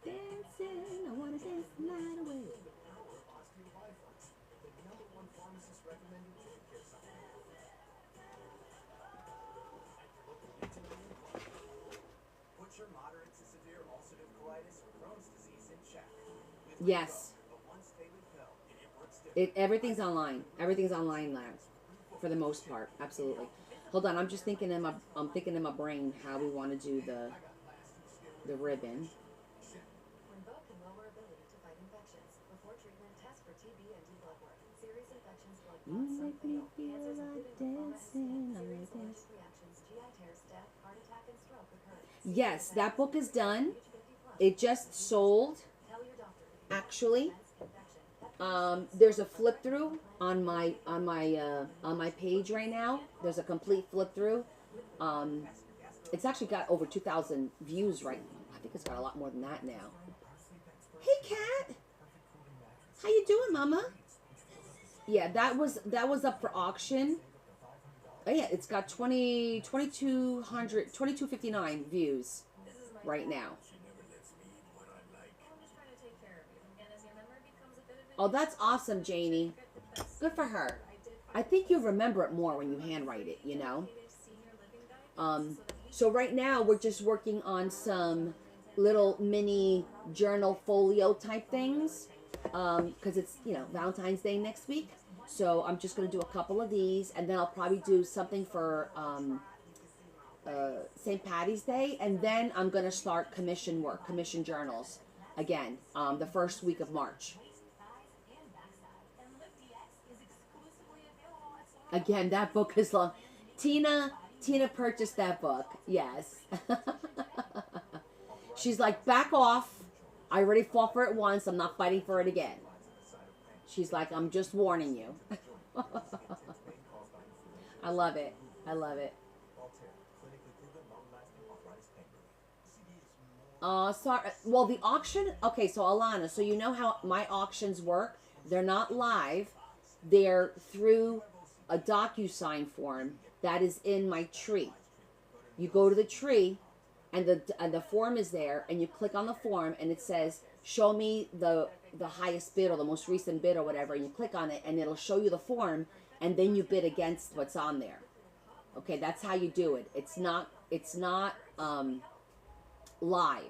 Dancing, I want to dance the night away. Put your moderate to severe ulcerative colitis or Crohn's disease in check. Yes. Everything's online. Everything's online now, for the most part. Absolutely. Hold on, I'm just thinking in my brain how we want to do the ribbon. When Bow can lower ability to fight infections. Before treatment, test for TB and do blood work. Serious infections, blood clots, some fatal. Cancers including lymphoma and skin. Serious allergic reactions, GI tears, death, heart attack, and stroke occur. Yes, that book is done. It just sold, actually. There's a flip through on my page right now. There's a complete flip through. It's actually got over 2,000 views right now. I think it's got a lot more than that now. Hey, Kat, how you doing, Mama? Yeah, that was up for auction. Oh yeah, it's got 2259 views right now. Oh, that's awesome, Janie. Good for her. I think you remember it more when you handwrite it, you know. So right now we're just working on some little mini journal folio type things, because it's, you know, Valentine's Day next week. So I'm just going to do a couple of these, and then I'll probably do something for St. Patty's Day, and then I'm going to start commission journals again, the first week of March. Again, that book is long. Tina purchased that book. Yes. She's like, back off. I already fought for it once. I'm not fighting for it again. She's like, I'm just warning you. I love it. I love it. Sorry. Well, the auction. Okay, so Alana, so you know how my auctions work? They're not live. They're through a DocuSign form that is in my tree. You go to the tree, and the form is there, and you click on the form, and it says, show me the highest bid or the most recent bid or whatever, and you click on it, and it'll show you the form, and then you bid against what's on there. Okay, that's how you do it. It's not live.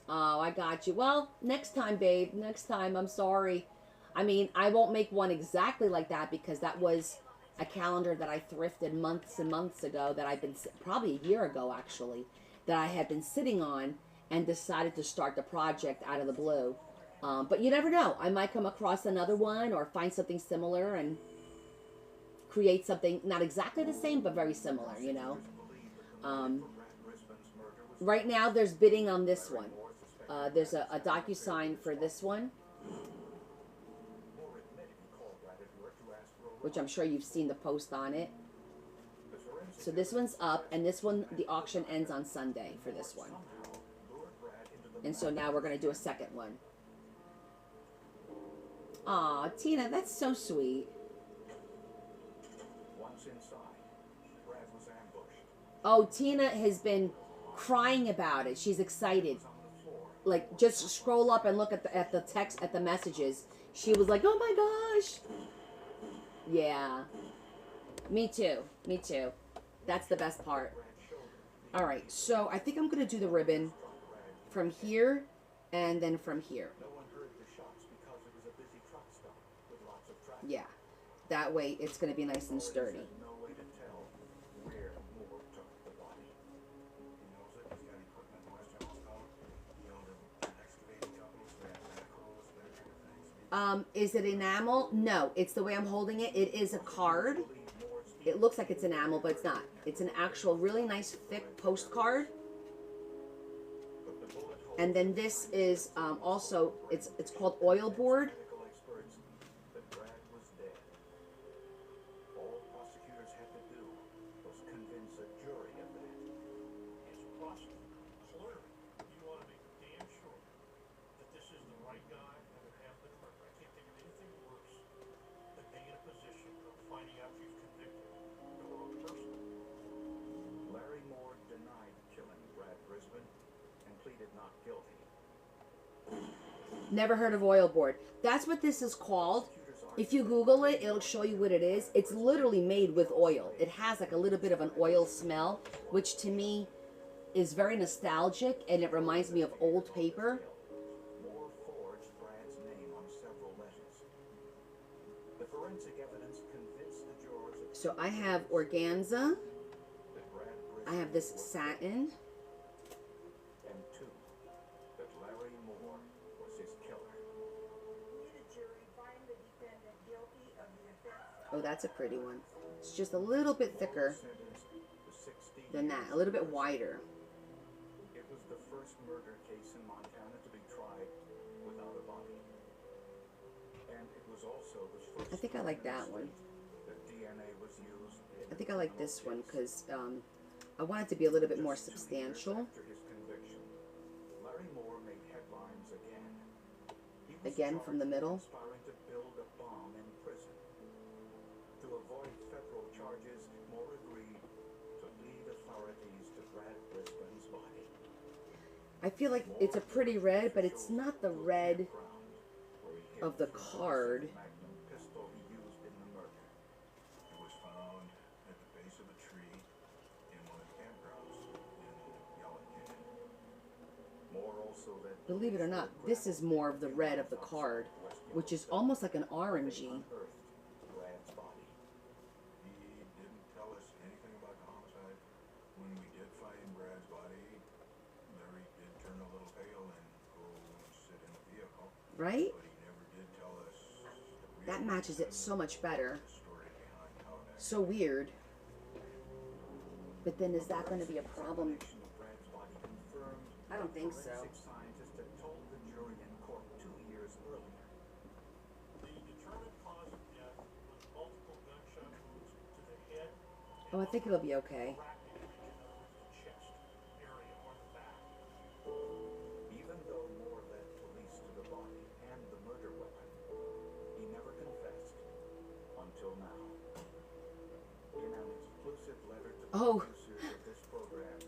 Oh, I got you. Well, next time, babe. Next time. I'm sorry. I mean, I won't make one exactly like that because that was a calendar that I thrifted months and months ago that I've been, probably a year ago actually, that I had been sitting on and decided to start the project out of the blue. But you never know. I might come across another one or find something similar and create something not exactly the same, but very similar, you know. Right now, there's bidding on this one. There's a DocuSign for this one, which I'm sure you've seen the post on it. So this one's up, and this one, the auction ends on Sunday for this one. And so now we're going to do a second one. Aw, Tina, that's so sweet. Once inside, Brad was ambushed. Oh, Tina has been crying about it. She's excited. On the floor, like just scroll up and look at the text, at the messages. She was like, "Oh my gosh." Yeah. Me too. Me too. That's the best part. All right. So I think I'm going to do the ribbon from here and then from here. No one heard the shots because it was a busy truck stop with lots of traffic. Yeah. That way it's going to be nice and sturdy. No way to tell where Moore took the body. He knows it. He's got equipment in West Yellowstone. You know, the excavating companies, they have macros, that kind of things. Is it enamel? No, it's the way I'm holding it. It is a card. It looks like it's enamel, but it's not. It's an actual really nice thick postcard. And then this is also, it's called oil board. Medical experts that Brad was dead. All prosecutors had to do was convince a jury of that. As a prosecutor, clearly, you want to make damn sure that this is the right guy and it happened to murder. I can't think of anything worse than being in a position of finding out you've convicted the wrong person. Larry Moore denied killing Brad Brisbane and pleaded not guilty. Never heard of oil board. That's what this is called. If you Google it, it'll show you what it is. It's literally made with oil. It has like a little bit of an oil smell, which to me is very nostalgic, and it reminds me of old paper. Moore forged Brad's name on several letters. The forensic evidence convinced the jurors of So I have organza. that Brad Brisbane I have this was satin. and two, that Larry Moore was his killer. Did a jury find the defendant guilty of the offense? Oh, that's a pretty one. It's just a little bit thicker Sentenced to 16 than that. years A little bit in prison. wider. It was the first murder case in Montana to be tried without a body. And it was also the first I think I like that one. that DNA was used in I think I like this one case. because I want it to be a little bit more Just 2 years substantial. after his conviction, Larry Moore made headlines again. He was Again from the charged middle. with conspiring to build a bomb in prison. To avoid federal charges, Moore agreed to lead authorities to Brad Brisbane's body. I feel like it's a pretty red, but it's not the red Where he hid of the 307 card. Magnum pistol he used in the murder. It was found at the base of a tree in one of the campgrounds in Yellowstone. Moore also led Believe it or not, this is more of the red of the card, which is almost like an orangey. unearthed Brad's body. He didn't tell us anything about the homicide. When we did find Brad's body, Larry did turn a little pale and go and sit in the vehicle, Right? but he never did tell us the That real matches it so much better. story behind how that. So weird. But then is that going to be a problem? Examination of Brad's body confirmed I don't think so. forensic scientists had told the jury in court 2 years earlier. The determined cause of death was multiple gunshot wounds to the head Oh, I think it'll be okay. thoracic region, in other words, the chest area or the back. Even though Moore led police to the body and the murder weapon, he never confessed until now. In an exclusive letter to the Oh. producers of this program,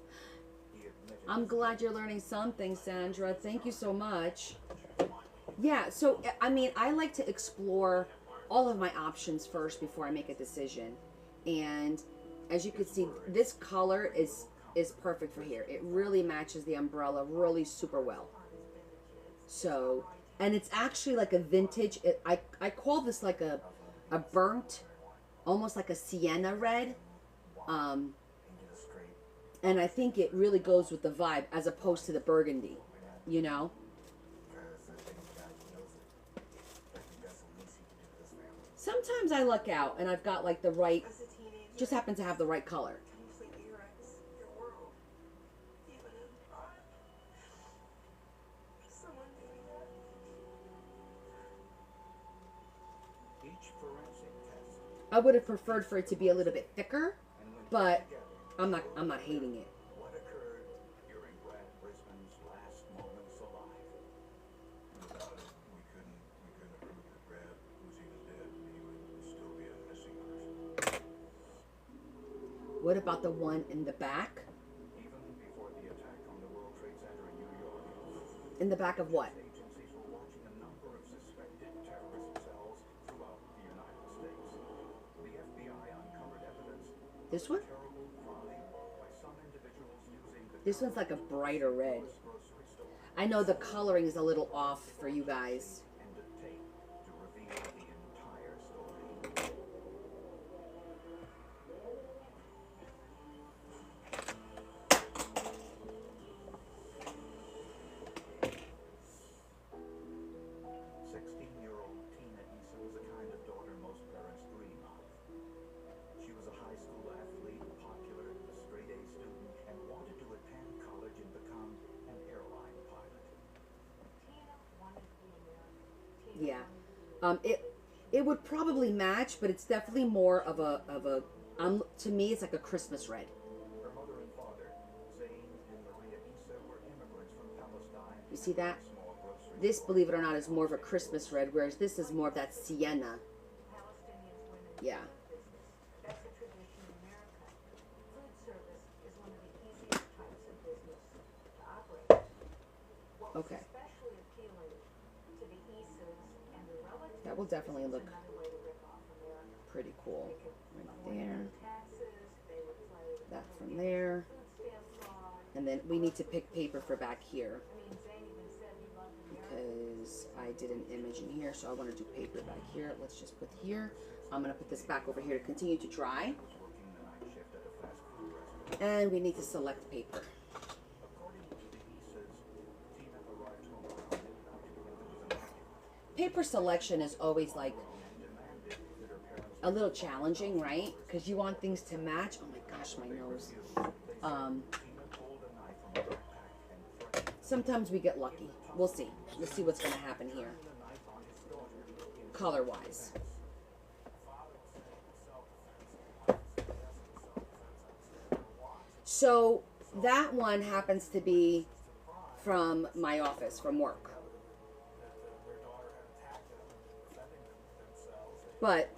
he admitted I'm his glad you're learning something, Sandra. Thank you so much. Yeah, so I mean, I like to explore all of my options first before I make a decision. And as you can see, this color is perfect for here. It really matches the umbrella really super well. So, and it's actually like a vintage. I call this like a burnt, almost like a sienna red. And I think it really goes with the vibe as opposed to the burgundy, you know? Sometimes I luck out and I've got like the right, As a teenager, just happen to have the right color. completely wrecks your world. Even in pride. Someone doing that. each forensic test, I would have preferred for it to be a little bit thicker, and when but put together, I'm not hating it. what occurred during Brad Brisbane's last moments alive. Without it, we couldn't prove that Brad was even dead. He would still be a missing person. What about the one in the back? Even before the attack on the World Trade Center in New York, In the back of what? Agencies were watching a number of suspected terrorist cells throughout the United States. The FBI uncovered evidence This one? of terrible crime by some individuals using the This one's like a brighter red. grocery store I know the coloring is a little off for you guys. and a tape to reveal the entire story. 16-year-old Tina Issa was the kind of daughter most parents dream of. She was a high school athlete, popular, a straight-A student, and wanted to attend college and become an airline pilot. Tina wanted to be American. Yeah. It would probably match, but it's definitely more of a to me it's like a Christmas red. Her mother and father, Zayn and Maria Issa, were immigrants from Palestine. You see that? Small grocery This, store. believe it or not, is more of a Christmas red, whereas this is more of that sienna. Palestinians went into Yeah. business. That's a tradition in America. Food service is one of the easiest types of business to operate. What was Okay. especially appealing to the Issas and their relatives That will definitely was look another way to rip off America. pretty cool. They could Right avoid there. taxes, they would play That from there. food stamp fraud. And then we need to pick paper for back here, I mean, Zayn even said he loved America. because I did an image in here, so I want to do paper back here. Let's just put here. I'm going to put this back over here to continue to dry. Was working the night shift at a fast food restaurant. And we need to select paper. According to the Issas, Tina arrived home around midnight and there was an argument. Paper selection is always like And demanded that her parents a little challenging, right? Because you want things to match. Oh my gosh, my nose. Tina pulled a knife from her backpack and threatened Sometimes we get lucky. We'll see. We'll see what's going to happen here, the knife on his daughter in color-wise. So that one happens to be from my office, from work. But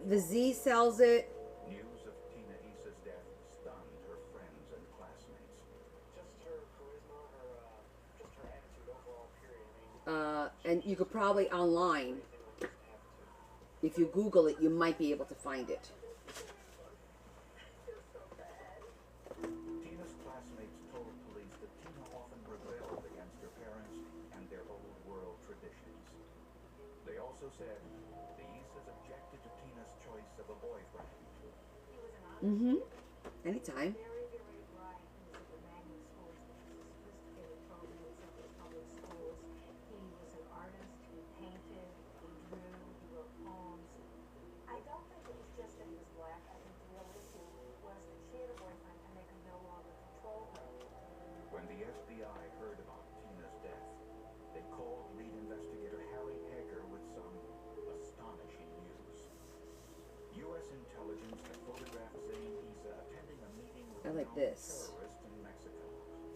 the Z sells it. News of Tina Issa's death stunned her friends and classmates. Just her charisma, just her attitude overall, period. I mean, And you could probably online, if you Google it, you might be able to find it. Tina's classmates told police that Tina often rebelled against her parents and their old world traditions. They also said the Issas objected to Tina's choice of a boyfriend. Anytime. Very, very bright. He was at the magnet schools, which is a sophisticated program at the public schools. He was an artist. He painted. He drew. He wrote poems. I don't think it was just that he was black. I think the real issue was that she had a boyfriend and they could no longer control her. When the FBI heard about Tina's death, they called lead investigator Harry Hager with some astonishing news. U.S. intelligence had photographed Zayn Issa attending a meeting with I a like known this. terrorist in Mexico.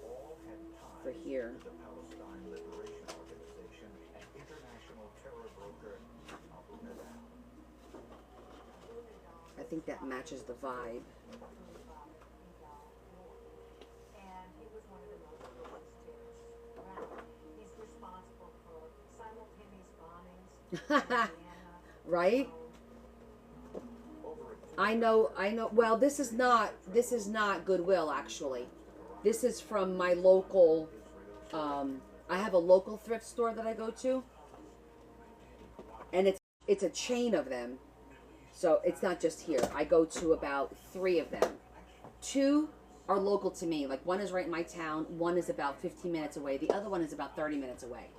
All had ties For here. to the Palestine Liberation Organization and international terror broker Abu Nidal. I think that matches the vibe. And he was one of the most ruthless terrorists around. He's responsible for simultaneous bombings in Indiana. Right? I know. Well, this is not Goodwill, actually. This is from my local, I have a local thrift store that I go to. And it's a chain of them. So it's not just here. I go to about 3 of them. 2 are local to me. Like, one is right in my town. One is about 15 minutes away. The other one is about 30 minutes away.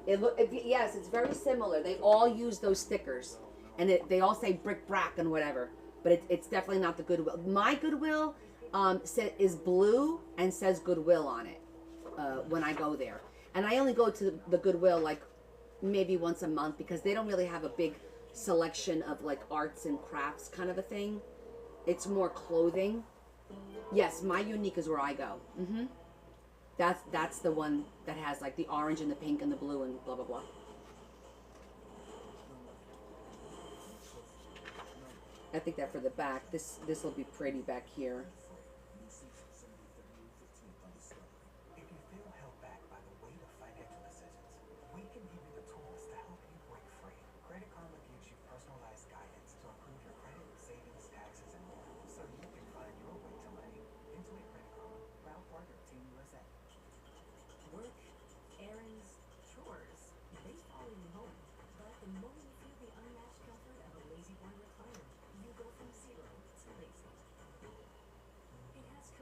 Yes, it's very similar. They all use those stickers. And they all say brick brack and whatever. But it's definitely not the Goodwill. My Goodwill is blue and says Goodwill on it when I go there. And I only go to the Goodwill like maybe once a month because they don't really have a big selection of like arts and crafts kind of a thing. It's more clothing. Yes, my Unique is where I go. That's the one that has like the orange and the pink and the blue and blah blah blah. I think that for the back, this will be pretty back here. If you feel held back by the weight of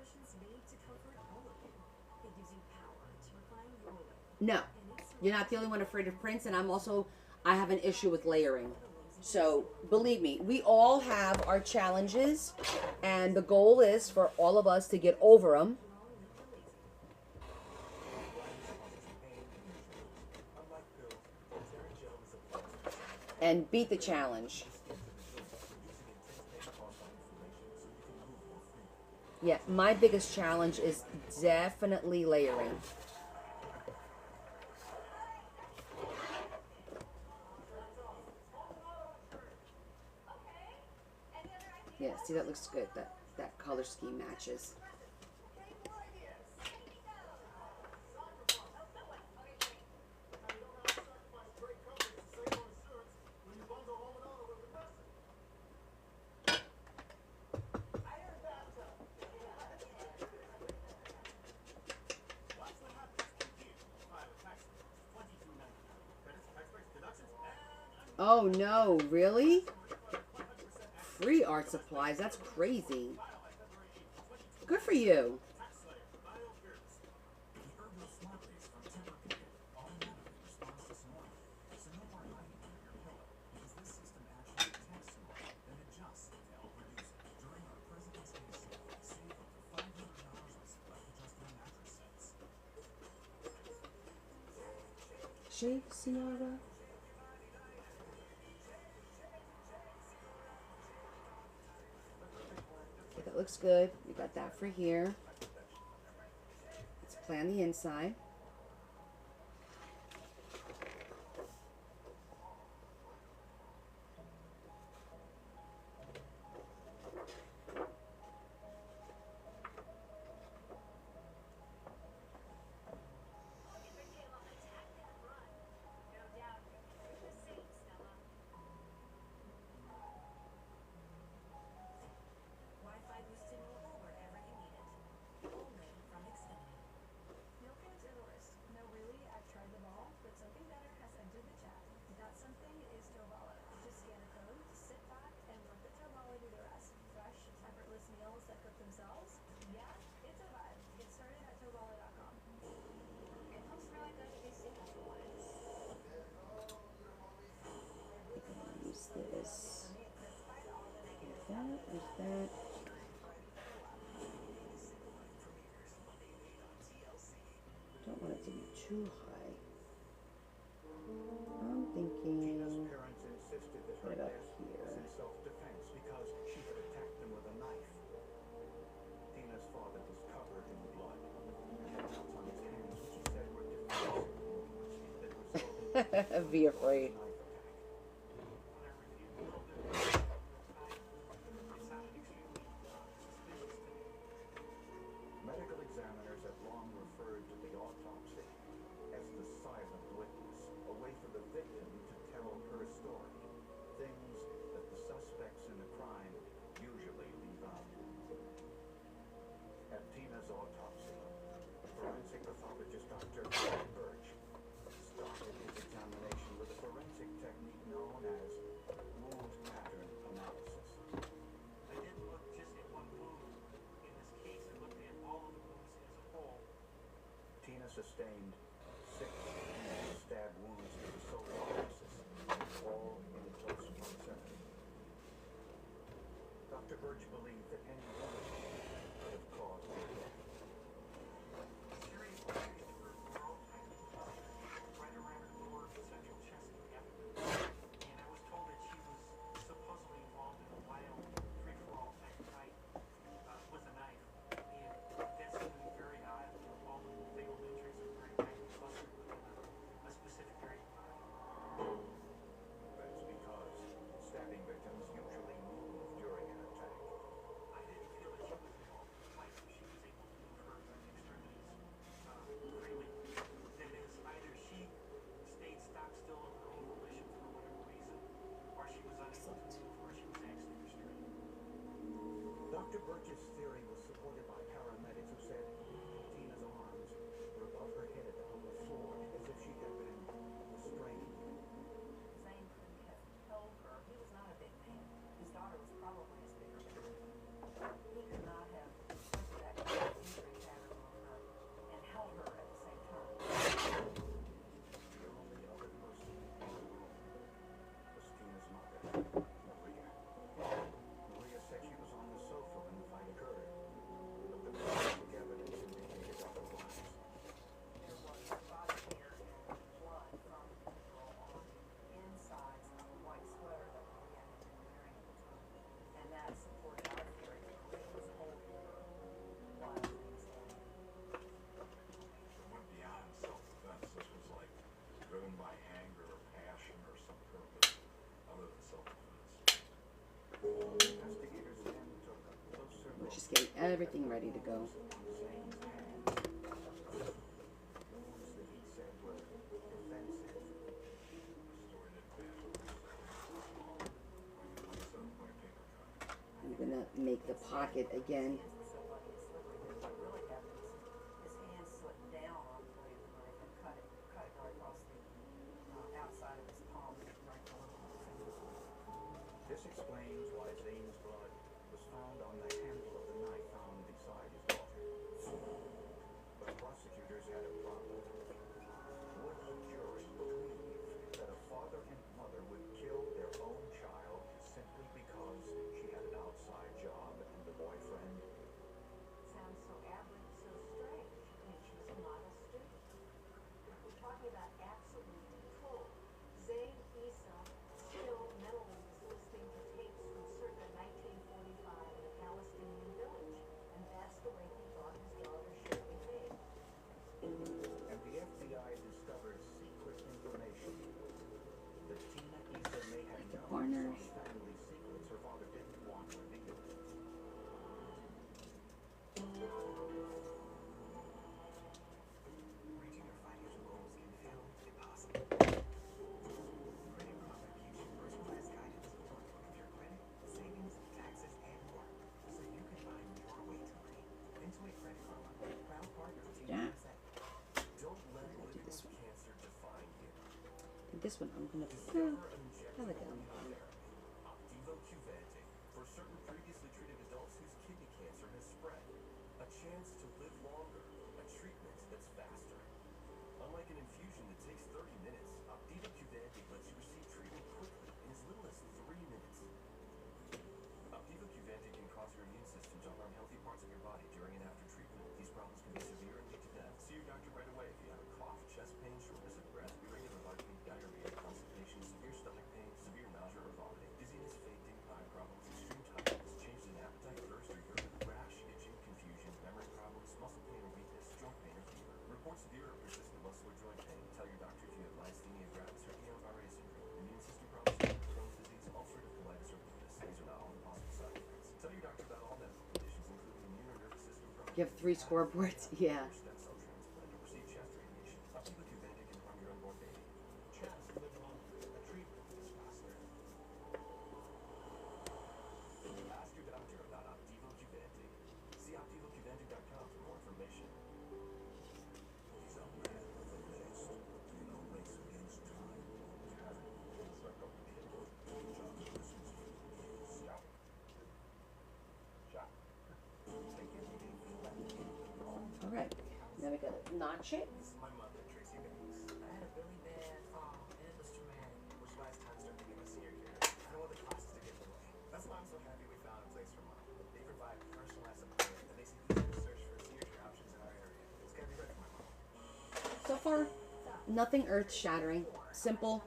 cushion's made to comfort all of you. It gives you power to recline your way. No, you're not the only one afraid of prints, and I have an issue with layering. So believe me, we all have our challenges, and the goal is for all of us to get over them. And beat the challenge. Yeah, my biggest challenge is definitely layering. Yeah, see, that looks good. That color scheme matches. Oh no, really? Free art supplies, that's crazy. Good for you. Shake, Senora. Okay, that looks good. We got that for here. Let's plan the inside. Wi-Fi boosted mobile wherever you need it. Only from Xfinity. No pants or worse. No, really, I've tried them all, but something better has entered the chat. That something is Tobala. Just scan a code, sit back, and let the Tobala do the rest. Fresh, effortless meals that cook themselves. Yeah, it's a vibe. Get started at Tobala.com. It looks really good to be single for once. Use this. Use that. Don't want it to be too high. I'm thinking, Tina's parents insisted that her put it up death here. was in self-defense because she had attacked them with a knife. Tina's father was covered in blood and had cuts on his hands, which he said were defensive wounds that resulted Be afraid. from a knife attack. Medical examiners have long referred to the autopsy as the silent witness, a way for the victim to tell her story, things that the suspects in a crime usually leave out. At Tina's autopsy, forensic pathologist Dr. Birch started his examination with a forensic technique known as wound pattern analysis. I didn't look just at one wound. In this case, I looked at all of the wounds as a whole. Tina sustained 6 stab wounds to the solar plexus, all in close proximity. Dr. Birch believed that any one of them could have caused her death. Serious injuries were all types of right around her lower central chest and abdomen. And I was told that she was supposedly involved in a wild free-for-all type fight with a knife. And that seemed to be very odd. All the fatal injuries are very tightly clustered within a specific area of the body. That's because stabbing victims usually move during an attack. everything ready to go. Zane's hand. Wounds that he said were defensive. Stored in advance. Set up my paper cut. I'm gonna make the pocket again. His hands were so bloody and slippery that what really happened is his hand slipped down on the blade of the knife and cut it right across the outside of his palm, right below the finger. This explains why Zane's blood was found on the handle of the knife found beside his daughter. But prosecutors had a problem. Would a jury believe that a father and mother would kill their own child simply because she had an outside job and a boyfriend? Sounds so aberrant, so strange. I mean, she was a model student. We're talking about absolute control. Zayn Issa still mentally was listening to tapes from circa 1945 in a Palestinian village, and that's the way he thought his daughter should behave. And the FBI discovered secret information that Tina Issa may have known corners. some family secrets her father didn't want revealed. Reaching your financial goals can feel impossible. Credit Karma gives you personalized guidance on your credit, savings, taxes, and more, so you can find your way to money. Intuit Credit Karma, proud partner of Team Yeah. USA. Don't let do living this with cancer define you. And this one I'm gonna. Discover I like that one. Opdivo Qvantig for certain previously treated adults whose kidney cancer has spread. A chance to live longer. A treatment that's faster. Unlike an infusion that takes 30 minutes, Opdivo Qvantig lets you receive treatment quickly in as little as 3 minutes. Opdivo Qvantig can cause your immune system to harm healthy parts of your body during and after treatment. These problems can be severe and lead to death. See your doctor right away if you have a cough, chest pain, shortness of breath, irregular heartbeat, diarrhea, constipation, severe stomach pain, severe nausea or vomiting, dizziness, fainting, eye problems, extreme tiredness, changes in appetite, thirst or urine, rash, itching, confusion, memory problems, muscle pain or weakness, joint pain or fever. Report severe or persistent muscle or joint pain. Tell your doctor if you have myasthenia gravis or Guillain-Barré syndrome, immune system problems, Crohn's disease, ulcerative colitis or lupus. These are not all the possible side effects. Tell your doctor about all medical conditions, including immune or nervous system problems. You have 3 scoreboards. Yeah. Stem cell transplant or receive chest radiation. Opdivo Qvantig can harm your unborn baby. Chance to live longer. A treatment is faster. Ask your doctor about Opdivo Qvantig. See OpdivoQvantig.com for more information. He's a man with a list, in a race against time. It's like a people. John listens for years. Yeah. Shot. Take everyday feel like the All right. Now we gotta notch it. This is my mother, Tracy Banks. I had a really bad fall, and it was traumatic, which is why it's time to start thinking about senior care. I don't want the costs to get in the way. That's why I'm so happy we found a place for mom. They provide personalized support that makes it easy to search for senior care options in our area. It's gotta be right for my mom. So far, nothing earth-shattering. Simple.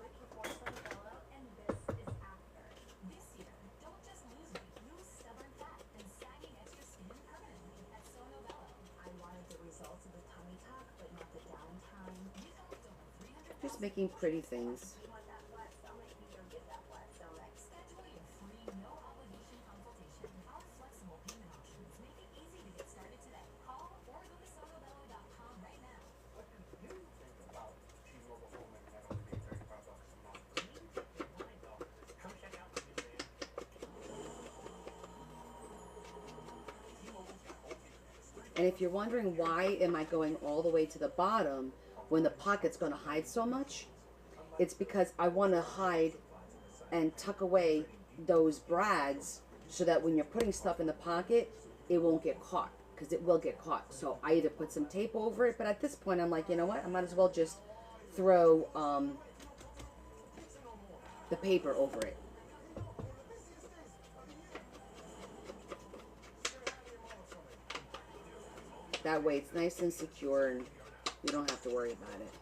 And this is after. This year, don't just lose weight, lose stubborn fat and sagging extra skin permanently at Sonobello. I wanted the results of the tummy tuck, but not the downtime. We've helped over 300,000 Just making pretty things. You want that flat stomach, you go get that flat stomach. Schedule your free, no obligation consultation. Our flexible payment options make it easy to get started today. Call or go to sonobello.com right now. What do you think about T-Mobile Home Internet only being $35 a month? $9. Come check out the new man. T-Mobile's got home internet. And if you're wondering why am I going all the way to the bottom when the pocket's going to hide so much, it's because I want to hide and tuck away those brads so that when you're putting stuff in the pocket, it won't get caught, because it will get caught. So I either put some tape over it, but at this point I'm like, you know what? I might as well just throw the paper over it. That way it's nice and secure and you don't have to worry about it.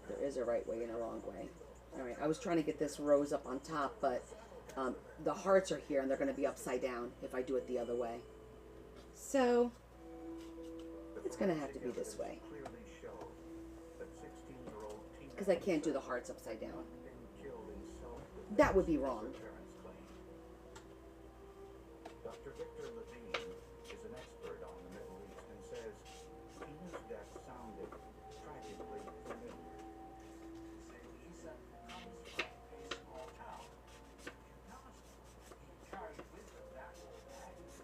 There is a right way and a wrong way. Alright, I was trying to get this rose up on top, but the hearts are here and they're going to be upside down if I do it the other way. So, it's going to have to be this way. Clearly showed that 16-year-old Tina Because I can't do the hearts upside down. had been killed in self-defense. That would be wrong. Parents claim. Dr. Victor Levine is an expert on the Middle East and says Tina's death sounded tragically familiar. Say Isa comes from a small town in Palestine. He carried with him that whole baggage.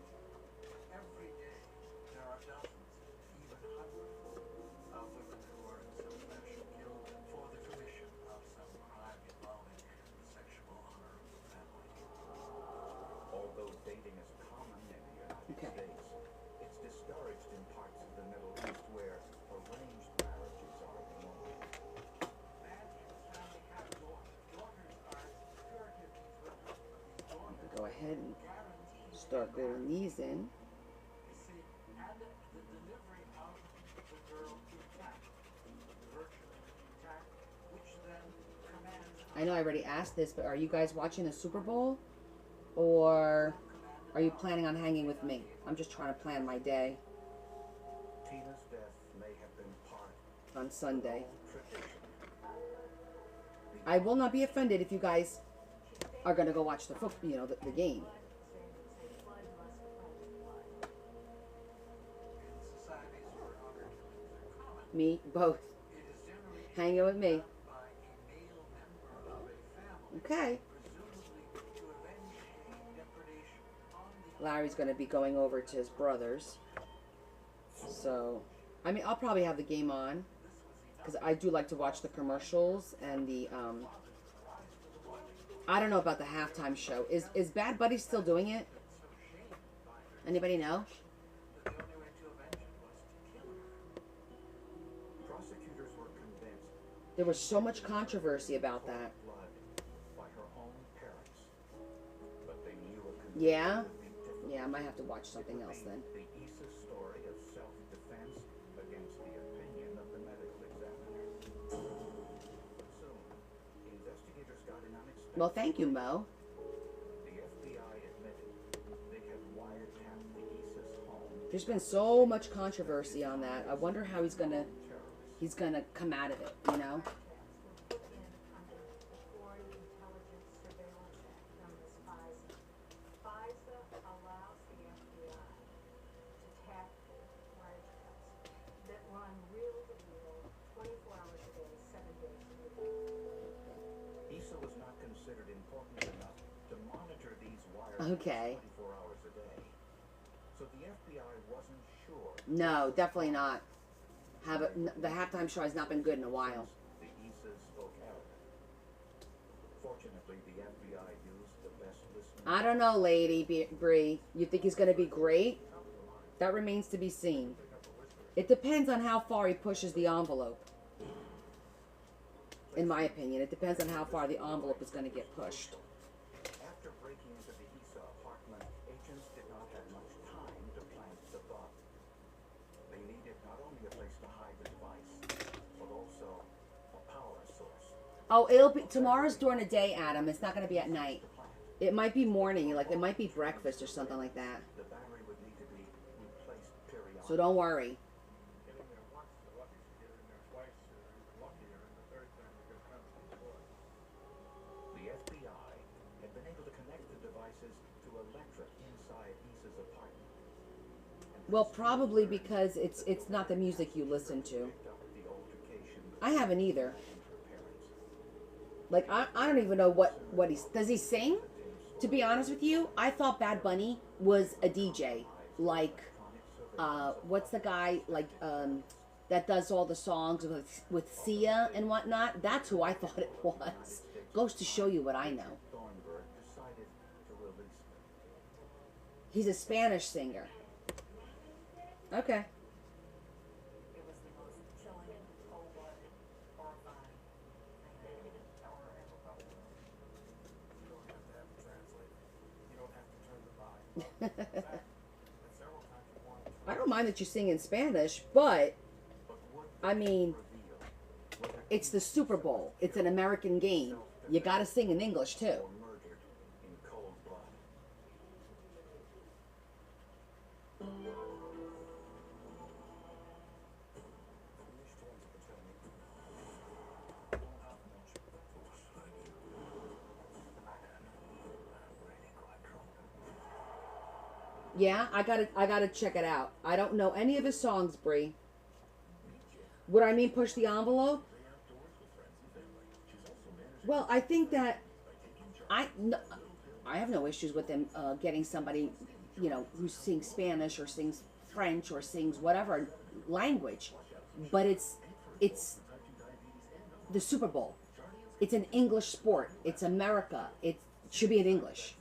Every day there are dozens, even hundreds, of women who are in some fashion killed for the commission of some crime involving the sexual honor of the family. Although dating is common in the United Okay. States, it's discouraged in parts of the Middle East where arranged marriages are the norm. Man and his family have daughters. Daughters are curative women, but these daughters Go ahead and guarantee start gluing these in. You see, and the delivery of the girl intact, virtually intact, which then commands I know I already asked this, but are you guys watching the Super Bowl? Or are you planning on hanging with me? I'm just trying to plan my day Tina's death may have been part on Sunday. of tradition. I will not be offended if you guys are going to go watch the the game. in societies where honor killings are common, Me, both. it is generally Hanging with me. by a male member of a family, Okay. presumably to avenge a depredation on the Larry's going to be going over to his brother's. So, I mean, I'll probably have the game on. Because I do like to watch the commercials and the, I don't know about the halftime show. Is Bad Buddy still doing it? Anybody know? that the only way to avenge it was to kill her. Prosecutors were convinced There was so much controversy about that. blood by her own parents, but they knew a conviction Yeah? would be difficult. Yeah, I might have to watch something else then. The Issa story of self-defense against the opinion of the medical examiner. Soon, investigators got an unexpected. Well, thank you, Mo. The FBI admitted they had wiretapped the Issa's home. There's been so much controversy on that. I wonder how he's gonna come out of it, you know? Put in under the Foreign Intelligence Surveillance Act, known as FISA. FISA allows the FBI to tap wiretaps that run reel-to-reel, 24 hours a day, 7 days a week. Issa was not considered important enough to monitor these wiretaps Okay. 24 hours a day. So the FBI wasn't sure. No, definitely not. The halftime show has not been good in a while. The Issa spoke Arabic. Fortunately, the FBI used the best listening. I don't know, Lady Bree. You think he's gonna be great? That remains to be seen. It depends on how far he pushes the envelope. In my opinion, it depends on how far the envelope is gonna get pushed. After breaking into the Issa apartment, agents did not have much time to plant the bomb. They needed not only a place to hide the device, but also a power source. Oh, it'll be tomorrow's during the day, Adam. It's not gonna be at night. The plant. It might be morning, like it might be breakfast or something like that. The battery would need to be replaced periodically. So don't worry. Getting there once is lucky. If you get in there twice, you're luckier, and the third time you're going to come from the floor. The FBI had been able to connect the devices to electric inside Issa's apartment. And Well, probably because it's not the music you listen to. picked up the altercation I haven't either. and her parents. Like I don't even know what does he sing? To be honest with you, I thought Bad Bunny was a DJ. Like what's the guy that does all the songs with Sia and whatnot? That's who I thought it was. Goes to show you what I know. Thornburg decided to release them. He's a Spanish singer. Okay. It was the most chilling, cold-blooded, horrifying thing I ever felt. You don't have to have a translator. You don't have to turn the volume up. In fact, and several times you want to I don't mind that you sing in Spanish, but But would I mean, reveal whether it's the Super Bowl. It's an American game. You gotta sing in English too. or murdered in cold blood. Yeah, I gotta check it out. I don't know any of his songs, Bree. What I mean, push the envelope? Well, I think that I have no issues with him getting somebody, you know, who sings Spanish or sings French or sings whatever language, but it's the Super Bowl. It's an English sport. It's America. It should be in English.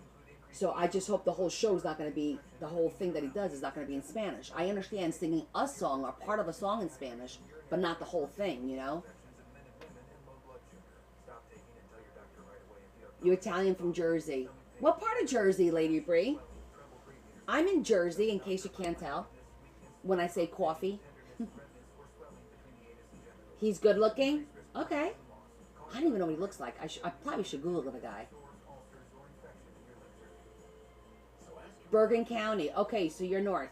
So I just hope the whole show is not going to be, the whole thing that he does is not going to be in Spanish. I understand singing a song or part of a song in Spanish, but not the whole thing, you know? You Italian from Jersey. What part of Jersey, Lady Bree? I'm in Jersey, in case you can't tell, when I say coffee. He's good looking? Okay. I don't even know what he looks like. I probably should Google the guy. Bergen County. Okay, so you're north.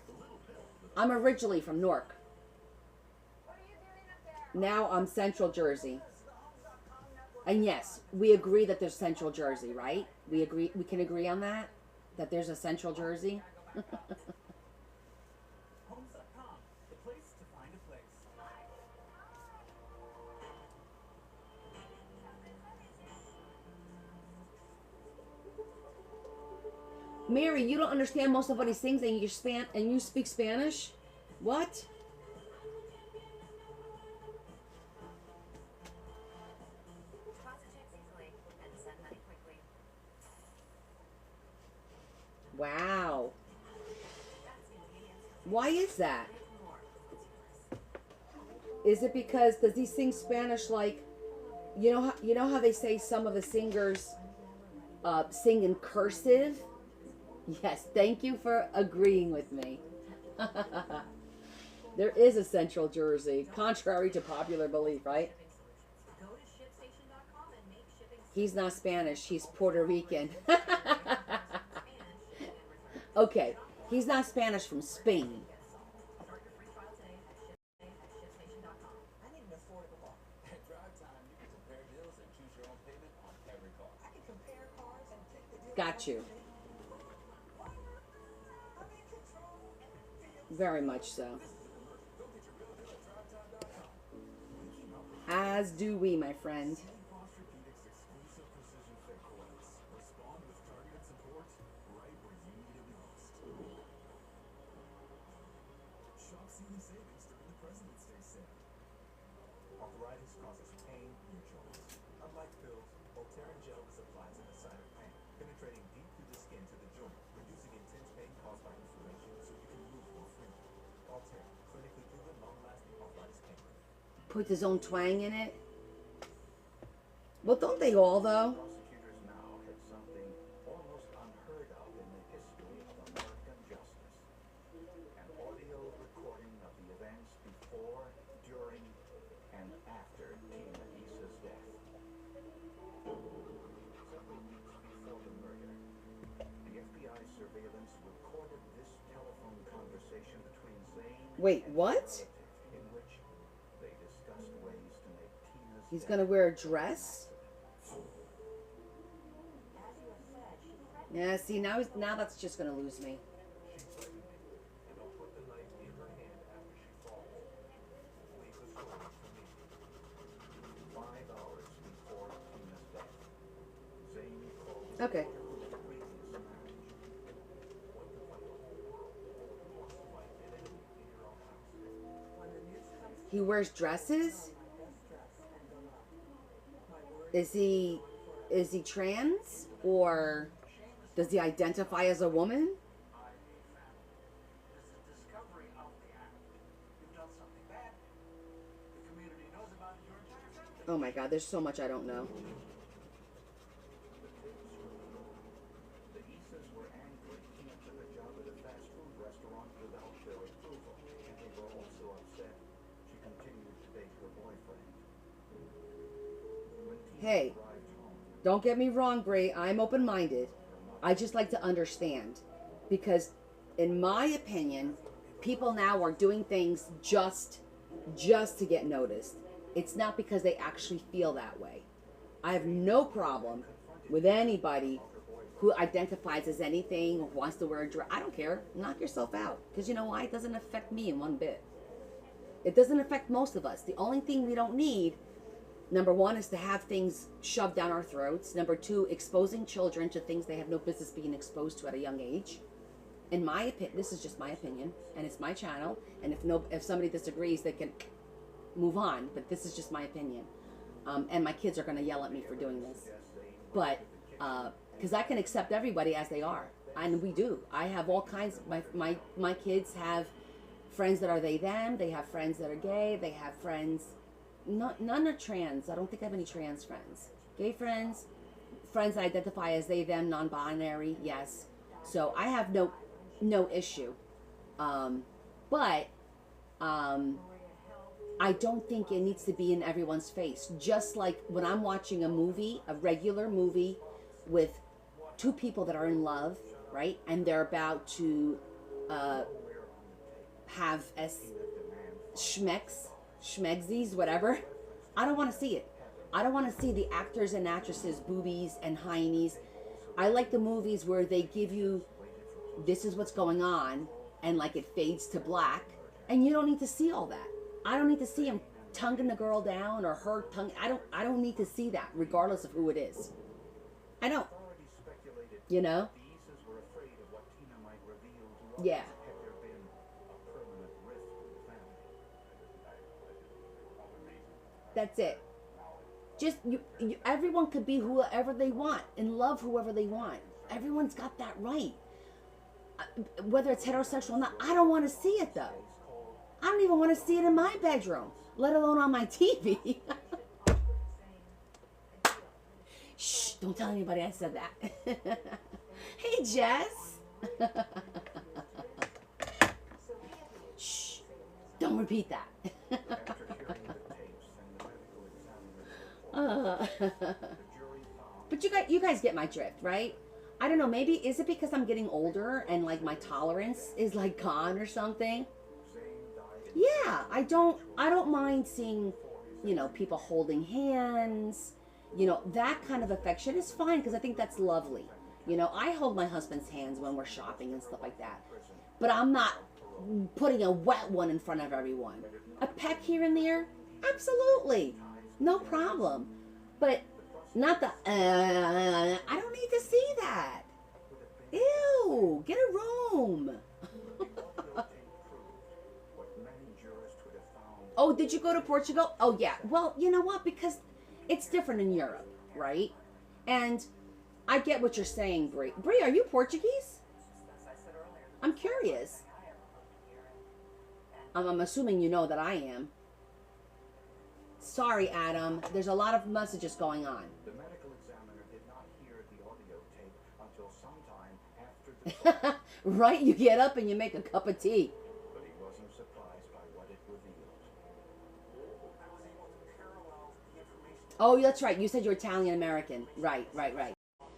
I'm originally from Newark. Now I'm Central Jersey. And yes, we agree that there's Central Jersey, right? We can agree on that? That there's a Central Jersey? Homes.com, the place to find a place. Mary, you don't understand most of what he sings, and you speak Spanish? What? Wow. Why is that? Is it because does he sing Spanish like you know how they say some of the singers sing in cursive? Yes, thank you for agreeing with me. There is a Central Jersey, contrary to popular belief, right? He's not Spanish, he's Puerto Rican. Okay, he's not Spanish from Spain. Got you. Very much so. As do we, my friend. Arthritis causes pain in your joints. Unlike pills, Voltaren gel is applied to the site of pain, penetrating deep through the skin to the joint, reducing intense pain caused by inflammation so you can move more freely. Voltaren, clinically proven, long-lasting arthritis pain relief. Put his own twang in it. Well, don't they all, though? Prosecutors now had something almost unheard of in the history of American justice. An audio recording of the events before, during, and after Tina Issa's death. Several weeks before the murder, the FBI surveillance recorded this telephone conversation between Zane Wait, and what? his relative, in which they discussed ways to make Tina's He's death gonna wear a dress? Yeah, see, now that's just gonna lose me. She threatened me, and I'll put the knife in her hand after she falls. Leave the story to me. 5 hours before Tina's death, Zane called his Okay. daughter from a previous marriage. What to fight the whole world? Who wants to fight an enemy in your own house? When the news comes to He wears dresses? my best dress and go up. My word Is he trans, or does he identify as a woman? I hate family. This is discovery of the act. You've done something bad. The community knows about it, your entire family. Oh my God, there's so much I don't know. The Issas were angry Tina took a job at a fast food restaurant without their approval, and they were also upset she continued to date her boyfriend. When Tina Hey, arrived home, don't get me wrong, Brie. I'm open-minded. I just like to understand, because in my opinion, people now are doing things just to get noticed. It's not because they actually feel that way. I have no problem with anybody who identifies as anything, or wants to wear a dress. I don't care. Knock yourself out. Because you know why? It doesn't affect me in one bit. It doesn't affect most of us. The only thing we don't need, number one, is to have things shoved down our throats. Number two, exposing children to things they have no business being exposed to at a young age. In my opinion, this is just my opinion, and it's my channel. And if somebody disagrees, they can move on. But this is just my opinion. And my kids are going to yell at me for doing this. But because I can accept everybody as they are, and we do. I have all kinds. My kids have friends that are they them. They have friends that are gay. They have friends. None are trans. I don't think I have any trans friends. Gay friends, friends that identify as they them, non-binary. Yes. So I have no issue. But I don't think it needs to be in everyone's face. Just like when I'm watching a movie, a regular movie with two people that are in love, right? And they're about to have schmegsies, whatever. I don't want to see it. I don't want to see the actors and actresses' boobies and heinies. I like the movies where they give you, this is what's going on, and like it fades to black, and you don't need to see all that. I don't need to see him tonguing the girl down or her tongue. I don't need to see that, regardless of who it is. I don't. You know? Yeah. That's it. Just everyone could be whoever they want and love whoever they want. Everyone's got that right. Whether it's heterosexual or not, I don't want to see it though. I don't even want to see it in my bedroom, let alone on my TV. Shh, don't tell anybody I said that. Hey, Jess. Shh, don't repeat that. But you guys get my drift, right? I don't know, maybe, is it because I'm getting older and like my tolerance is like gone or something? Yeah, I don't mind seeing, you know, people holding hands, you know, that kind of affection is fine because I think that's lovely. You know, I hold my husband's hands when we're shopping and stuff like that. But I'm not putting a wet one in front of everyone. A peck here and there? Absolutely. No problem. But not the, I don't need to see that. Ew, get a room. Oh, did you go to Portugal? Oh, yeah. Well, you know what? Because it's different in Europe, right? And I get what you're saying, Brie. Brie, are you Portuguese? I'm curious. I'm assuming you know that I am. Sorry, Adam. There's a lot of messages going on. The medical examiner did not hear the audio tape until sometime after the Right? You get up and you make a cup of tea. but he wasn't surprised by what it revealed. I was able to parallel the information. Oh, that's right. You said you're Italian American. Right.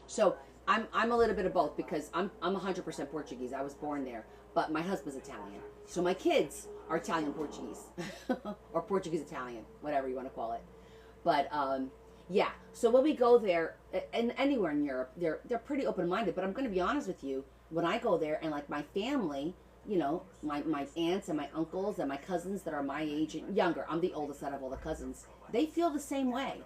So I'm a little bit of both because I'm 100% Portuguese. I was born there, but my husband's Italian. So my kids are Italian Portuguese or Portuguese Italian, whatever you want to call it. But yeah. So when we go there, and anywhere in Europe, they're pretty open minded. But I'm going to be honest with you. When I go there and like my family, you know, my aunts and my uncles and my cousins that are my age and younger, I'm the oldest out of all the cousins, they feel the same way.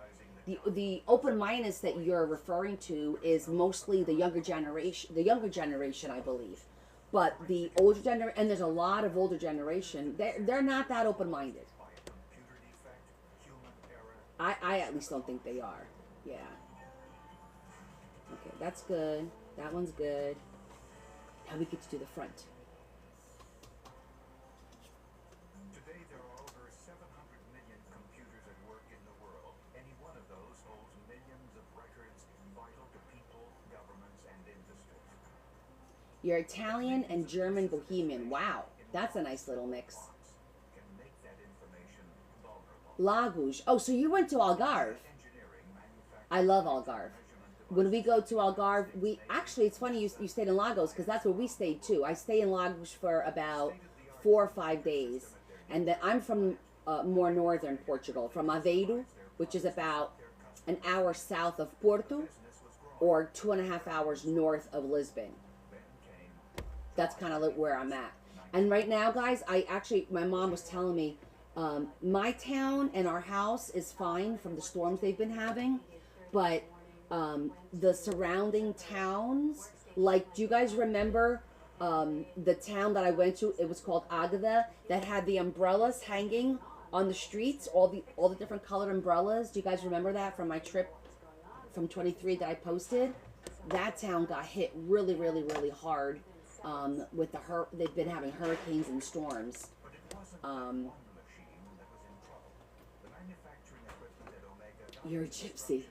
The open-mindedness that you're referring to is mostly the younger generation, I believe. But the older generation, and there's a lot of older generation, they're not that open-minded. I at least don't think they are. Yeah. Okay, that's good. That one's good. Now we get to do the front. Today there are over 700 million computers at work in the world. Any one of those holds millions of records vital to people, governments, and industries. You're Italian and German Bohemian. Wow, that's a nice little mix. Can make that information vulnerable. Lagos. Oh, so you went to Algarve. Engineering, manufacturing, I love Algarve. When we go to Algarve, it's funny you stayed in Lagos because that's where we stayed too. I stay in Lagos for about 4 or 5 days. And then I'm from more northern Portugal, from Aveiro, which is about an hour south of Porto. or 2.5 hours north of Lisbon. That's kind of where I'm at. And right now, guys, my mom was telling me, my town and our house is fine from the storms they've been having, but the surrounding towns, like, do you guys remember the town that I went to? It was called Agada, that had the umbrellas hanging on the streets, all the different colored umbrellas. Do you guys remember that from my trip from 23 that I posted? That town got hit really, really, really hard with they've been having hurricanes and storms. You're a gypsy.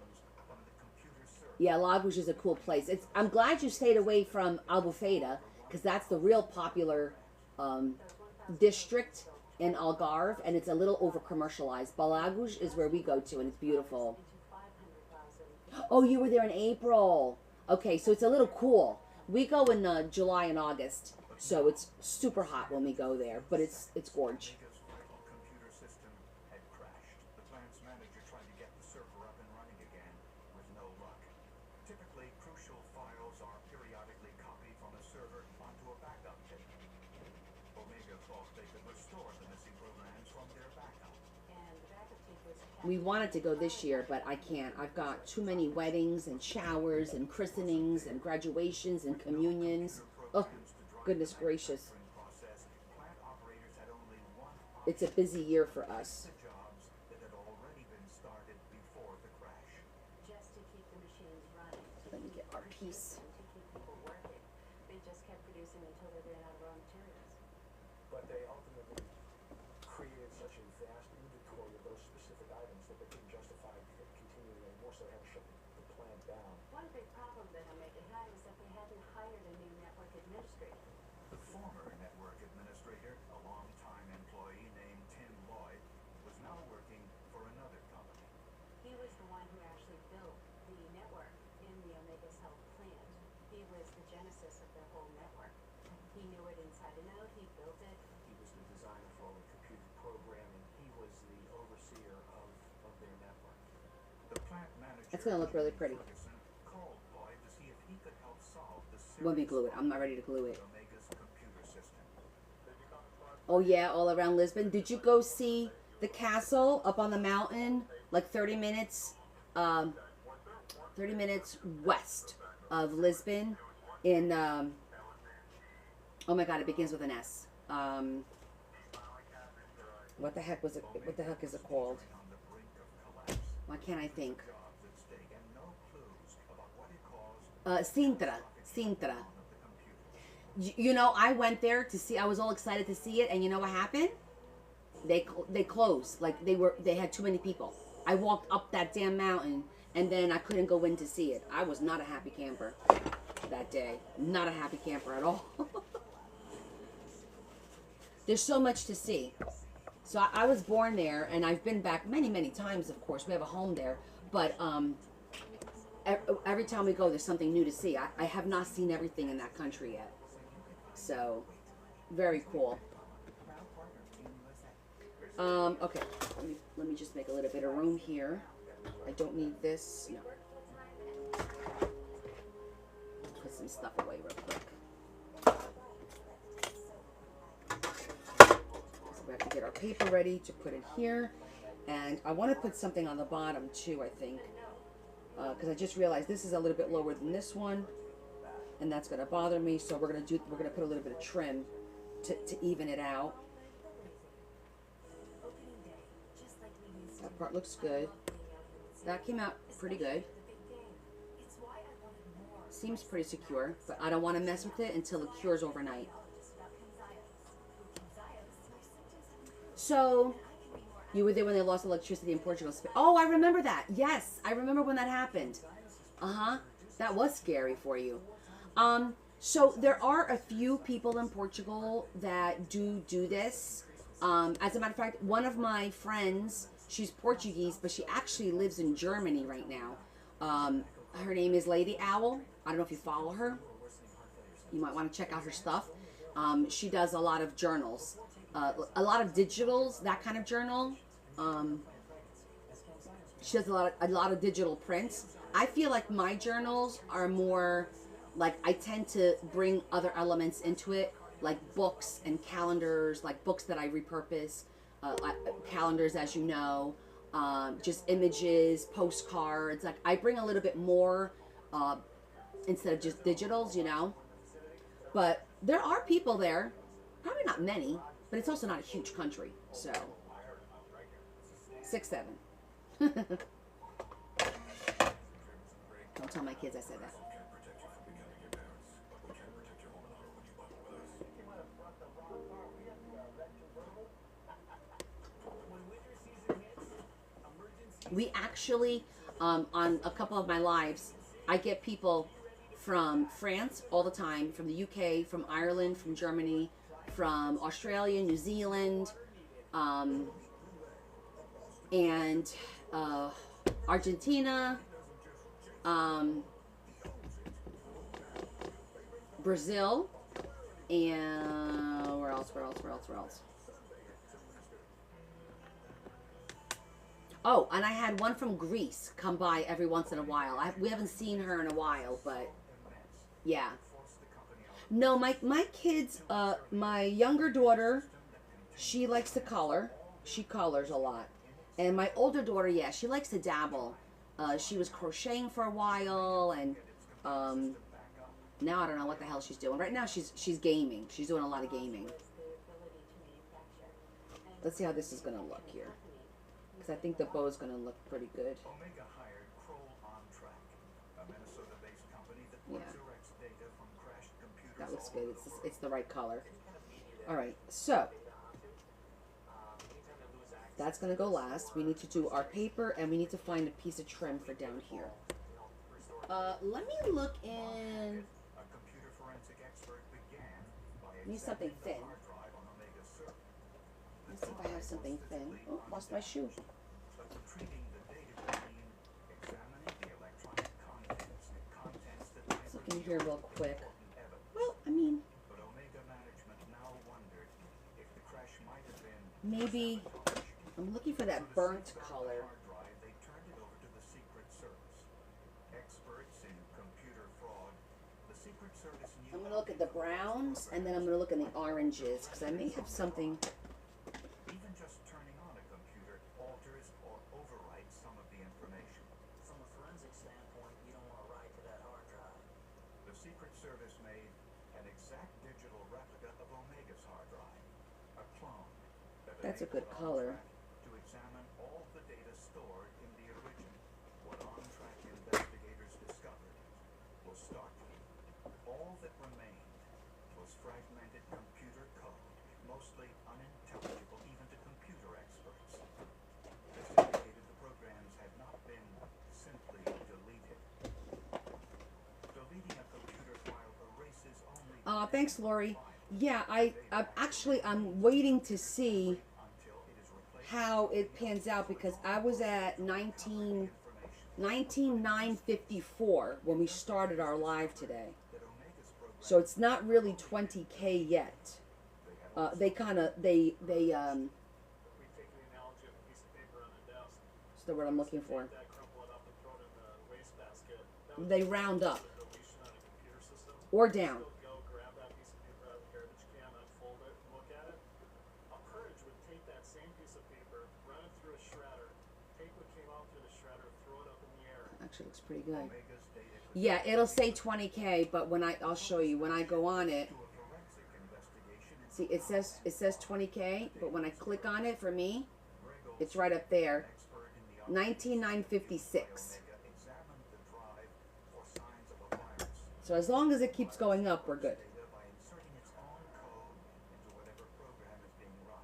Yeah, Lagos is a cool place. I'm glad you stayed away from Albufeira, because that's the real popular district in Algarve, and it's a little over commercialized. Balagos is where we go to, and it's beautiful. Oh, you were there in April. Okay, so it's a little cool. We go in July and August, so it's super hot when we go there, but it's gorgeous. Computer system had crashed. The plant's manager tried to get the server up and running again with no luck. Typically, crucial files are periodically copied from a server onto a backup tape. Omega thought they could restore the missing programs from their backup. We wanted to go this year, but I can't. I've got too many weddings and showers and christenings and graduations and communions. Oh, goodness gracious. It's a busy year for us. Jobs that had already been started before the crash. Just to keep the machines running. Let me get our piece. To keep people working. They just kept producing until they ran out of raw materials. But they ultimately created such a vast inventory of those specific items that they couldn't justify continuing anymore, so they had to shut the plant down. One big problem that Omega had was that they hadn't hired a new network administrator. The former network administrator, a long-time employee named Tim Lloyd, was now working for another company. He was the one who actually built the network in the Omega's health plant. He was the genesis of their whole network. He knew it inside and out. He built it. He was the designer for all the computer programming. He was the overseer of their network. The plant manager, It's gonna look really pretty. Ferguson, called Lloyd to see if he could help solve the When we serious glue it. I'm not ready to glue it. Omega's computer system. Oh yeah, all around Lisbon. Did you go see the castle up on the mountain, like 30 minutes west of Lisbon in oh my god, it begins with an S. What the heck is it called? On the brink of collapse. Why can't I think? Jobs at stake and no clues about what it caused Sintra. of the computer. You know, I went there to see. I was all excited to see it, and you know what happened? They closed. Like they had too many people. I walked up that damn mountain, and then I couldn't go in to see it. I was not a happy camper that day. Not a happy camper at all. There's so much to see. So I was born there, and I've been back many, many times. Of course, we have a home there, but every time we go, there's something new to see. I have not seen everything in that country yet. So, very cool. Okay, let me just make a little bit of room here. I don't need this. No. Put some stuff away real quick. So we have to get our paper ready to put in here. And I want to put something on the bottom too, I think. Because I just realized this is a little bit lower than this one. And that's going to bother me, so we're going to put a little bit of trim to even it out. That part looks good. That came out pretty good. Seems pretty secure, but I don't want to mess with it until it cures overnight. So, you were there when they lost electricity in Portugal. Oh, I remember that. Yes, I remember when that happened. That was scary for you. So there are a few people in Portugal that do this. As a matter of fact, one of my friends, she's Portuguese, but she actually lives in Germany right now. Her name is Lady Owl. I don't know if you follow her. You might want to check out her stuff. She does a lot of journals, a lot of digitals, that kind of journal. She does a lot of digital prints. I feel like my journals are more like I tend to bring other elements into it, like books and calendars, like books that I repurpose, calendars, as you know, just images, postcards. Like I bring a little bit more instead of just digitals, you know. But there are people there, probably not many, but it's also not a huge country. So 6'7". Don't tell my kids I said that. Can't protect you from becoming your parents, but we can protect your home and auto when you bundle with us. When winter season hits, emergency We actually, on a couple of my lives, I get people from France all the time, from the UK, from Ireland, from Germany, from Australia, New Zealand, and Argentina, Brazil, and where else? Oh, and I had one from Greece come by every once in a while. We haven't seen her in a while, but yeah. No, my kids, my younger daughter, she likes to color. She colors a lot. And my older daughter, yeah, she likes to dabble. She was crocheting for a while, and now I don't know what the hell she's doing. Right now she's gaming. She's doing a lot of gaming. Let's see how this is going to look here. Because I think the bow is going to look pretty good. Omega hired Kroll on Track, a Minnesota-based company that Yeah. resurrects data from crashed computers. That looks all good. over the It's the right color. world. All right, so that's going to go last. We need to do our paper, and we need to find a piece of trim for down here. Let me look in. A computer forensic expert began by Need something examining the thin. hard drive on Omega's server. Let's see if I have something thin. Oh, lost my shoe. But retrieving the data would mean examining the electronic contents that might Let's look in here real quick. important evidence. Well, I mean, But Omega management now wondered if the crash might have been maybe I'm looking for that burnt color. hard drive. They turned it over to the Secret Service. Experts in computer fraud. The Secret Service knew I'm going to look at the browns, and then I'm going to look at the oranges, because I may have something. even just turning on a computer alters or overwrites some of the information. From a forensic standpoint, you don't want to write to that hard drive. The Secret Service made an exact digital replica of Omega's hard drive, a clone. That's a good enabled color. OnTrack to examine all the data stored in the original. What OnTrack investigators discovered was startling. All that remained was fragmented computer code, mostly unintelligible even to computer experts. This indicated the programs had not been simply deleted. Deleting a computer file erases only Thanks, Lori. Yeah, I'm waiting to see until it is replaced how it pans out, because I was at 19,954 when we started our live today. that Omega's program. So it's not really 20K yet. They kind of, We take the analogy of a piece of paper on a desk. that's the word I'm looking for. Take that, crumple it up, and throw it in the wastebasket. That would They be round up. a deletion on a computer system. Or down. Still go grab that piece of paper out of the garbage can, unfold it, and look at it. A purge would take that same piece of paper, run it through a shredder, take what came out through the shredder, throw it up in the air. Actually looks pretty good. Omega's data could Yeah, it'll say 20K, but I'll show you when I go on it. do a forensic investigation in See, it says 20K, but when I click on it for me, Grego, it's right up there. expert in the 19,956. Omega examined the drive for signs of a virus. So as long as it keeps going up, we're good. Data by inserting its own code into whatever program is being run.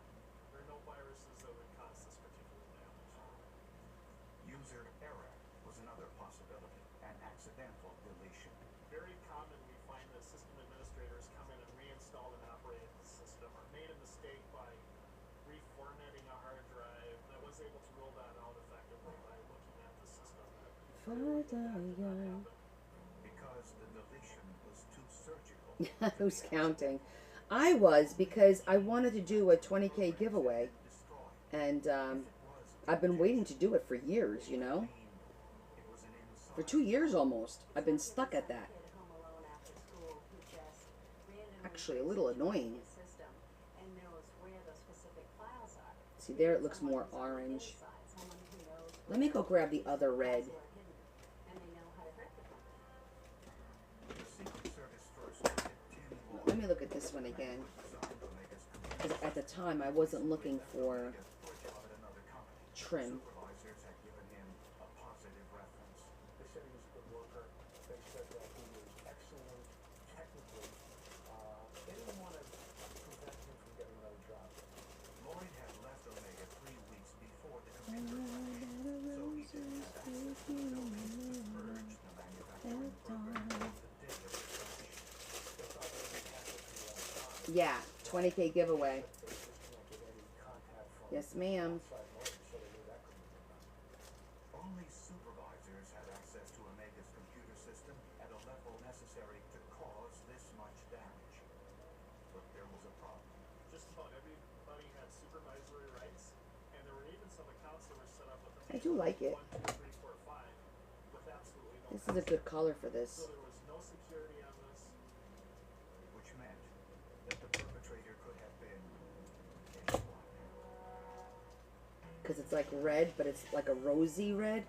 There are no viruses that would cause this particular damage. User error was another possibility, an accidental deletion. Very common, we find that system administrators come in and reinstall and operate the system, or made a mistake by reformatting a hard drive that was able to roll that out effectively by looking at the system. Because the deletion was too surgical. Who's counting? I was, because I wanted to do a 20K giveaway, and I've been waiting to do it for years, you know. It was an For 2 years almost. I've been stuck at that. Actually, a little annoying. See, there it looks more orange. Let me go grab the other red. Let me look at this one again. Because at the time, I wasn't looking for trim. Supervisors had given him a positive reference. They said he was a good worker. They said that he was excellent technically. They didn't want to prevent him from getting another job. Lloyd had left Omega 3 weeks before the computer crashed, so he didn't have access to the buildings to purge the manufacturing program the day of the crash. They thought they would have to do Yeah, 20K giveaway. they disconnected any contact from Yes, ma'am. outside motors, so they knew that couldn't be done. Only supervisors had access to Omega's computer system at a level necessary to cause this much damage. But there was a problem. Just about everybody had supervisory rights, and there were even some accounts that were set up with the I do like it. 1, 2, 3, 4, 5, with absolutely no This is a good color for this. So there was no security on this. Which meant that the perpetrator could have been anyone. Because it's like red, but it's like a rosy red.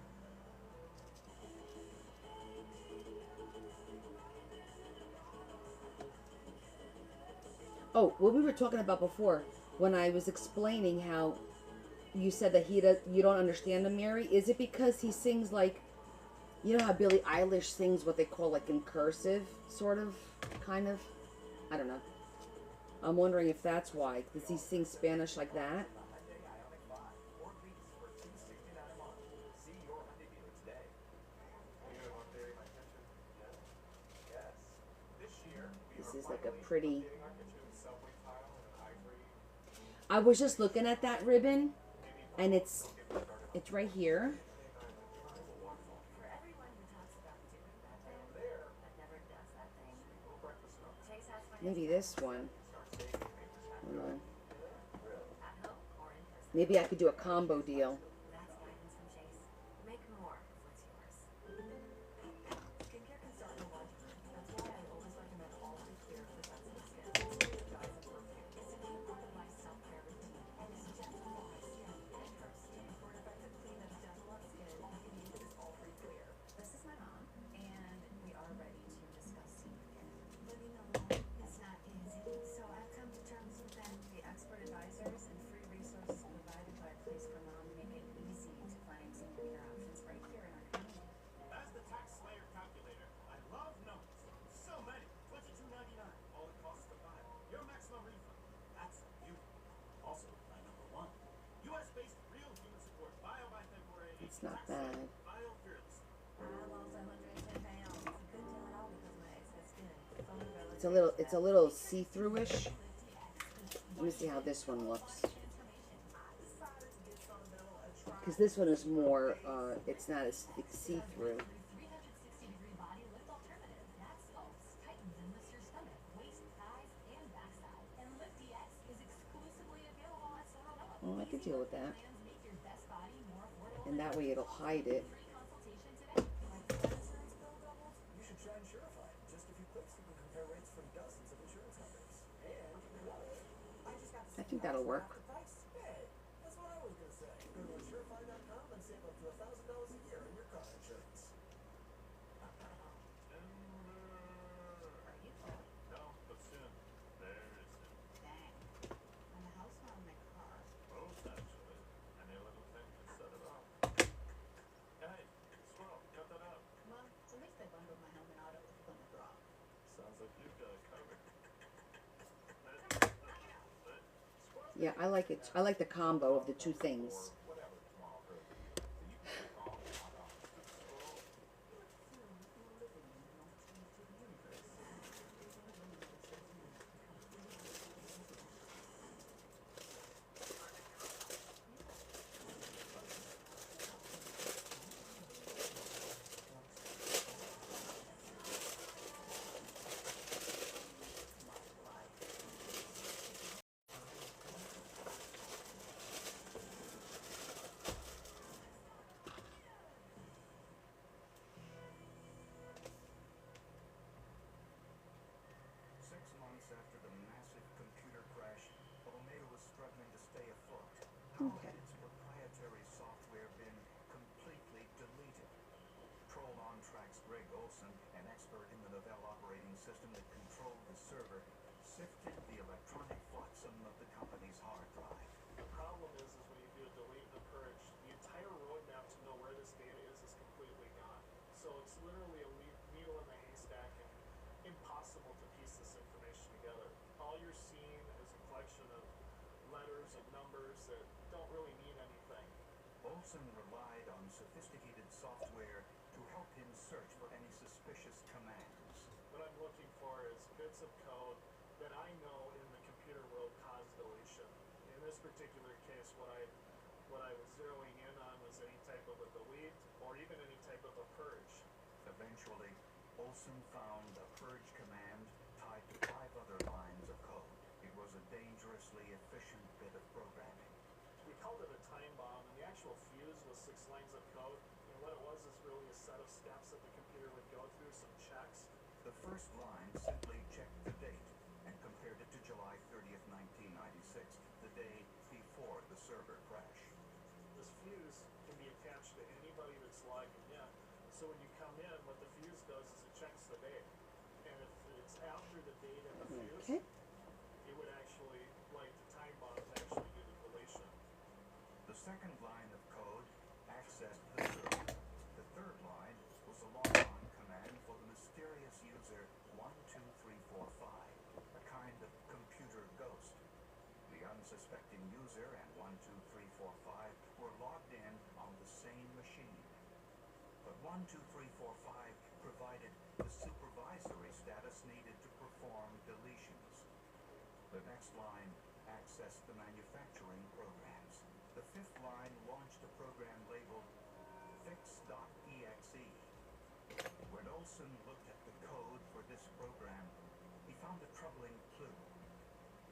Oh, what we were talking about before, when I was explaining how you said that you don't understand him, Mary. Is it because he sings like, you know how Billie Eilish sings what they call like in cursive, sort of, kind of? I don't know. I'm wondering if that's why. Does he sing Spanish like that? See your Hyundai dealer today. Yes. This year, we This are is like a finally pretty... updating our kitchen subway tile in an ivory. I was just looking at that ribbon, and it's right here. For everyone who talks about doing that thing, but never does that thing, Chase has financial Maybe this one. Hold on. at home or in person. Maybe I could do a combo deal. That's guidance from Chase. Make more of what's yours. Skincare can start in the laundry room. That's why I always recommend all eye care for sensitive skin. Guys and perfume. It's an optimized self-care routine and is gentle for my skin and her skin. For an effective clean that's gentle on skin, you can use this all-free clear. This is my mom, and we are ready to discuss senior care. Living alone is not easy, so I've come to terms with them. The expert advisors and free resources provided by Place for Mom make it easy to find senior care options right here in our community. That's the Tax Slayer calculator. I love numbers. So many. $22.99. All it costs to file. Your maximum refund. That's beautiful. Also, my number one. US-based real human support. File by February 8th. It's not Tax Slayer. bad. File fearlessly. I lost 110 pounds. It's a good deal at all because my excess skin. It's a little see-through-ish. Let me see how this one looks. Because this one is more, it's not as see-through. 360-degree body lift alternative that sculpts, tightens, and lifts your stomach, waist, thighs, and backside. And Lift DX is exclusively available at Sorobella. Oh, I could deal with that. Plans make your best body more affordable. And that way it'll hide it. Free consultation today. Like the insurance bill doubles. You should try Insurify. Just a few clicks, you can compare rates from dozens of insurance companies. And I just got I think that'll work. the price. Hey, that's what I was gonna say. Go to Insurify.com and save up to $1,000 a year on your car insurance. Are you full? No, but soon. Very soon. Dang. On the house or on my car? Both, actually. Any little thing can set it off. Hey, squirrel, cut that out. Well, at least I bundled my helmet auto with Plymouth Rock. Sounds like you've got it covered. Yeah, I like it. I like the combo of the two things. Whatever tomorrow heard. So you can take all the hot offers to the squirrel. system that controlled the server sifted the electronic flotsam of the company's hard drive. The problem is when you do a delete and a purge, the entire roadmap to know where this data is completely gone. So it's literally a needle in the haystack and impossible to piece this information together. All you're seeing is a collection of letters and numbers that don't really mean anything. Olson relied on sophisticated software to help him search for any suspicious commands. What I'm looking for is bits of code that I know in the computer world cause deletion. In this particular case, what I was zeroing in on was any type of a delete or even any type of a purge. Eventually, Olson found a purge command tied to 5 other lines of code. It was a dangerously efficient bit of programming. We called it a time bomb, and the actual fuse was 6 lines of code. And what it was is really a set of steps that the computer would go through, some checks. The first line simply checked the date and compared it to July 30th, 1996, the day before the server crash. This fuse can be attached to anybody that's logging in. So when you come in, what the fuse does is it checks the date. And if it's after the date in the fuse, Okay. it would actually, like the time bomb, to actually do the deletion. The second line of code accessed the server. The third line was a log-on command for the mysterious user 12345, a kind of computer ghost. The unsuspecting user and 12345 were logged in on the same machine. But 12345 provided the supervisory status needed to perform deletions. The next line accessed the manufacturing programs. The fifth line launched a program labeled fix.exe. When Olson looked at the code for this program, he found a troubling clue.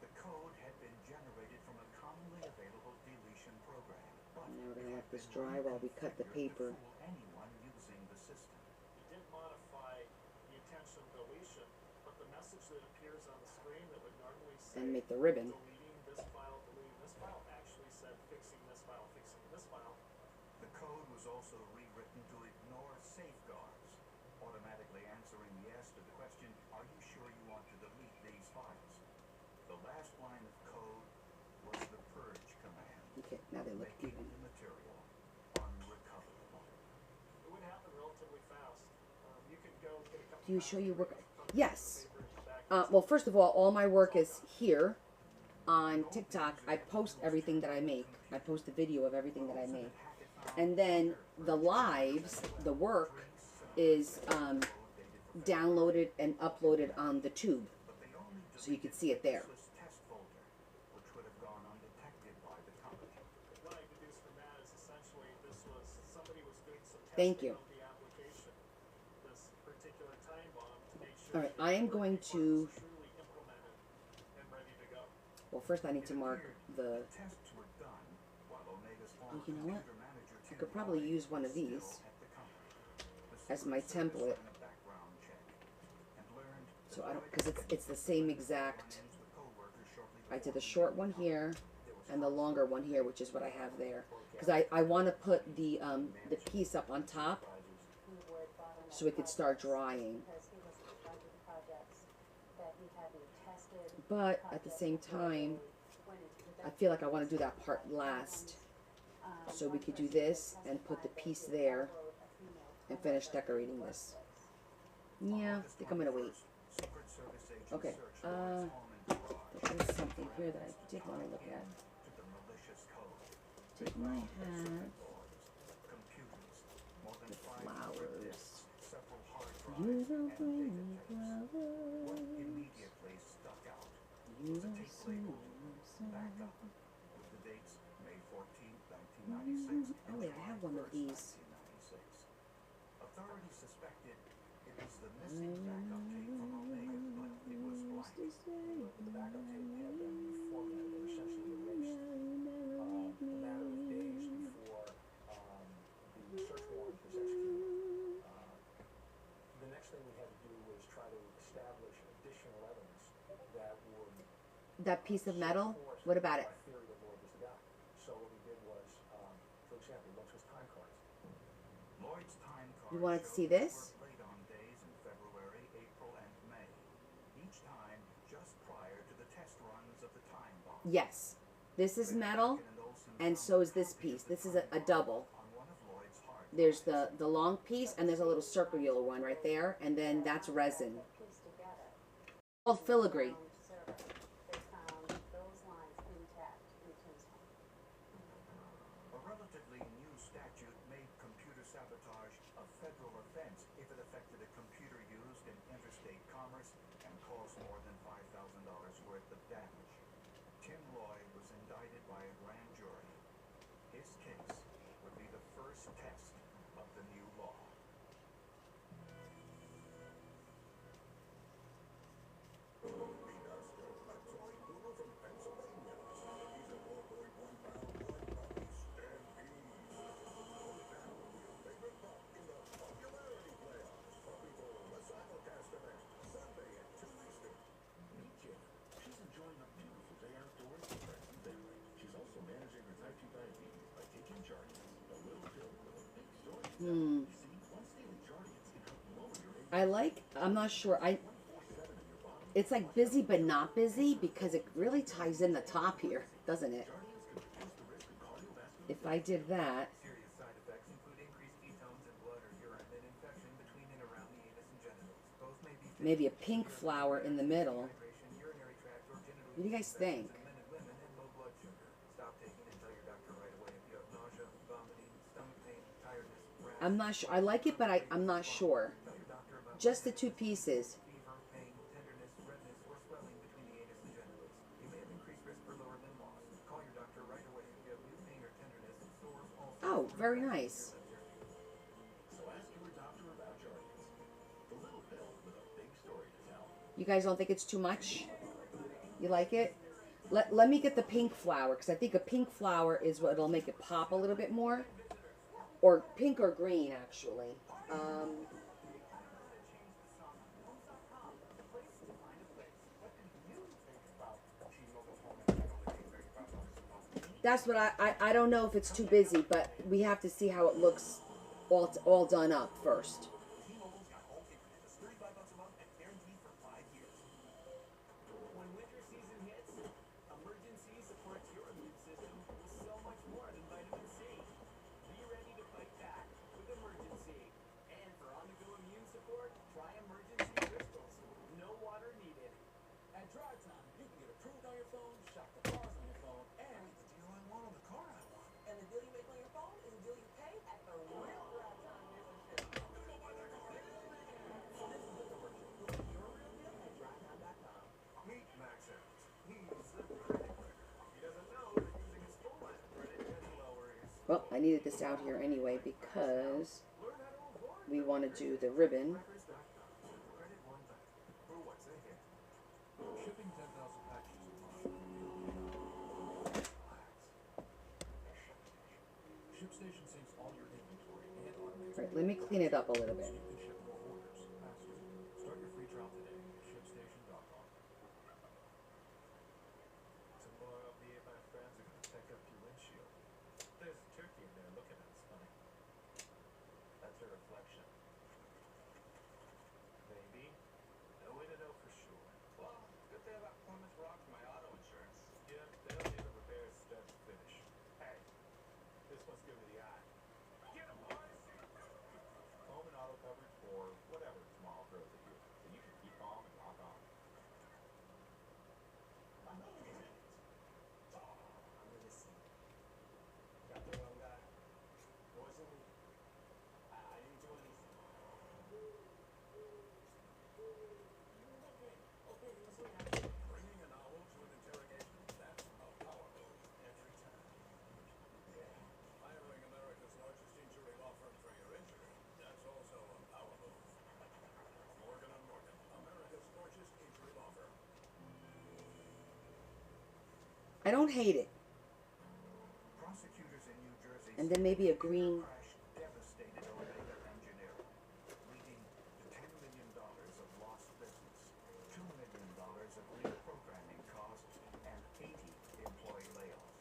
The code had been generated from a commonly available deletion program. But Now we're it gonna had let this been dry while we cut the paper. reconfigured to fool anyone using the system. It did modify the intention deletion, but the message that appears on the screen that would normally say And make the ribbon. deleting this file actually said fixing this file, fixing this file. The code was also rewritten to ignore safeguards, automatically answering yes to the question, are you sure you want to delete these files? The last line of code was the purge command, Okay, now they look making even. the material unrecoverable. It would happen relatively fast. You could go get a couple Do you show your work? copies of Yes. paper and back Well, first of all my work is here on TikTok. I post everything that I make. I post a video of everything that I make. And then the lives, the work, is downloaded and uploaded on the tube. But they only So you can see it there. useless test folder, which would have gone undetected by the company. What I deduced from that is essentially somebody was doing some Thank testing you. of the application, this particular time bomb, to make sure All right, that I am the going work to. was truly implemented and ready to go. Well, first I need to It mark appeared the. tests were done while Omega's Oh, former you know what? computer manager I Tim could probably Ryan use one of was still these at the company. The as my Secret Service template. ran a background check and learned So that I don't, Lloyd because it's the same exact. run-ins with coworkers shortly I did before a short one here there was and the longer one here, which is what I have there. Because I want to put the piece up on top so it could start drying. But at the same time, I feel like I want to do that part last. So we could do this and put the piece there and finish decorating this. Yeah, I think I'm gonna wait. Secret Service agents Okay, searched Lloyd's home and garage There's something here that I did want to look at. to the malicious code. Didn't I have Computers, more than the 500 flowers? disks, several hard You drives, don't and bring data me tapes. What flowers. immediately stuck out You was a don't tape sing labeled no backup song. with the dates May 14th, 1996 Oh, yeah, I have one of these. 1996. Authorities suspected it was the missing backup tape from Omega, but it was blank. The backup tape had been formatted or essentially erased a matter of days before the search warrant was executed. The next thing we had to do was try to establish additional evidence that would That piece of metal? support What about it? our theory that Lloyd was the guy. So what we did was, for example, what's his time cards? Lloyd's time card You wanted to showed see his this? work late on days in February, April, and May. Yes. This is metal, and so is this piece. This is a double. There's the long piece, and there's a little circular one right there, and then that's resin. Oh, filigree. A relatively new statute made computer sabotage a federal offense if it affected a computer used in interstate commerce and caused more than $5,000 worth of damage. Tim Lloyd was indicted by a grand jury. His case would be the first test of the new law. She's enjoying a beautiful day outdoors with friends and family. She's also managing her type 2 diabetes by taking Jardiance, a little pill with a big story to tell. You see, once daily Jardiance can help lower your I'm not sure. It's like busy but not busy because it really ties in the top here, doesn't it? If I did that, Serious side effects include increased ketones in blood or urine and infection between and around the anus and genitals. Both may be maybe a pink flower in the middle. dehydration, urinary tract, or genital What do you guys think? infections in men and women, and low blood sugar. Stop taking and tell your doctor right away if you have nausea, vomiting, stomach pain, tiredness, rash. I'm not sure. I like it, but I'm not sure. Tell your doctor about Just the two pieces. fever, pain, tenderness, redness, or swelling between the anus and genitals. You may have increased risk for lower limb loss. Call your doctor right away if you have new pain or tenderness, sores, ulcers, Oh, or very infections nice. in your lips or teeth. So ask your doctor about Jardiance, the little pill with a big story to tell. You guys don't think it's too much? You like it? Let me get the pink flower, because I think a pink flower is what'll make it pop a little bit more. Or pink or green, actually. That's what I don't know if it's too busy, but we have to see how it looks all done up first. T-Mobile's got home internet. It's $35 a month and guaranteed for 5 years. When winter season hits, emergency supports your immune system with so much more than vitamin C. Be ready to fight back with Emergency. And for on-the-go immune support, try Emergency Crystals. No water needed. At Drive Time, you can get approved on your phone, shop the cars on your phone, and the deal I want on the car I want. And the deal you make on your phone is the deal you pay at the real Drive Time dealership. So this is the commercial. You'll get your real deal at drivetime.com. Meet Max Evans. He's a credit cracker. He doesn't know that using his full line of credit can lower his Well, I needed this out here anyway because learn how to avoid we want to do the ribbon. credit one time. For what's ahead. Shipping 10,000 packages a month. ShipStation syncs all your inventory and automates Right, let me clean it up a little bit. you can ship more orders faster. Start your free trial today at ShipStation.com. Tomorrow, me and my friends are gonna take up your windshield. There's a turkey in there looking at us funny. That's a reflection. Maybe. No way to know for sure. Well, good thing about Plymouth Rock for my auto insurance. Yeah, they don't need a repair start to finish. Hey, this one's giving me the eye. Get 'em, boys! Home and auto coverage for whatever tomorrow throws at you. So you can keep calm and rock on. I know you can. Oh, I'm in the scene. Got the wrong guy. Wasn't me. I didn't do anything. Okay, listen now. Bringing a novel to an interrogation. That's a power move every time. Yeah. Hiring America's largest injury law firm for your injury. That's also a power move. Morgan & Morgan, America's largest injury law firm. I don't hate it. Prosecutors in New Jersey And then maybe a green. crash devastated Omega Engineering, leading to $10 million of lost business, $2 million of reprogramming costs, and 80 employee layoffs.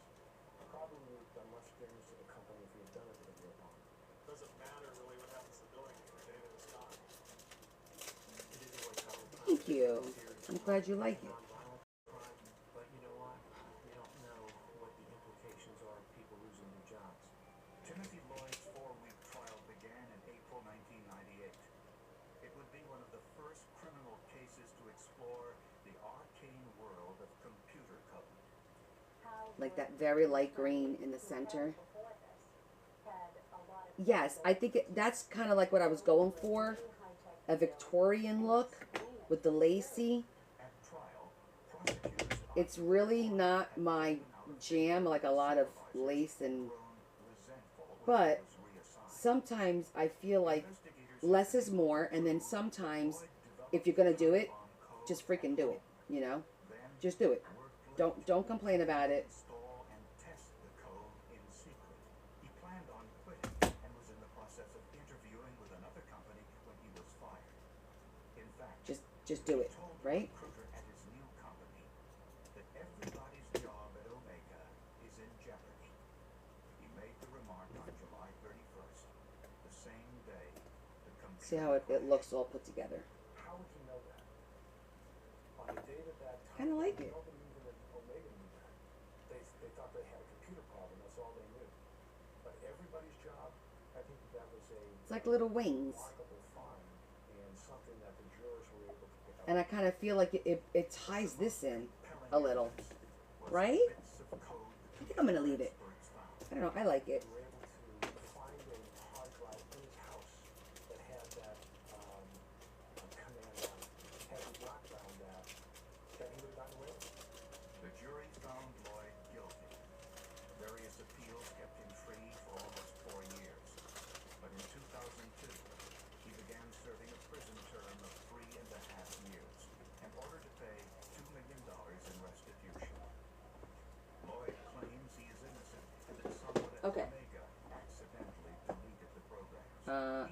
Probably would have done much damage to the company if we had done it with a real bomb. Doesn't matter really what happens to the building if the data is gone. It isn't like how Thank you. I'm glad you like it. nonviolent crime, but you know what? like that very light green in the center. Yes, I think that's kind of like what I was going for, a Victorian look with the lacy. It's really not my jam, like a lot of lace, but sometimes I feel like less is more, and then sometimes if you're gonna do it, just freaking do it, you know? Just do it. Don't complain about it. Just do it, right? See how it looks all put together. How would you know that? On the day that Kind of like it. nobody even at Omega knew that. They thought they had a computer problem. That's all they knew. But everybody's job, I think that was a It's like little wings. remarkable find and something that the jurors were able to pick up. And I kind of feel like it ties this in a little, right? I think I'm gonna leave it. I don't know. I like it. They were able to find a hard drive in his house that had that command on it, had the lockdown that he would have gotten away with. The jury found Lloyd guilty. Various appeals kept him free for almost 4 years. But in 2002, he began serving a prison term of 3.5 years and ordered to pay $2 million in restitution. Lloyd claims he is innocent and that someone at Okay. Omega accidentally deleted the program.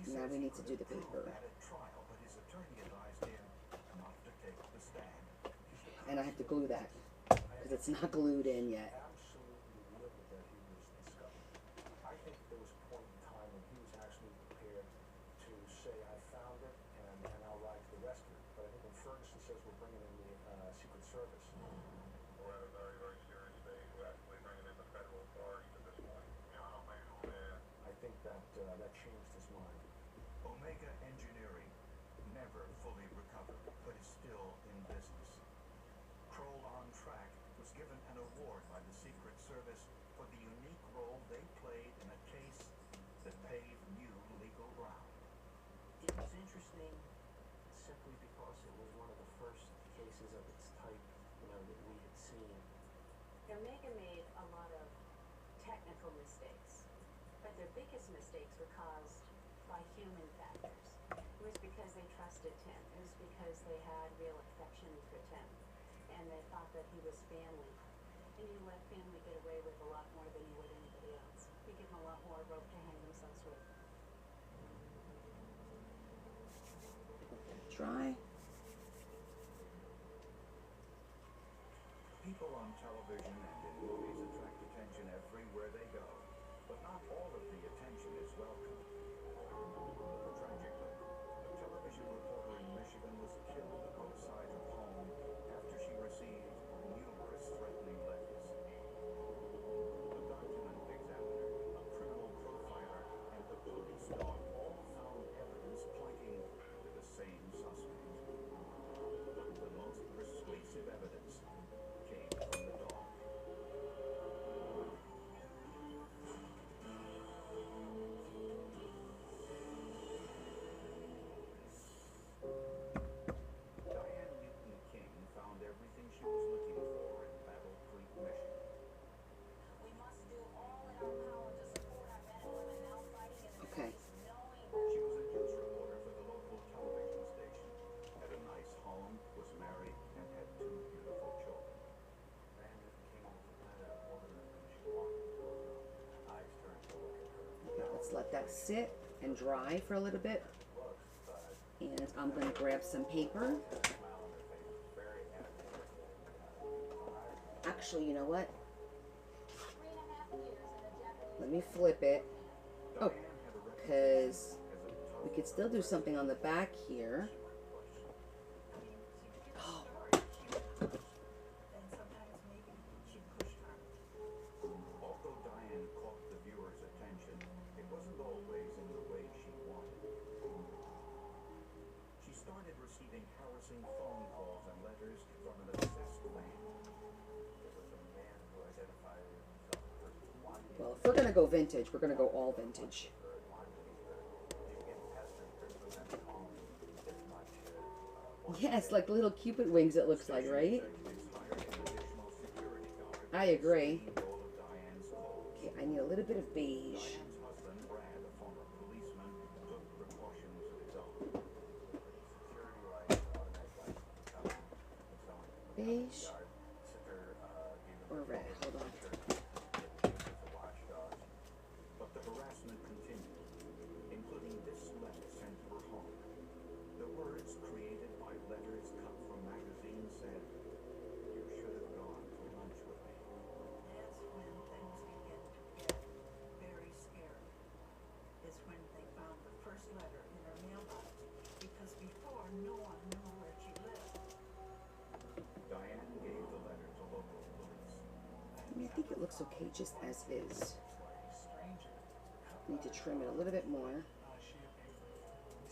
Now we need to do the paper. At a trial, but his attorney advised him not to take the stand. And I have to glue that because it's not glued in yet. Absolutely livid that he was discovered. I think there was a point in time when he was actually prepared to say, I found it and I'll ride to the rescue. But I think when Ferguson says we're bringing in the Secret Service, We're at a very, very serious stage. We're actually bringing in the federal authorities at this point. You know, how many people there? I think that changed his mind. Omega Engineering never fully recovered, but is still in business. Kroll on Track was given an award by the Secret Service for the unique role they played in a case that paved new legal ground. It was interesting simply because it was one of the first cases of its type, that we had seen. Omega made a lot of technical mistakes, but their biggest mistakes were caused by human factors. It was because they trusted Tim. It was because they had real affection for Tim, and they thought that he was family. And you let family get away with a lot more than you would anybody else. You give them a lot more rope to hang themselves with. Dry. People on television and in movies attract attention everywhere they go, but not all of the attention is welcome. Tragically, a television reporter in Michigan was killed outside her home after she received numerous threatening letters. A document examiner, a criminal profiler, and the police dog all found evidence pointing to the same suspect. But the most persuasive evidence came from the dog. Diane Newton King found everything she was looking for in Battle Creek, Michigan. We must do all in our power to support our men and women now fighting in the Okay. She was a news reporter for the local television station, had a nice home, was married, and had 2 beautiful children. Diane Newton King was the kind of woman that when she walked into a room, eyes turned to look at her. Now let's let that sit and dry for a little bit. Looks, but And I'm gonna grab some paper. smile on her face was very animated. Actually, you know what? Let me flip it. Oh, because we could still do something on the back here. Oh, And sometimes maybe she pushed her. Although Diane caught the viewer's attention, it wasn't always in the way she wanted. She started receiving harassing phone calls and letters from an obsessed fan. It was a man who identified gonna go vintage. We're gonna go all vintage. Yes, like little Cupid wings. It looks like, right? I agree. Okay, I need a little bit of beige. Beige or red? Hold on. But the harassment continued, including this letter sent to her home. The words created by letters cut from magazines said, "You should have gone to lunch with me." That's when things begin to get very scary. Is when they found the first letter in her mailbox, because before no one knew where she lived. Diane gave the letter to local police. I mean, I think it looks okay just as is. Need to trim it a little bit more. You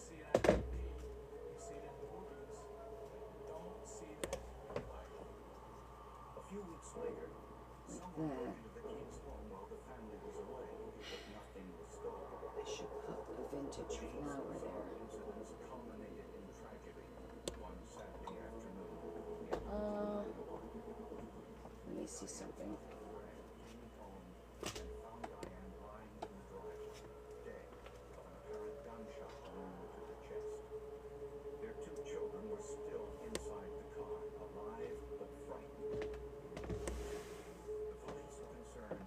see it on TV, you see it in the movies, don't see that in life. A few weeks later, someone broke into the king's home while the family was away, but nothing was stolen. I should put a vintage flower there. Incidents culminated in tragedy. One Saturday afternoon, Let me see something. came home and found Diane lying in the driveway, dead of an apparent gunshot wound to the chest. Their two children were still inside the car, alive but frightened. The police were concerned that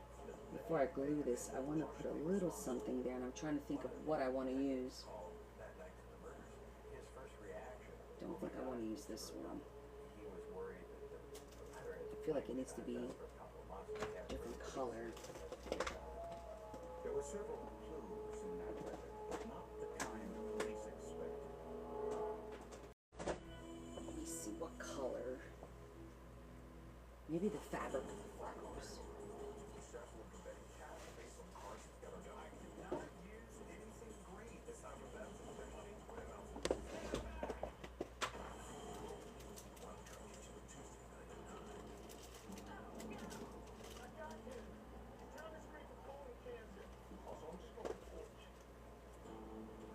Before I glue this, I want to put a little something there, and I'm trying to think of what I want to use. That night to the murders, his first reaction, Don't think I want to use this one. he was worried that the letter had I feel like it needs to be been for a couple of months. He kept different color. there were several clues in that letter, but not the kind the police expected. Let me see what color. Maybe the fabric flowers.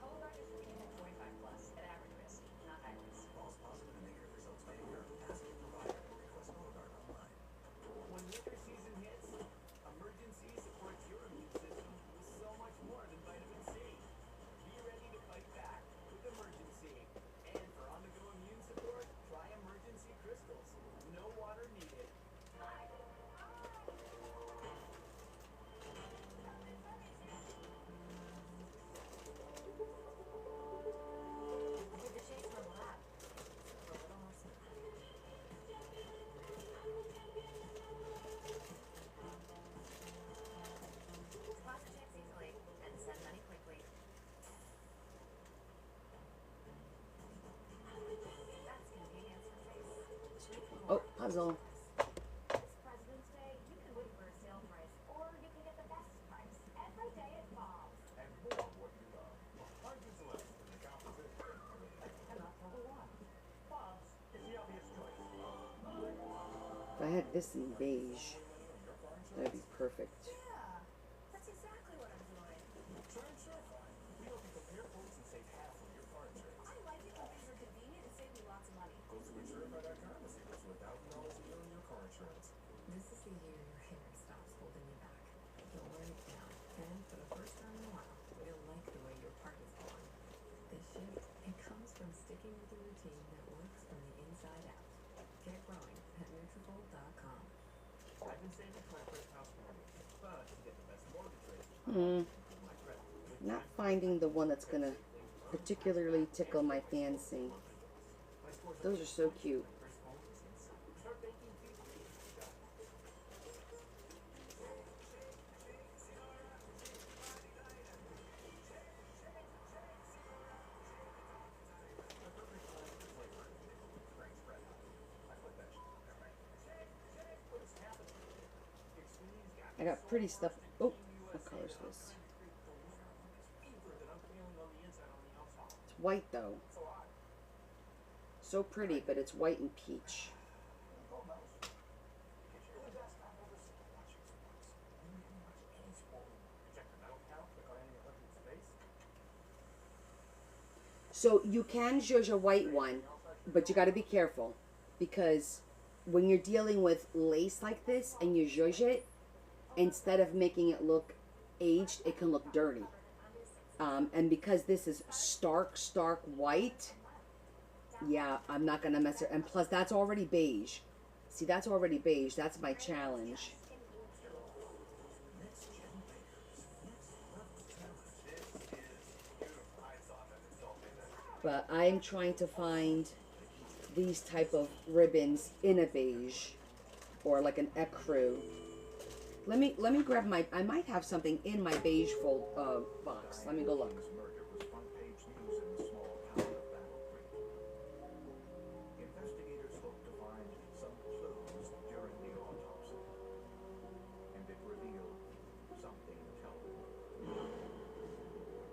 Cologuard is screening at 45 plus at average risk, not high risk. False positive and negative results may occur. Ask your provider or request Cologuard online. When winter season hits, emergency supports your immune system with so much more than vitamin C. Be ready to fight back with Emergency. And for on-the-go immune support, try Emergency Crystals. No water needed. With the Chase mobile app, it's a little more simple. Deposit checks easily and send money quickly. That's convenience for Chase. Oh, puzzle. This President's Day, you can wait for a sale price, or you can get the best price every day at Bob's. And more of what you love. Hundreds less than the competition. And October 1. Bob's is the obvious choice. If I had this in beige, that'd be perfect. Yeah, that's exactly what I'm doing. Try and Surefine. We help you compare quotes and save half on your car insurance. I like it when things are convenient and save me lots of money. Go to insurify.com and save up to $1,000 a year on your car insurance. This is the year your hair stops holding you back. You'll wear it down. And for the first time in a while, you'll like the way your part is going. This shift, it comes from sticking with a routine that works from the inside out. Get growing at Nutrafol.com. I've been saving for my first house mortgage, but to get the best mortgage rate, my credit. Not finding the one that's gonna particularly tickle my fancy. Those are so cute. Start baking pizza. I got pretty stuff. Oh, what color is this? It's white though. So pretty, but it's white and peach. So you can zhuzh a white one, but you got to be careful because when you're dealing with lace like this and you zhuzh it, instead of making it look aged, it can look dirty. And because this is stark white, yeah, I'm not gonna mess it. And plus, that's already beige. See, that's already beige. That's my challenge. But I'm trying to find these type of ribbons in a beige or like an ecru. Let me grab my. I might have something in my beige box. Let me go look. Investigators hope to find some clues during the autopsy, and it revealed something telling.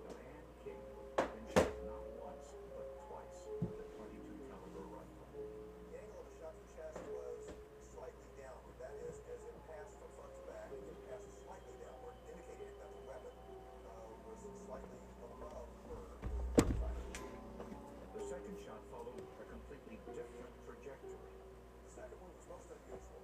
Diane King had been shot not once, but twice with a .22 caliber rifle. The angle of the shot to the chest was slightly downward. That is, as it passed from front to back, it passed slightly downward, indicating that the weapon was slightly above her. The second shot followed a completely different trajectory. The second one was most unusual.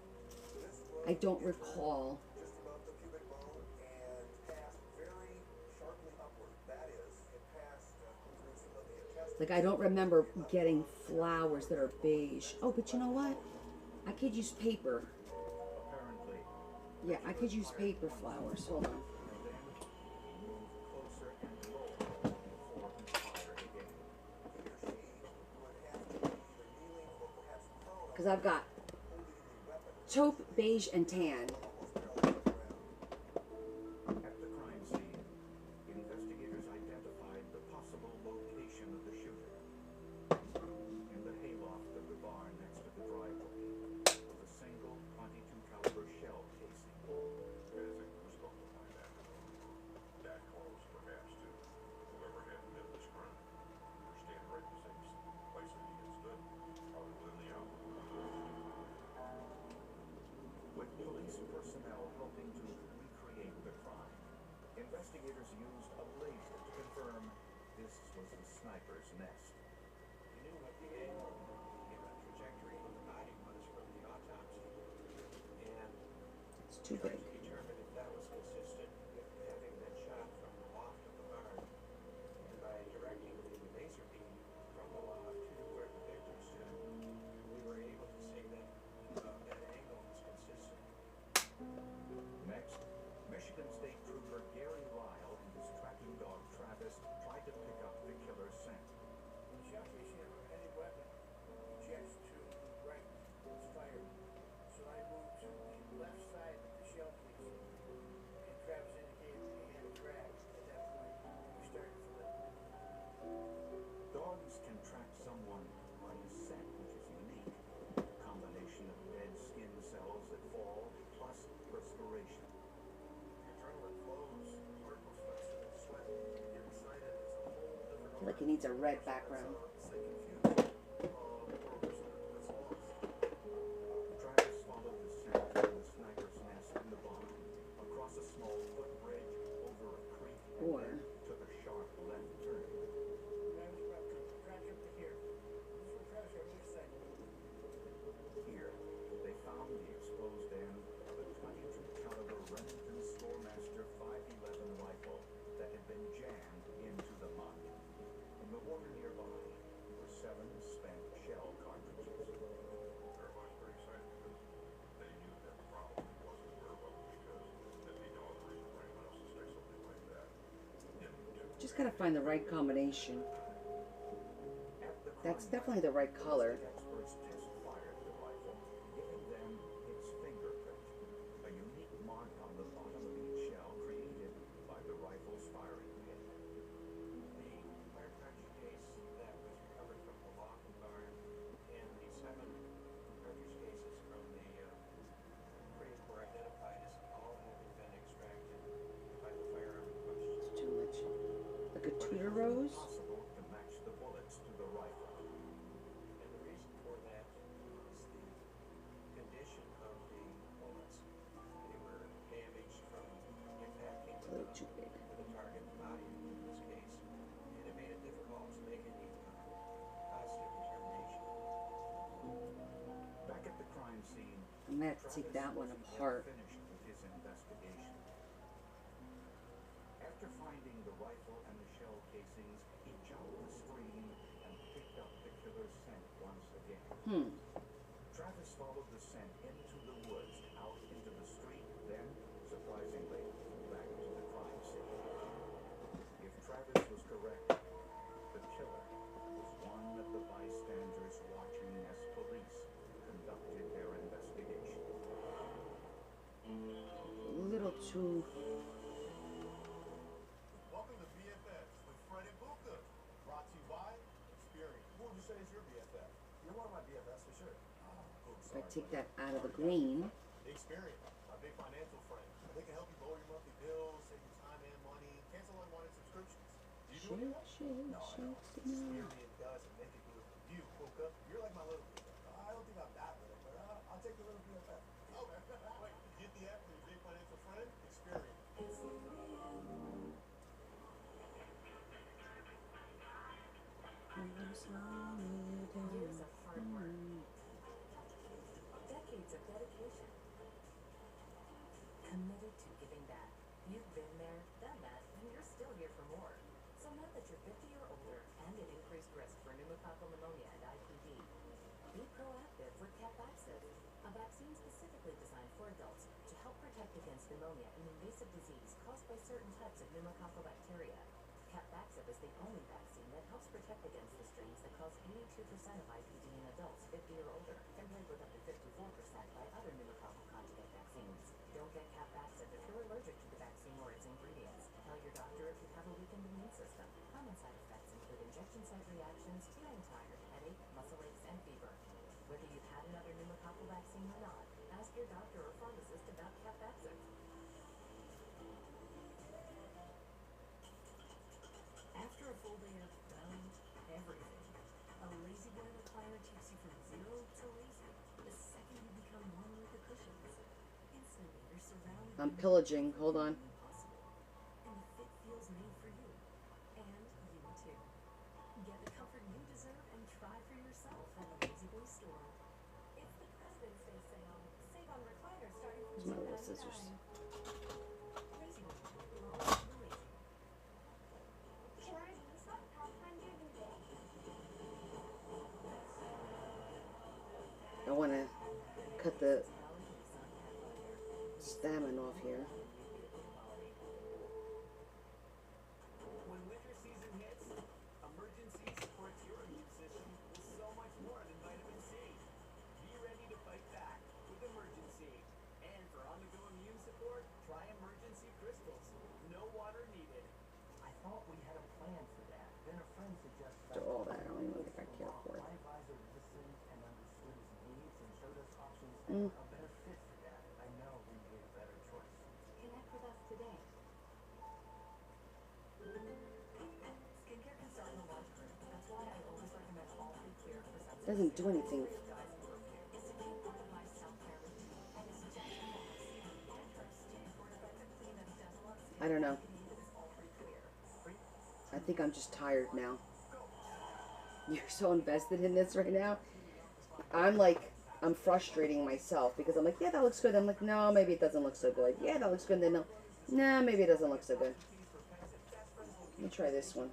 This was I don't recall. just above the pubic bone and passed very sharply upward. That is, it passed through some of the intestines. Like I don't remember getting flowers that are beige. Oh, but you know what? I could use paper. Apparently, Yeah, I could use paper flowers. Hold on. and then moved closer and lower before he fired again. He or she would have to be either kneeling or perhaps prone Because I've got holding the weapon taupe, beige, and tan. almost parallel to the ground. At the crime scene, investigators identified the possible location of the shooter. In the hayloft of the barn next to the driveway was a single .22 caliber shell casing. As it was going to find that. That close, perhaps, to whoever had committed this crime. They're standing right in the same place that he had stood, probably within the hour. With police personnel helping to recreate the crime, investigators used a laser to confirm this was the sniper's nest. We knew what the angle and the trajectory of the body was from the autopsy, and It's too big. to determine if that was consistent with having been shot from the loft of the barn, and by directing the laser beam from the loft to where the victim stood, we were able to say that that angle was consistent. Next, Michigan State Trooper Gary Lyle and his tracking dog Travis tried to pick up the killer's scent. When shell casing of any weapon ejects to the right, it's fired. So I moved to the left side of the shell casing, and Travis indicated that he had a track. At that point, we started from there. Dogs can track someone by a scent which is unique. A combination of dead skin cells that fall plus perspiration. The adrenaline flows, the heart goes faster than sweat. You get excited. It's a whole different. I feel like it needs a red background. Stay confused. Or a person that's lost. Travis followed the scent from the sniper's nest in the barn, across a small footbridge, over a creek, and Or- then took a sharp left turn. Travis brought Travis up to here. This is where Travis got really excited. Here, they found the exposed end of a .22 caliber Remington Scoremaster 511 rifle that had been jammed into the mud. In the water nearby were 7 spent shell cartridges. Everybody's pretty excited because they knew that probably wasn't where it was because there'd be no other reason for anyone else to stick something like that into. Just gotta find the right combination. At the That's crime definitely the right color. The experts test fired the rifle, giving them its fingerprint, a unique mark on the bottom of each shell created by the rifle's firing pin. The fire cartridge case that was recovered from the loft and barn, and the 7 cartridge cases from the crate were identified as all having been extracted by the firearm in question. It's too much. Like a But it Tudor was rose? impossible to match the bullets to the rifle. And the reason for that was the condition of the bullets. They were damaged from impacting It's a little too big. with the target body in this case, and it made it difficult to make any Take that one wasn't yet apart. finished with his investigation. After finding the rifle and the shell casings, he jumped the stream and picked up the killer's scent once again. Travis followed the scent into the woods, out into the street, then, surprisingly, back to the crime scene. If Travis was correct, the killer was one of the bystanders watching as police conducted their investigation. A little too. Welcome to BFFs with Fred and Buka. Brought to you by Experience. Who would you say is your BFF? You're one of my BFFs for sure. If I take that out of the green. Experience, my big financial friend. They can help you lower your monthly bills, save you time and money, cancel unwanted subscriptions. Do you do any of that? No, I don't. Experience does and they can do it for you, Buka. You're like my little BFF. I don't think I'm that little, but I'll take the little BFF. Okay. Wait, get the app from your big financial friend? Experience. Years of hard work. Decades of dedication. Committed to giving back. You've been there, done that, and you're still here for more. So now that you're 50 or older and at increased risk for pneumococcal pneumonia and IPD, be proactive with Capvaxive, a vaccine specifically designed for adults to help protect against pneumonia, an invasive disease caused by certain types of pneumococcal bacteria. Capvaxive is the only vaccine that helps protect against the strains that cause 82% of IPD in adults 50 or older, compared with up to 54% by other pneumococcal conjugate vaccines. Don't get Capvaxive if you're allergic to the vaccine or its ingredients. Tell your doctor if you have a weakened immune system. Common side effects include injection site reactions, feeling tired, headache, muscle aches, and fever. Whether you've had another pneumococcal vaccine or not, ask your doctor or pharmacist about Capvaxive. After a full day of, well, everything, a lazy boy recliner takes you from zero to lazy. The second you become one with the cushions, instantly you're surrounded I'm by pillaging. Hold on. possible. And the fit feels made for you. And you too. Get the comfort you deserve and try for yourself at the Lazy Boy store. It's the President's Day sale. Save on recliners starting from Where's my little $2.99. scissors? Lazy Boy. Welcome to the Lazy Boy. Can I use that Pathfinder today? I want to cut the stamina off here. When winter season hits, emergency supports your immune system with so much more than vitamin C. Be ready to fight back with Emergency. And for on-the-go immune support, try Emergency Crystals. No water needed. I thought we had a plan for that. Then a friend suggested Do all that. I don't even get back here for it. my advisor listened and understood his needs and showed us options that were a better fit for that. I know we made a better choice. Connect with us today. Skincare can start in the laundry room. That's why I always recommend all Be Clear for sensitive Doesn't do anything. It's a key part of my self-care routine, and it's gentle and first for an effective clean of dental on skin. I don't know. It's all Be Clear. I think I'm just tired now. You're so invested in this right now. I'm frustrating myself because I'm like, yeah, that looks good. I'm like, no, maybe it doesn't look so good. Yeah, that looks good. Then no, nah, maybe it doesn't look so good. Let me try this one.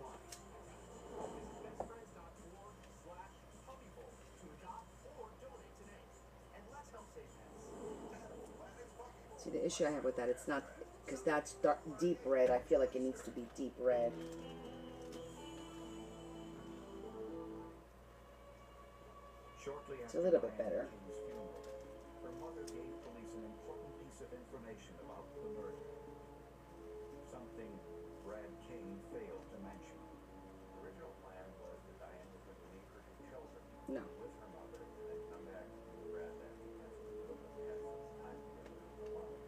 See, the issue I have with that, it's not, because that's dark, deep red. I feel like it needs to be deep red. Shortly It's after a little bit Diane better. King's funeral, her mother gave police an important piece of information about the murder. Something Brad King failed to mention. The original plan was that Diane was going to leave her two children No. with her mother and then come back to Brad that weekend so the two of them had some time together alone.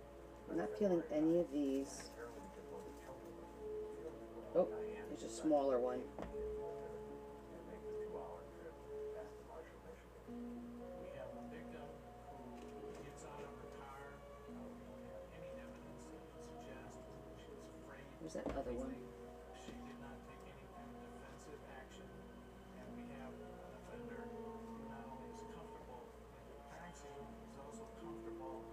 I'm not feeling any of these. Apparently because one of the children was feeling well, Oh, Diane there's a decided smaller one. to take the kids with her and make the 2-hour trip back to Marshall, Michigan. We have a victim who gets out of her car. We don't have any evidence that would suggest she was afraid. Where's that other one? She did not take any kind of defensive action. And we have an offender who not only is comfortable in the crime scene, is also comfortable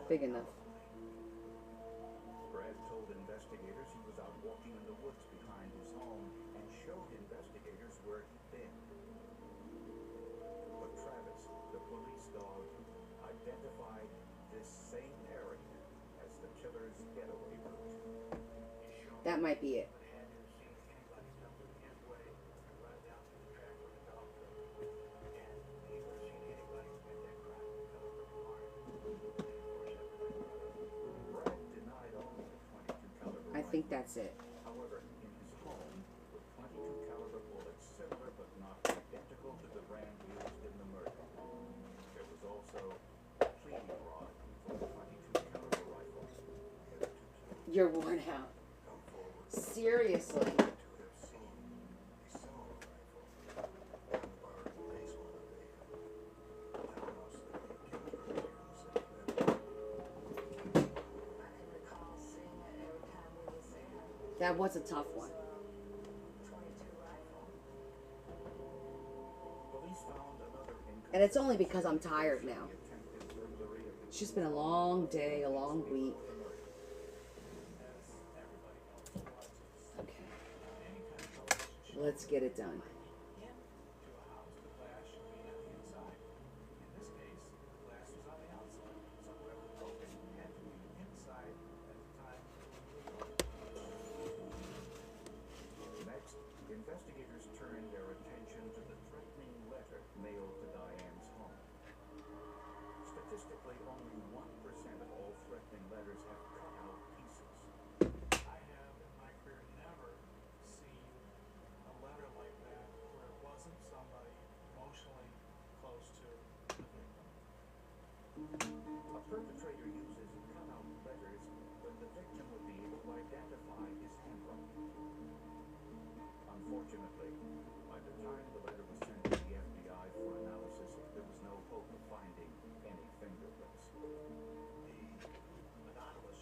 big enough. Brad told investigators he was out walking in the woods behind his home and showed investigators where he'd been. But Travis, the police dog, identified this same area as the killer's getaway route. That might be it. But hadn't seen anybody come from his way and run down to the track where the dog lived. And neither seen anybody with that crack in the color of the car. And of course, everybody brought up. Brad denied owning the .22 caliber I think that's it. However, in his home were .22 caliber bullets similar but not identical to the brand used in the murder. There was also a cleaning rod for the .22 caliber rifle. The other two killers You're worn out. come forward Seriously. to have seen a similar rifle on the bar in the basement of a townhouse that they killed earlier in the city. I can recall seeing it every time we was there. That was a tough one. 22 rifle. Police found another And it's only because I'm tired now. attempted burglary of the It's just been a long day, a long week. Okay. Let's get it done. To a house, the glass should be on the inside. In this case, the glass was on the outside, so whoever broke it had to be inside at the time it was broken. Next, investigators turned their attention to the threatening letter mailed to Diane's home. Statistically, only 1% of all threatening letters have cut out pieces. I have in my career never seen a letter like that where it wasn't somebody emotionally close to the victim. A perpetrator uses cut-out letters when the victim would be able to identify his handwriting. Unfortunately, by the time the letter was sent to the FBI for analysis, there was no hope of finding any fingerprints. The anonymous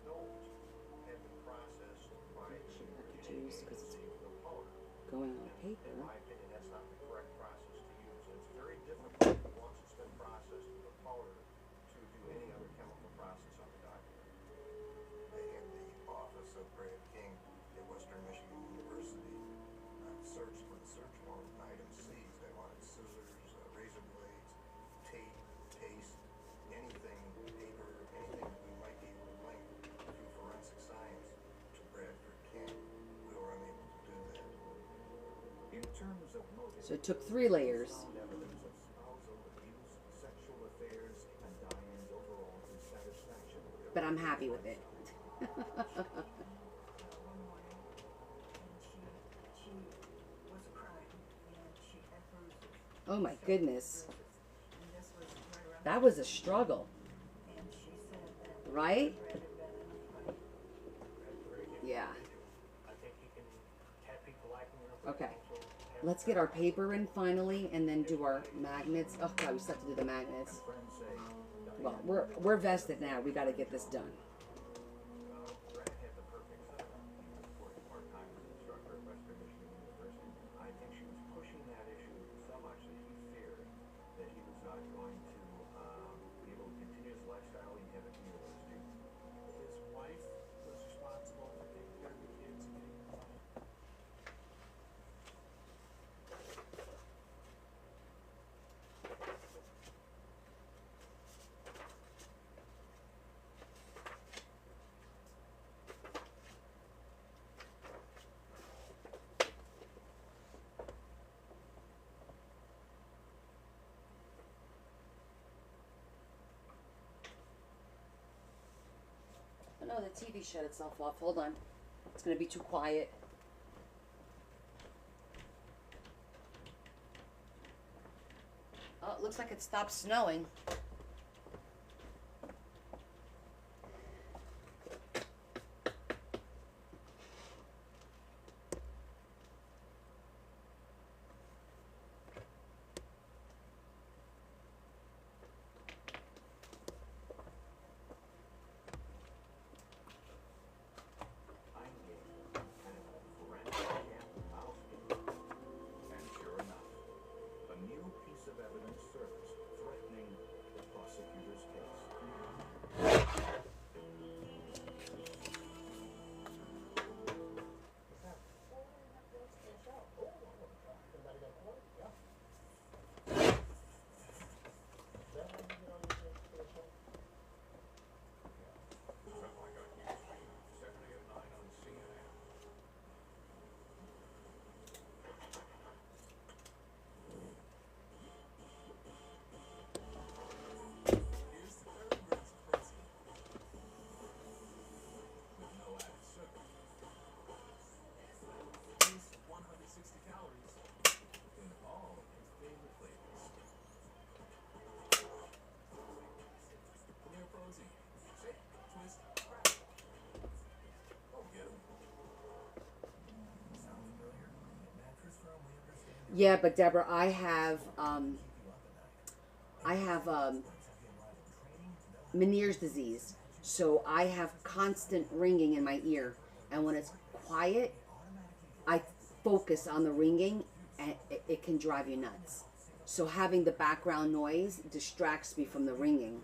note had been processed by Juice, 'cause it's opponent. going on In paper. my opinion, that's not the correct process to use. It's very difficult, once it's been processed with a powder, to do any other chemical process on the document. They had the office of Brad King at Western Michigan University searched for the search warrant item C's. They wanted scissors, razor blades, tape, paste, anything, paper, anything that we might be able to link through forensic science to Bradford King. We were unable to do that. In terms of motive, So it took 3 layers. found evidence of spousal abuse, sexual affairs, and Diane's overall dissatisfaction with her. But I'm happy with it. One morning, and she was crying, and she had bruises. Oh my goodness. And this was right around. That was a struggle, And she said that right? Brad had been in a fight. Yeah. I think he can have people liking her. Okay. Let's get our paper in finally and then do our magnets. Oh god, we still have to do the magnets. Friends say Diane Well, we're vested now. We got to get this done. Brad had the perfect setup. He was working part-time as an instructor at Western Michigan University. I think she was pushing that issue so much that he feared that he was not going to be able to continue his lifestyle he had at the university. His wife was responsible for taking care of the kids and getting the money. Oh no, the TV shut itself off. Hold on. It's going to be too quiet. Oh, it looks like it stopped snowing. I engaged in kind of a forensic cat and mouse game. And sure enough, a new piece of evidence surfaced threatening Yeah, but Deborah, I have Meniere's disease, so I have constant ringing in my ear, and when it's quiet, I focus on the ringing, and it can drive you nuts. So having the background noise distracts me from the ringing.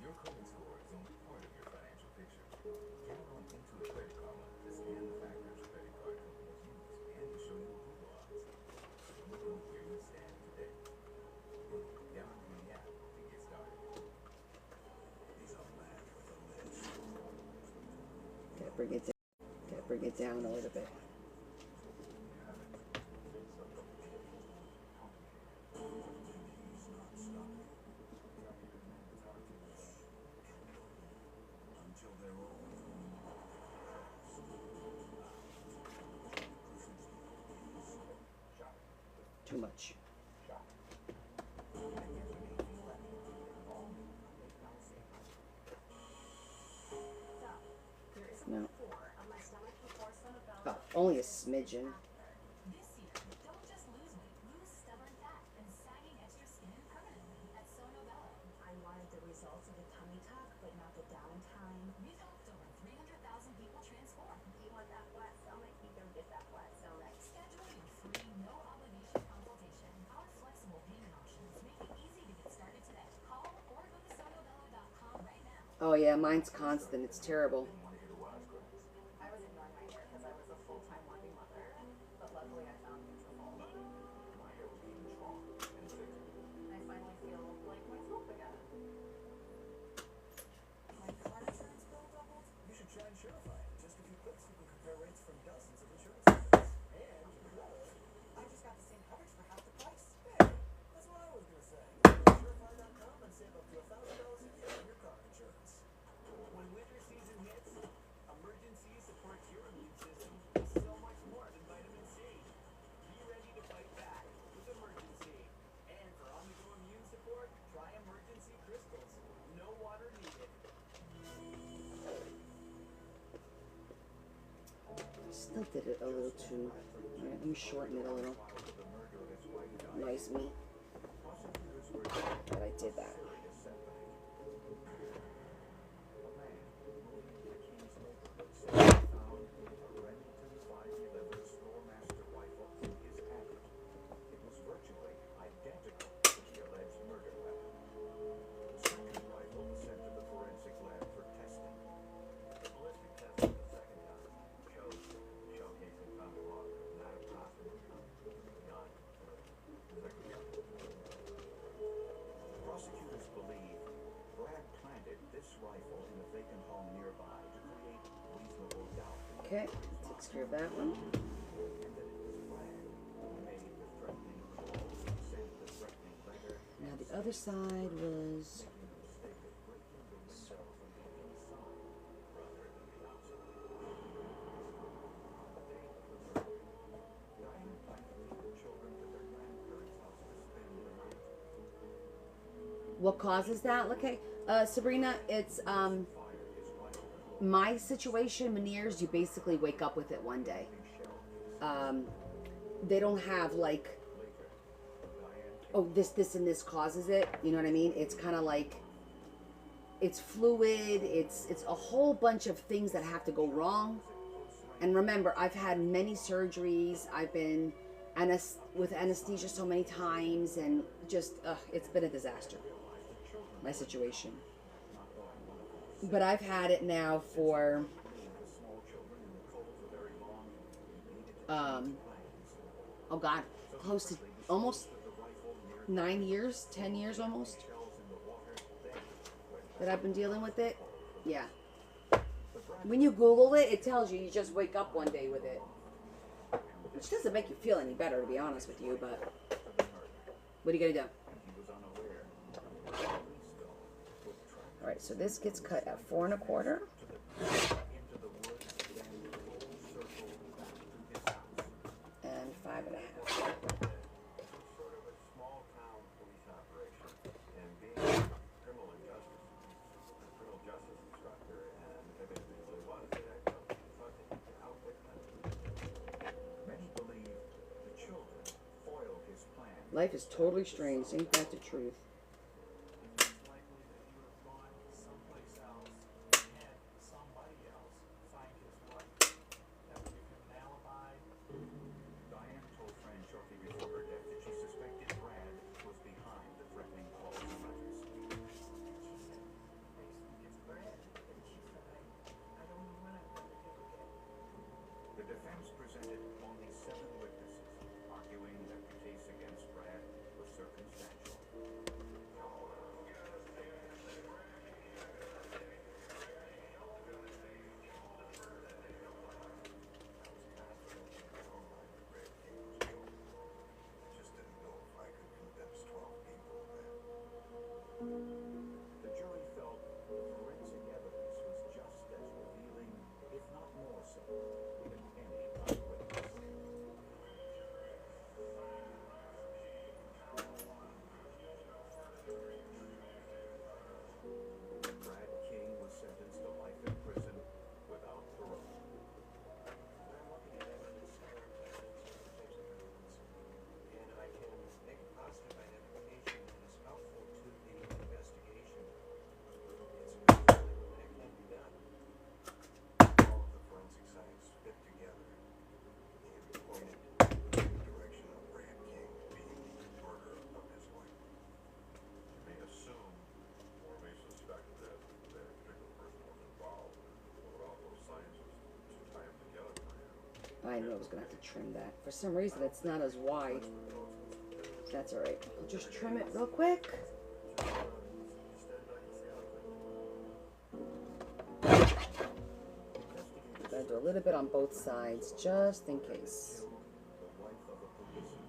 Your credit score is only part of your financial picture. Get on Intuit Credit Karma to scan the factors credit card companies use and to show you approval odds. So you know where you stand today. Download the app to get started. He's a man with a list. Gotta bring it down. Gotta bring it down a little bit. Until they're old. Too much. No. Oh, only a smidgen. This year, don't just lose weight, lose stubborn fat and sagging extra skin permanently at Sonobello. I wanted the results of the tummy tuck, but not the downtime. We've helped over 300,000 people transform. You want that flat stomach, you can get that flat stomach. Schedule your free, no obligation consultation. Our flexible payment options make it easy to get started today. Call or go to sonobello.com right now. Oh yeah, mine's constant. It's terrible. I was ignoring my hair because I was a full-time working mother, but luckily I found Nutrafol. My hair was even stronger and thicker. I finally feel like myself again. My car insurance bill doubled? You should try Insurify. In just a few clicks, you can compare rates from dozens of insurance companies. And I just got the same coverage for half the price. Hey, that's what I was gonna say. Go to Insurify.com and save up to $1,000 a year on your car insurance. When winter season hits, emergency supports your immune system so much more than vitamin C. Be ready to fight back with Emergency. And for on-the-go immune support, try Emergency Crystals. No water needed. Still did it a little too. Alright, let me shorten it a little. Nice me. But I did that. Prosecutors believe Brad planted this rifle in a vacant home nearby to create reasonable doubt Okay, takes care of that one. and that it was Brad who made the threatening calls and sent the threatening letter, Now the other side was making the mistake of breaking the window from the inside rather than the outside. On the day of the murder, Diane planned to take the children to their grandparents' house to spend the night. what causes that. Okay, Sabrina, it's my situation. Meniere's, you basically wake up with it one day. They don't have like, oh, this and this causes it. You know what I mean? It's kind of like, it's fluid. It's a whole bunch of things that have to go wrong. And remember, I've had many surgeries. I've been with anesthesia so many times, and just it's been a disaster, my situation. But I've had it now for oh god, close to almost 9 years, 10 years almost that I've been dealing with it. Yeah. When you Google it, it tells you just wake up one day with it. Which doesn't make you feel any better, to be honest with you, but what are you gonna do? Alright, so this gets cut at 4 1/4. And 5 1/2. Sort of a small town police operation, and being a criminal justice instructor, and eventually Life is totally strange. Ain't that the truth? It's likely that he would have gone someplace else and had somebody else find his wife. That would give him an alibi. Diane told friends shortly before her death that she suspected Brad was behind the threatening calls and letters. She said, I just think it's Brad. And she said, I don't know when I'm going to do again. The defense presented only 7 witnesses, arguing that the case against Brad was circumstantial. Just didn't know if I could convince 12 people that. The jury felt the forensic evidence was just as revealing, if not more so, than any eyewitness. Brad King was sentenced to life in prison without parole. When I'm looking at evidence, certain types of evidence, and I can make a positive identification that is helpful to the investigation, it's a good feeling when that can be done. All of the forensic science fit together and pointed in the direction of Brad King being the murderer of his wife. You may assume or may suspect that that particular person was involved, and without those sciences to tie them together for you. I knew I was gonna have to trim that. For some reason, it's not as wide. That's all right. I'll just trim it real quick. Gotta do a little bit on both sides, just in case. The wife of a policeman.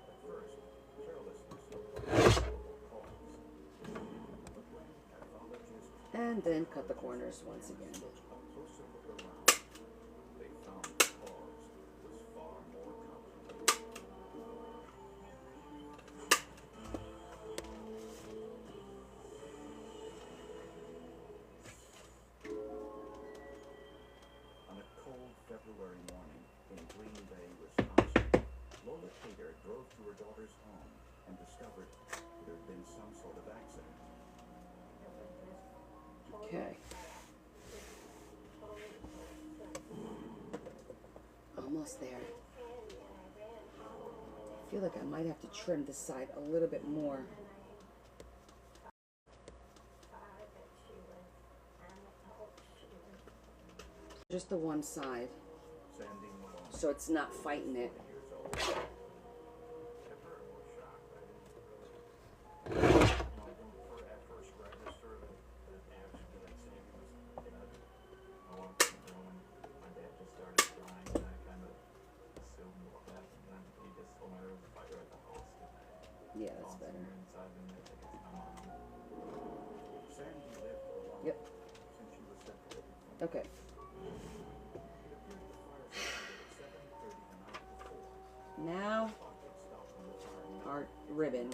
At first, carelessness of calls. But when pathologists And then cut the corners once again. took a closer look around, they found the cause was far more complicated. On a cold February morning in Green Bay, Wisconsin, Lola Cater drove to her daughter's home and discovered there had been some sort of accident. Okay. Almost there. I feel like I might have to trim this side a little bit more. Just the one side, Sandy Malone, so it's not fighting it. years old. Temporary was shocked. I didn't at first register that actually like Sandy was, I walked in the room and my dad just started crying and I kind of assumed what happened. And he just told me there was a fire at the house and Yeah, I that's called better. someone inside and they think it's my mom. Sandy lived alone Yep. since she was separated from Okay. It appeared the fire started at 7:30 the night before. Now, Clock had stopped when the fire our ribbon.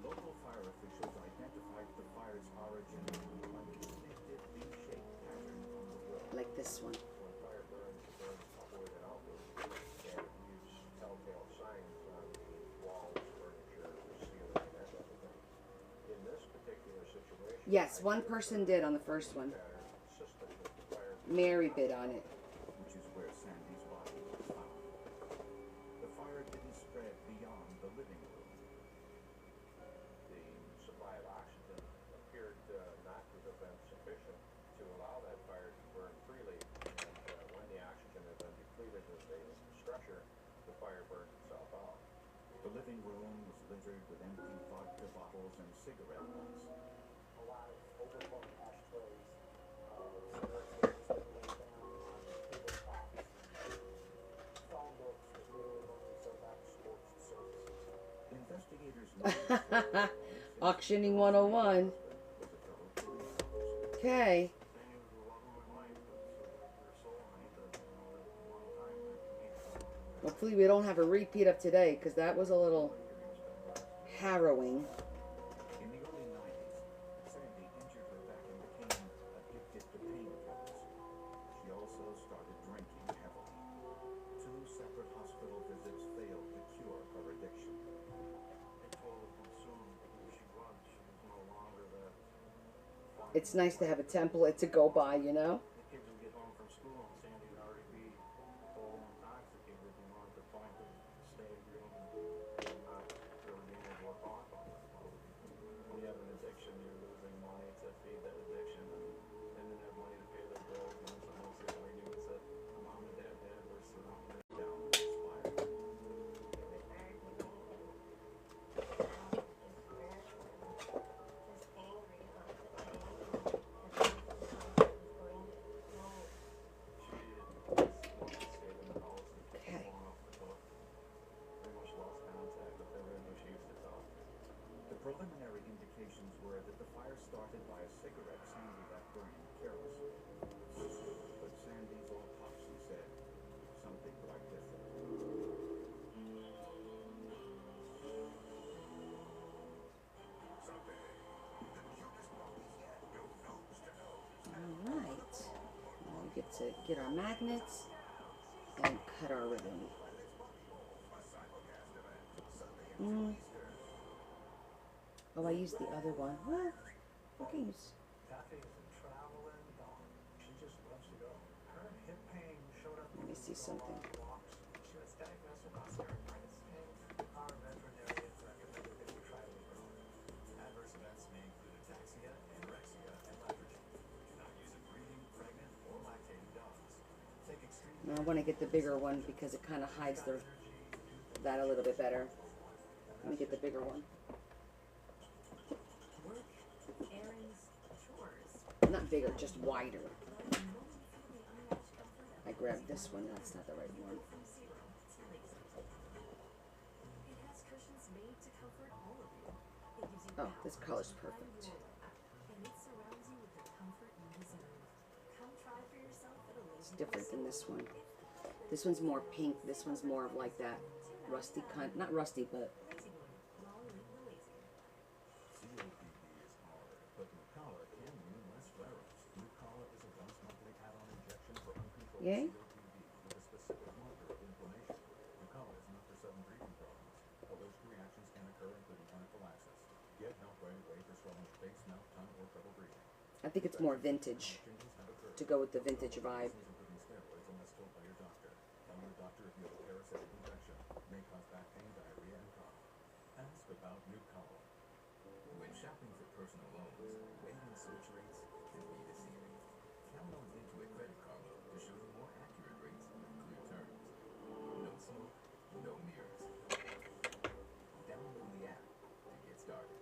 Local fire officials identified the fire's origin by the distinctive V-shaped pattern on the wall. Like this one. When fire burns, it burns upward and outward, and it leaves telltale signs on the walls, furniture, the ceiling, that type of thing. In this particular situation, Yes, one person did on the first one. pattern consistent with the fire. Mary bid on it. Which is where Sandy's body was found. The fire didn't spread beyond the living room. The supply of oxygen appeared not to have been sufficient to allow that fire to burn freely, and when the oxygen had been depleted of the structure, the fire burned itself out. The living room was littered with empty vodka bottles and cigarette butts. A lot of overflowing ashtrays, cigarettes that just been laid down on tabletops, and phone books that really only so back scorched surfaces. Investigators noticed Auctioning 101. was a fellow police officer. Okay. Sandy was the love of my life, but her soulmate, that a long time to meet. Hopefully we don't have a repeat of today, because that was a little harrowing. In the early 90s, Sandy injured her back and became addicted to painkillers. She also started drinking heavily. 2 separate hospital visits failed to It's nice to have a template to go by, you know? The kids would get home from school and Sandy would already be full intoxicated and wanted to point to stay green and not really being able to work off all that. When you have an addiction, you're losing money to feed that addiction and then have money to pay their bills, and it's almost these arguments that mom and dad had were surrounded down the spiral. Okay. The preliminary indications were that the fire started by a cigarette Sandy left burning carelessly. But Sandy's autopsy said something quite different. All right. Now we get to get our magnets and cut our ribbon. Oh, I used the other one. Well, okay. Kathy is a traveling dog. She just loves to go. Her hip pain showed up. Let me see something. Walks. She was diagnosed with osteoarthritis, and our veterinarians recommended that we try to grow. Adverse events may include ataxia, anorexia, and lethargy. Do not use it breeding, pregnant, or lactating dogs. Take extreme Now I want to get the bigger one because it kind of hides that a little bit better. Let me get the bigger one. Work, errands, chores. Not bigger, just wider. I grabbed this one. That's not the right one. From zero to lazy. It has cushions made to comfort all of you. It gives you Oh, this color's balance perfect. and it surrounds you with the comfort you deserve. Come try for yourself at a It's lazy. different than this one. This one's more pink. This one's more of like that rusty kind. Not rusty, but Lazy boy. Long live the lazy. COPD is hard, but Nucala can mean less flare-ups. Nucala is a once-monthly add-on injection for uncontrolled Yay. COPD with a specific marker of inflammation. Nucala is not for sudden breathing problems. Allergic reactions can occur, including anaphylaxis. Get help right away for swelling of face, mouth, tongue, or trouble breathing. I think it's more vintage Changes have occurred. to go with the vintage vibe. Including steroids unless told by your doctor. Tell your doctor if you have a parasitic infection. May cause back pain, diarrhea, and cough. Ask about Nucala. When shopping for personal loans, waiting switch rates can be deceiving. Count on Intuit Credit Karma to show you more accurate rates with clear terms. No smoke, no mirrors. Download the app to get started.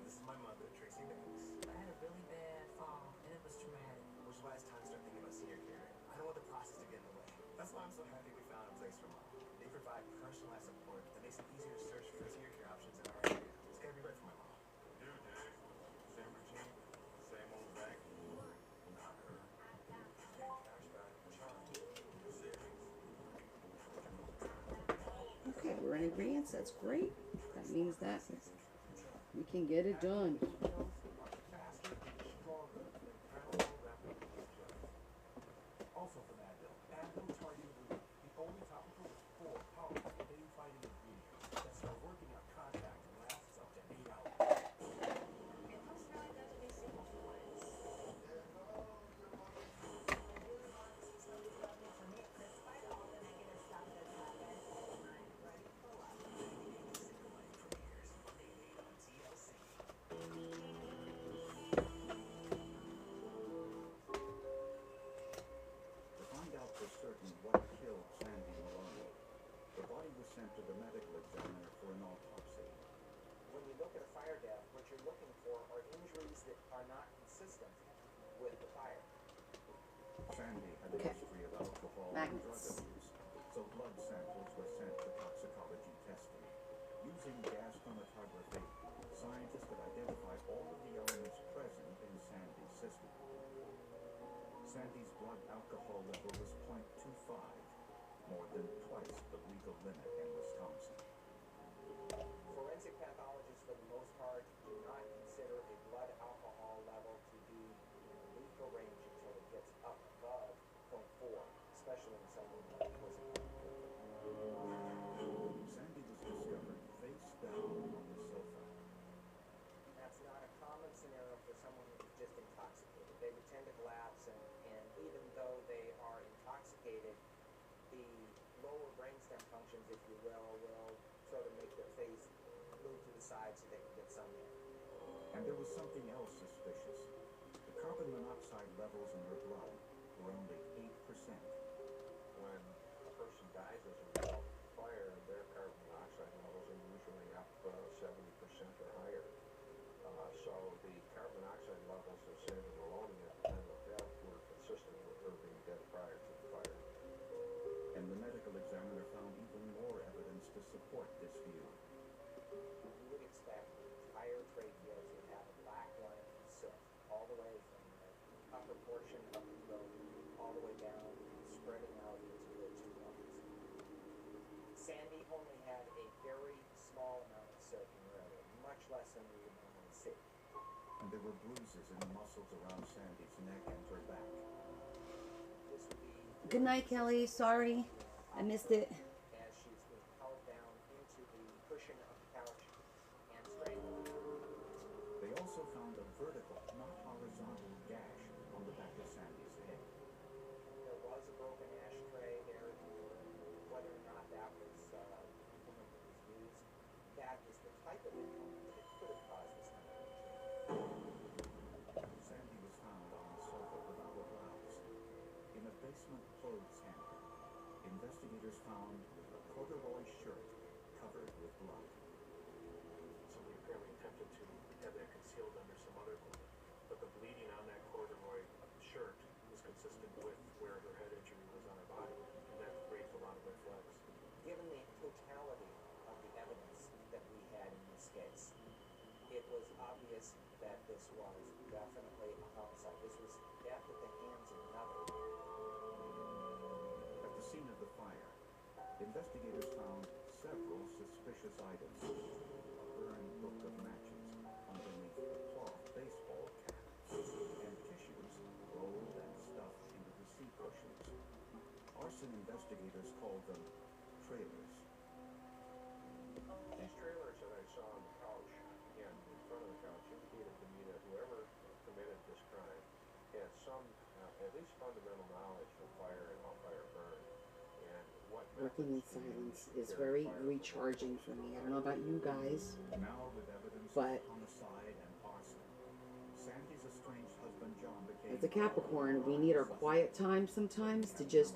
This is my mother, Tracy Banks. I had a really bad fall, and it was traumatic. Which is why it's time to start thinking about senior care. I don't want the process to get in the way. That's why I'm so happy we found a place for mom. They provide personalized support that makes it easier to search for senior care options in our area. It's gotta be right for my mom. Dude, same routine, same old bag. Not her. Cashback, charge, savings. Okay, we're in agreement. That's great. That means that we can get it done. Faster, stronger, than rapid Also from Advil, Advil Targeted Relief, the only topical with 4 powerful pain-fighting ingredients that start working on contact and lasts up to 8 hours. And post-traumatic doesn't do simple for once. Despite all the negative stuff that's happened, I'm ready for love. To find out for certain what killed Sandy Maloney, the body was sent to the medical examiner for an autopsy. When you look at a fire death, what you're looking for are injuries that are not consistent with the fire. Sandy had a Okay. history of alcohol and drug Magnets. abuse, so blood samples were sent for toxicology testing. Using gas chromatography, scientists could identify all of the elements present in Sandy's system. Sandy's blood alcohol level was 0.25, more than twice the legal limit in Wisconsin. Forensic pathologists, for the most part, do not consider a blood alcohol level to be in the lethal range until it gets up above 0.4, especially in someone who was Sandy was discovered face down on the sofa. That's not a common scenario for someone who's just intoxicated. if you will sort of make their face move to the side so they can get some in. And there was something else suspicious. The carbon monoxide levels in her blood were only 8%. When a person dies as a result of fire, their carbon monoxide levels are usually up 70% or higher. So the carbon monoxide levels of Sandy Maloney at the time of death were consistent with her being dead prior to the fire. And the medical examiner found even more evidence to support this view. You would expect the entire trachea to have a black line of soot all the way from the upper portion of the throat all the way down, spreading out into the two lungs. Sandy only had a very small amount of soot in her area, much less than we would normally see. And there were bruises in the muscles around Sandy's neck and her back. This would be Good night, Kelly. Sorry, I missed it. as she's being held down into the cushion of the couch and strangled. They also found a vertical, not horizontal, gash on the back of Sandy's head. There was a broken ashtray there. Whether or not that was implement that was used, that is the type of implement that could have caused this kind of injury. Sandy was found on a sofa without a blouse. In a basement clothes hamper, investigators found a corduroy shirt covered with blood. Somebody apparently attempted to have that concealed under some other clothing, but the bleeding on that corduroy shirt was consistent with where her head injury was on her body, and that raised a lot of red flags. Given the totality of the evidence that we had in this case, it was obvious that this was definitely a homicide. This was death at the hands of another. At the scene of the fire, investigators found several suspicious items. A burned book of matches underneath the cloth baseball cap, and tissues rolled and stuffed into the seat cushions. Arson investigators called them trailers. These trailers that I saw on the couch, again, in front of the couch, indicated to me that whoever committed this crime had some, at least fundamental knowledge of fire and how fire burned, and what Working in methods to silence use is to very carry fire. recharging for me. I don't know about you guys. Now with evidence But- of homicide and arson, Sandy's estranged husband John became... As a Capricorn, we need our quiet time sometimes to just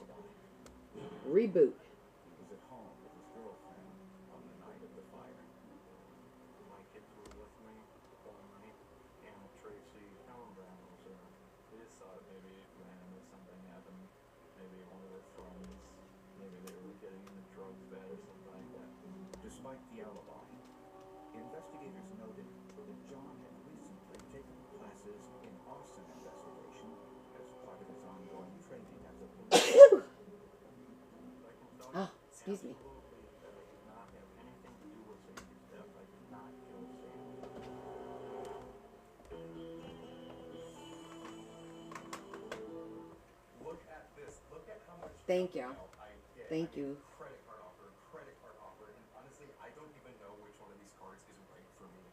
reboot. He was at home with his girlfriend on the night of the fire. My kids were with me the whole night, and Tracy Hellenbrand was there. They just thought maybe randomly something happened. Maybe one of their friends, maybe they were getting into drugs bad or something like that. Despite the alibi, investigators noted that John had recently taken classes in arson investigation as part of his ongoing training as a police. I can tell Ah, you excuse me. absolutely that I did not have anything to do with Sandy's death. I did not kill Sandy. Look at this. Look at how much Thank you. help I get. Thank I get you. Credit card offer, and honestly, I don't even know which one of these cards is right for me.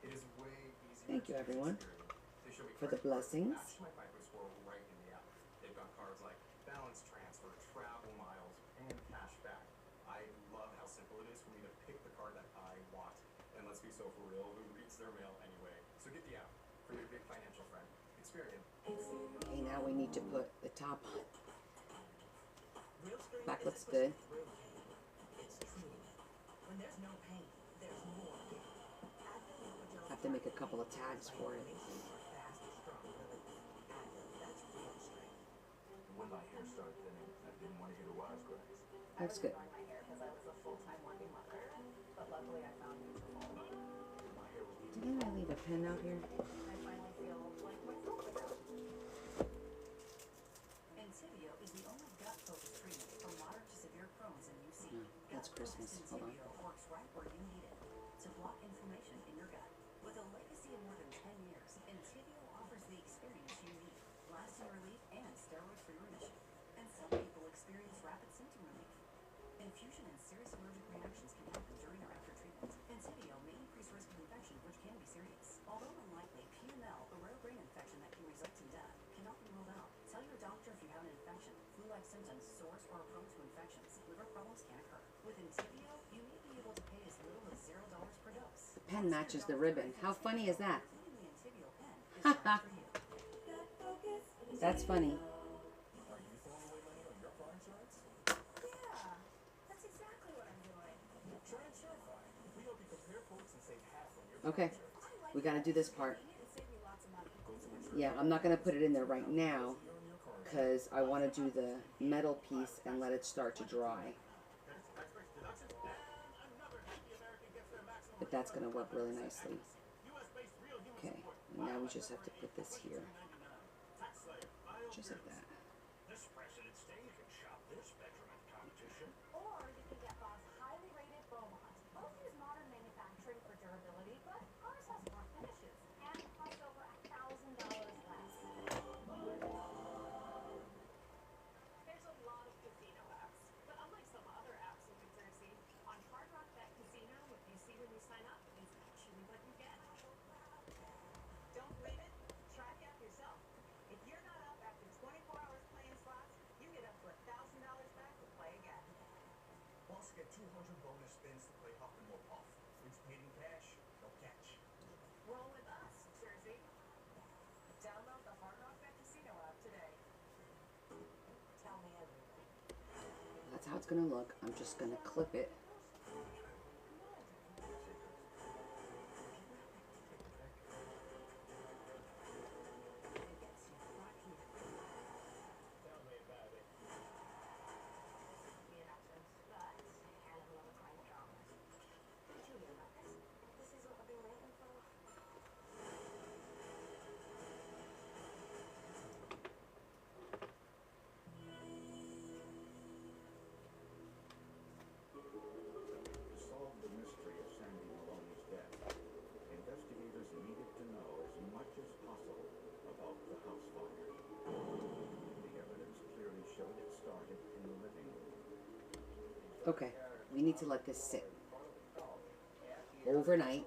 It is way easier. Thank you, to everyone, experience. They show me for the credit cards blessings. match my FICO score right in the app. They've got cards like balance transfer, travel miles, and cash back. I love how simple it is for me to pick the card that I want. And let's be so for real, who reads their mail anyway? So get the app for your big financial friend. Experience. Okay, now we need to put the top on. Real strength Back looks isn't good. pushing through pain. It's true. When there's no pain, there's more gain. Have to make a couple of tags for it. Fast, strong, really active. That's real strength. When my hair started thinning, I didn't want to hear the wisecracks. That's good. I was growing my hair because I was a full-time working mother, but luckily I found Nutrafol. My hair was easy. Didn't I leave a pen out here? I finally feel like myself again. Entivio is the only gut-focused treatment for moderate to severe Crohn's and UC. Oh, that's Christmas. Hold on. Entivio works right where you need it to block inflammation in your gut. With a legacy of more than 10 years, Entivio offers the experience you need, lasting relief and steroid-free remission. And some people experience rapid symptom relief. Infusion and serious allergic reactions can happen during or after treatment. Entivio may increase risk of infection, which can be serious. Although unlikely, PML, a rare brain infection that can result in death, cannot be ruled out. Tell your doctor if you have an infection, flu-like symptoms, sores, or are prone to infections. Liver problems can occur. With Entivio, pen matches the ribbon. How funny is that? Including the Intibial pen, is for you. That's funny. Are you throwing away money on your car insurance? Yeah, that's exactly what I'm doing. Try Insurify. We help you compare quotes and save half on your car Okay, insurance. we gotta do this part. Convenient and save me lots of money. Go to Yeah, I'm not gonna put it in there right now Insurify on your car insurance. because I want to do the metal piece and let it start to dry. But that's gonna work really nicely. Okay, and now we just have to put this here. Just like that. This President's Day, you can shop this Betterment competition. Or you can get Bob's highly rated Beaumont. Both use modern manufacturing for durability, but ours has more finishes and costs over $1,000 less. There's a lot of casino apps, but unlike some other apps in New Jersey, on Hard Rock Bet Casino, what you see when you sign up is actually what you get. Don't believe it? Try the app yourself. If you're not up after 24 hours playing slots, you get up to $1,000 back to play again. Also get 200 bonus spins to play Huff and More Puff. It's paid in cash, no catch. Roll with us, Jersey. Download the Hard Rock Bet Casino app today. Tell me everything. That's how it's gonna look. I'm just gonna clip it. Tell me about it. Be an accident, but hell of a lot of crime drama. Did you hear about this? This is what I've been waiting for. To solve the mystery of Sandy Maloney's death, investigators needed to know as much as possible about the house fire. The evidence clearly showed it started in the living room. Okay, we need to let this sit overnight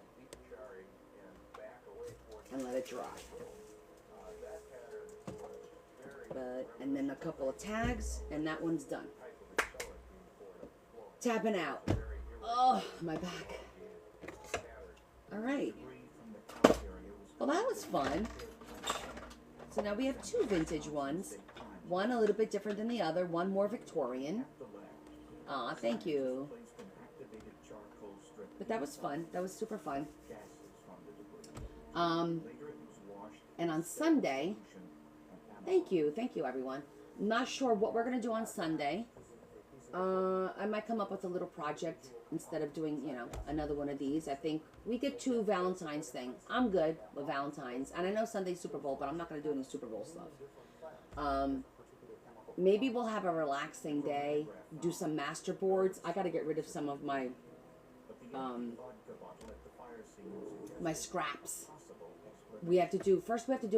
and let it dry. But, and then a couple of tags, and that one's done. Tapping out. Oh, my back. All right. Well, that was fun. So now we have two vintage ones. One a little bit different than the other. One more Victorian. Aw, thank you. Placed an activated charcoal strip But that was fun. That was super fun. gases from the debris. Later it was washed And on Sunday, and thank you everyone. I'm not sure what we're gonna do on Sunday. I might come up with a little project instead of doing, you know, another one of these. I think we did 2 Valentine's thing. I'm good with Valentine's, and I know Sunday's Super Bowl, but I'm not gonna do any Super Bowl stuff. Maybe we'll have a relaxing day, do some master boards. I gotta get rid of some of my vodka bottle at the fire scene suggested my scraps. possible We have to do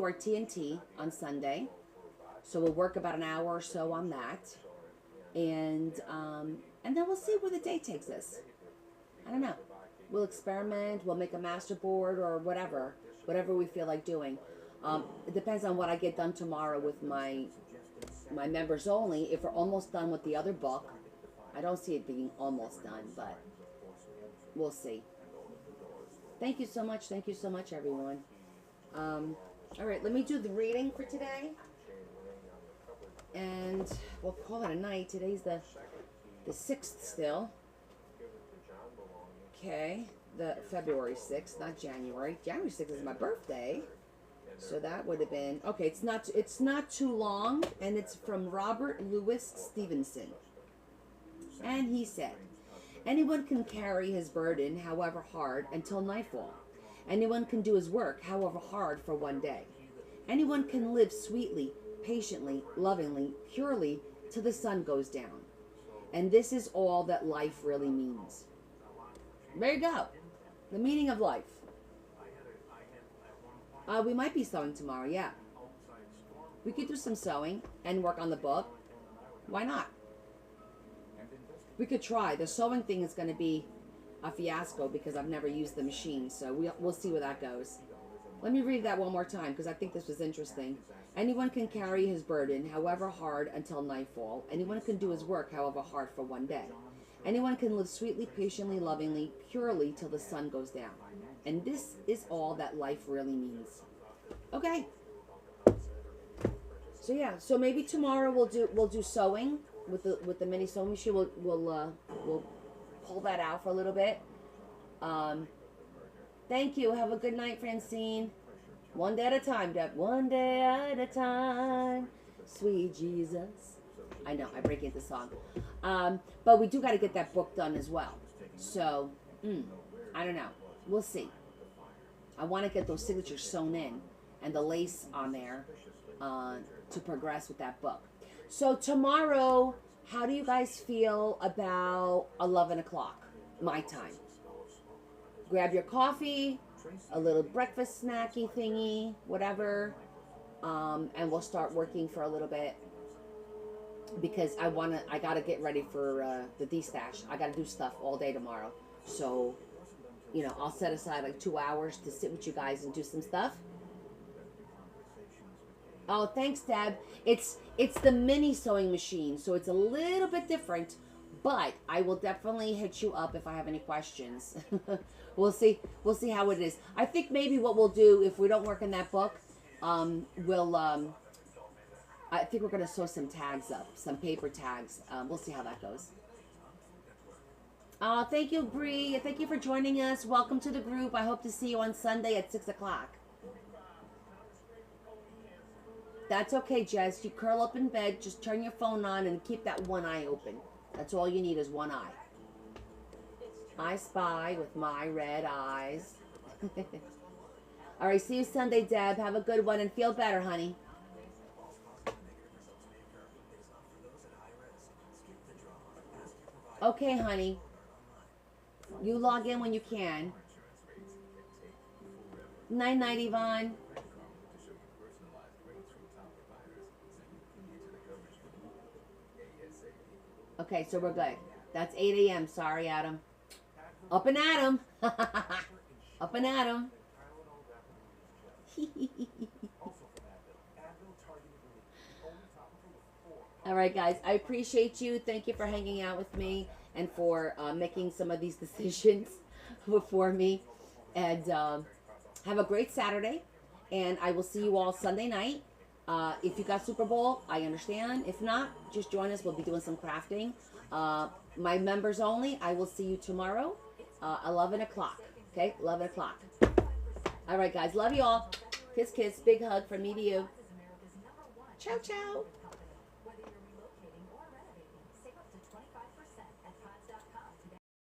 our TNT on Sunday, so we'll work about an hour or so on that, and then we'll see where the day takes us. I don't know. We'll experiment. We'll make a master board or whatever we feel like doing. It depends on what I get done tomorrow with my members only. If we're almost done with the other book, I don't see it being almost done, but we'll see. Thank you so much. Thank you so much, everyone. All right, let me do the reading for today, and we'll call it a night. Today's the 6th still. Okay, the February 6th, not January. January 6th is my birthday, so that would have been okay. It's not too long, and it's from Robert Louis Stevenson, and he said, "Anyone can carry his burden, however hard, until nightfall. Anyone can do his work, however hard, for one day. Anyone can live sweetly, patiently, lovingly, purely, till the sun goes down. And this is all that life really means." There you go. The meaning of life. We might be sewing tomorrow, yeah. We could do some sewing and work on the book. Why not? We could try. The sewing thing is going to be a fiasco because I've never used the machine, so we'll see where that goes. Let me read that one more time because I think this was interesting. Anyone can carry his burden, however hard, until nightfall. Anyone can do his work, however hard, for one day. Anyone can live sweetly, patiently, lovingly, purely, till the sun goes down. And this is all that life really means. Okay. So yeah, so maybe tomorrow we'll do sewing with the mini sewing machine. We'll pull that out for a little bit. Thank you. Have a good night, Francine. One day at a time, Deb. One day at a time. Sweet Jesus. I know, I break into song. But we do got to get that book done as well. So, I don't know. We'll see. I want to get those signatures sewn in and the lace on there to progress with that book. So tomorrow, how do you guys feel about 11 o'clock, my time? Grab your coffee, a little breakfast snacky thingy, whatever, and we'll start working for a little bit. Because I gotta get ready for the D-stash. I gotta do stuff all day tomorrow. So, you know, I'll set aside like 2 hours to sit with you guys and do some stuff. Oh, thanks, Deb. It's the mini sewing machine, so it's a little bit different, but I will definitely hit you up if I have any questions. We'll see how it is. I think maybe what we'll do if we don't work in that book, I think we're going to sew some tags up, some paper tags. We'll see how that goes. Thank you, Bree. Thank you for joining us. Welcome to the group. I hope to see you on Sunday at 6 o'clock. That's okay, Jess. You curl up in bed, just turn your phone on and keep that one eye open. That's all you need is one eye. I spy with my red eyes. All right, see you Sunday, Deb. Have a good one and feel better, honey. Okay, honey. You log in when you can. Night-night, Yvonne. Okay, so we're good. That's 8 a.m. Sorry, Adam. Up and at 'em. Up and at 'em. All right, guys. I appreciate you. Thank you for hanging out with me and for making some of these decisions before me. And have a great Saturday. And I will see you all Sunday night. If you got Super Bowl, I understand. If not, just join us. We'll be doing some crafting. My members only. I will see you tomorrow, 11 o'clock. Okay, 11 o'clock. All right, guys. Love you all. Kiss, kiss. Big hug from me to you. Ciao, ciao.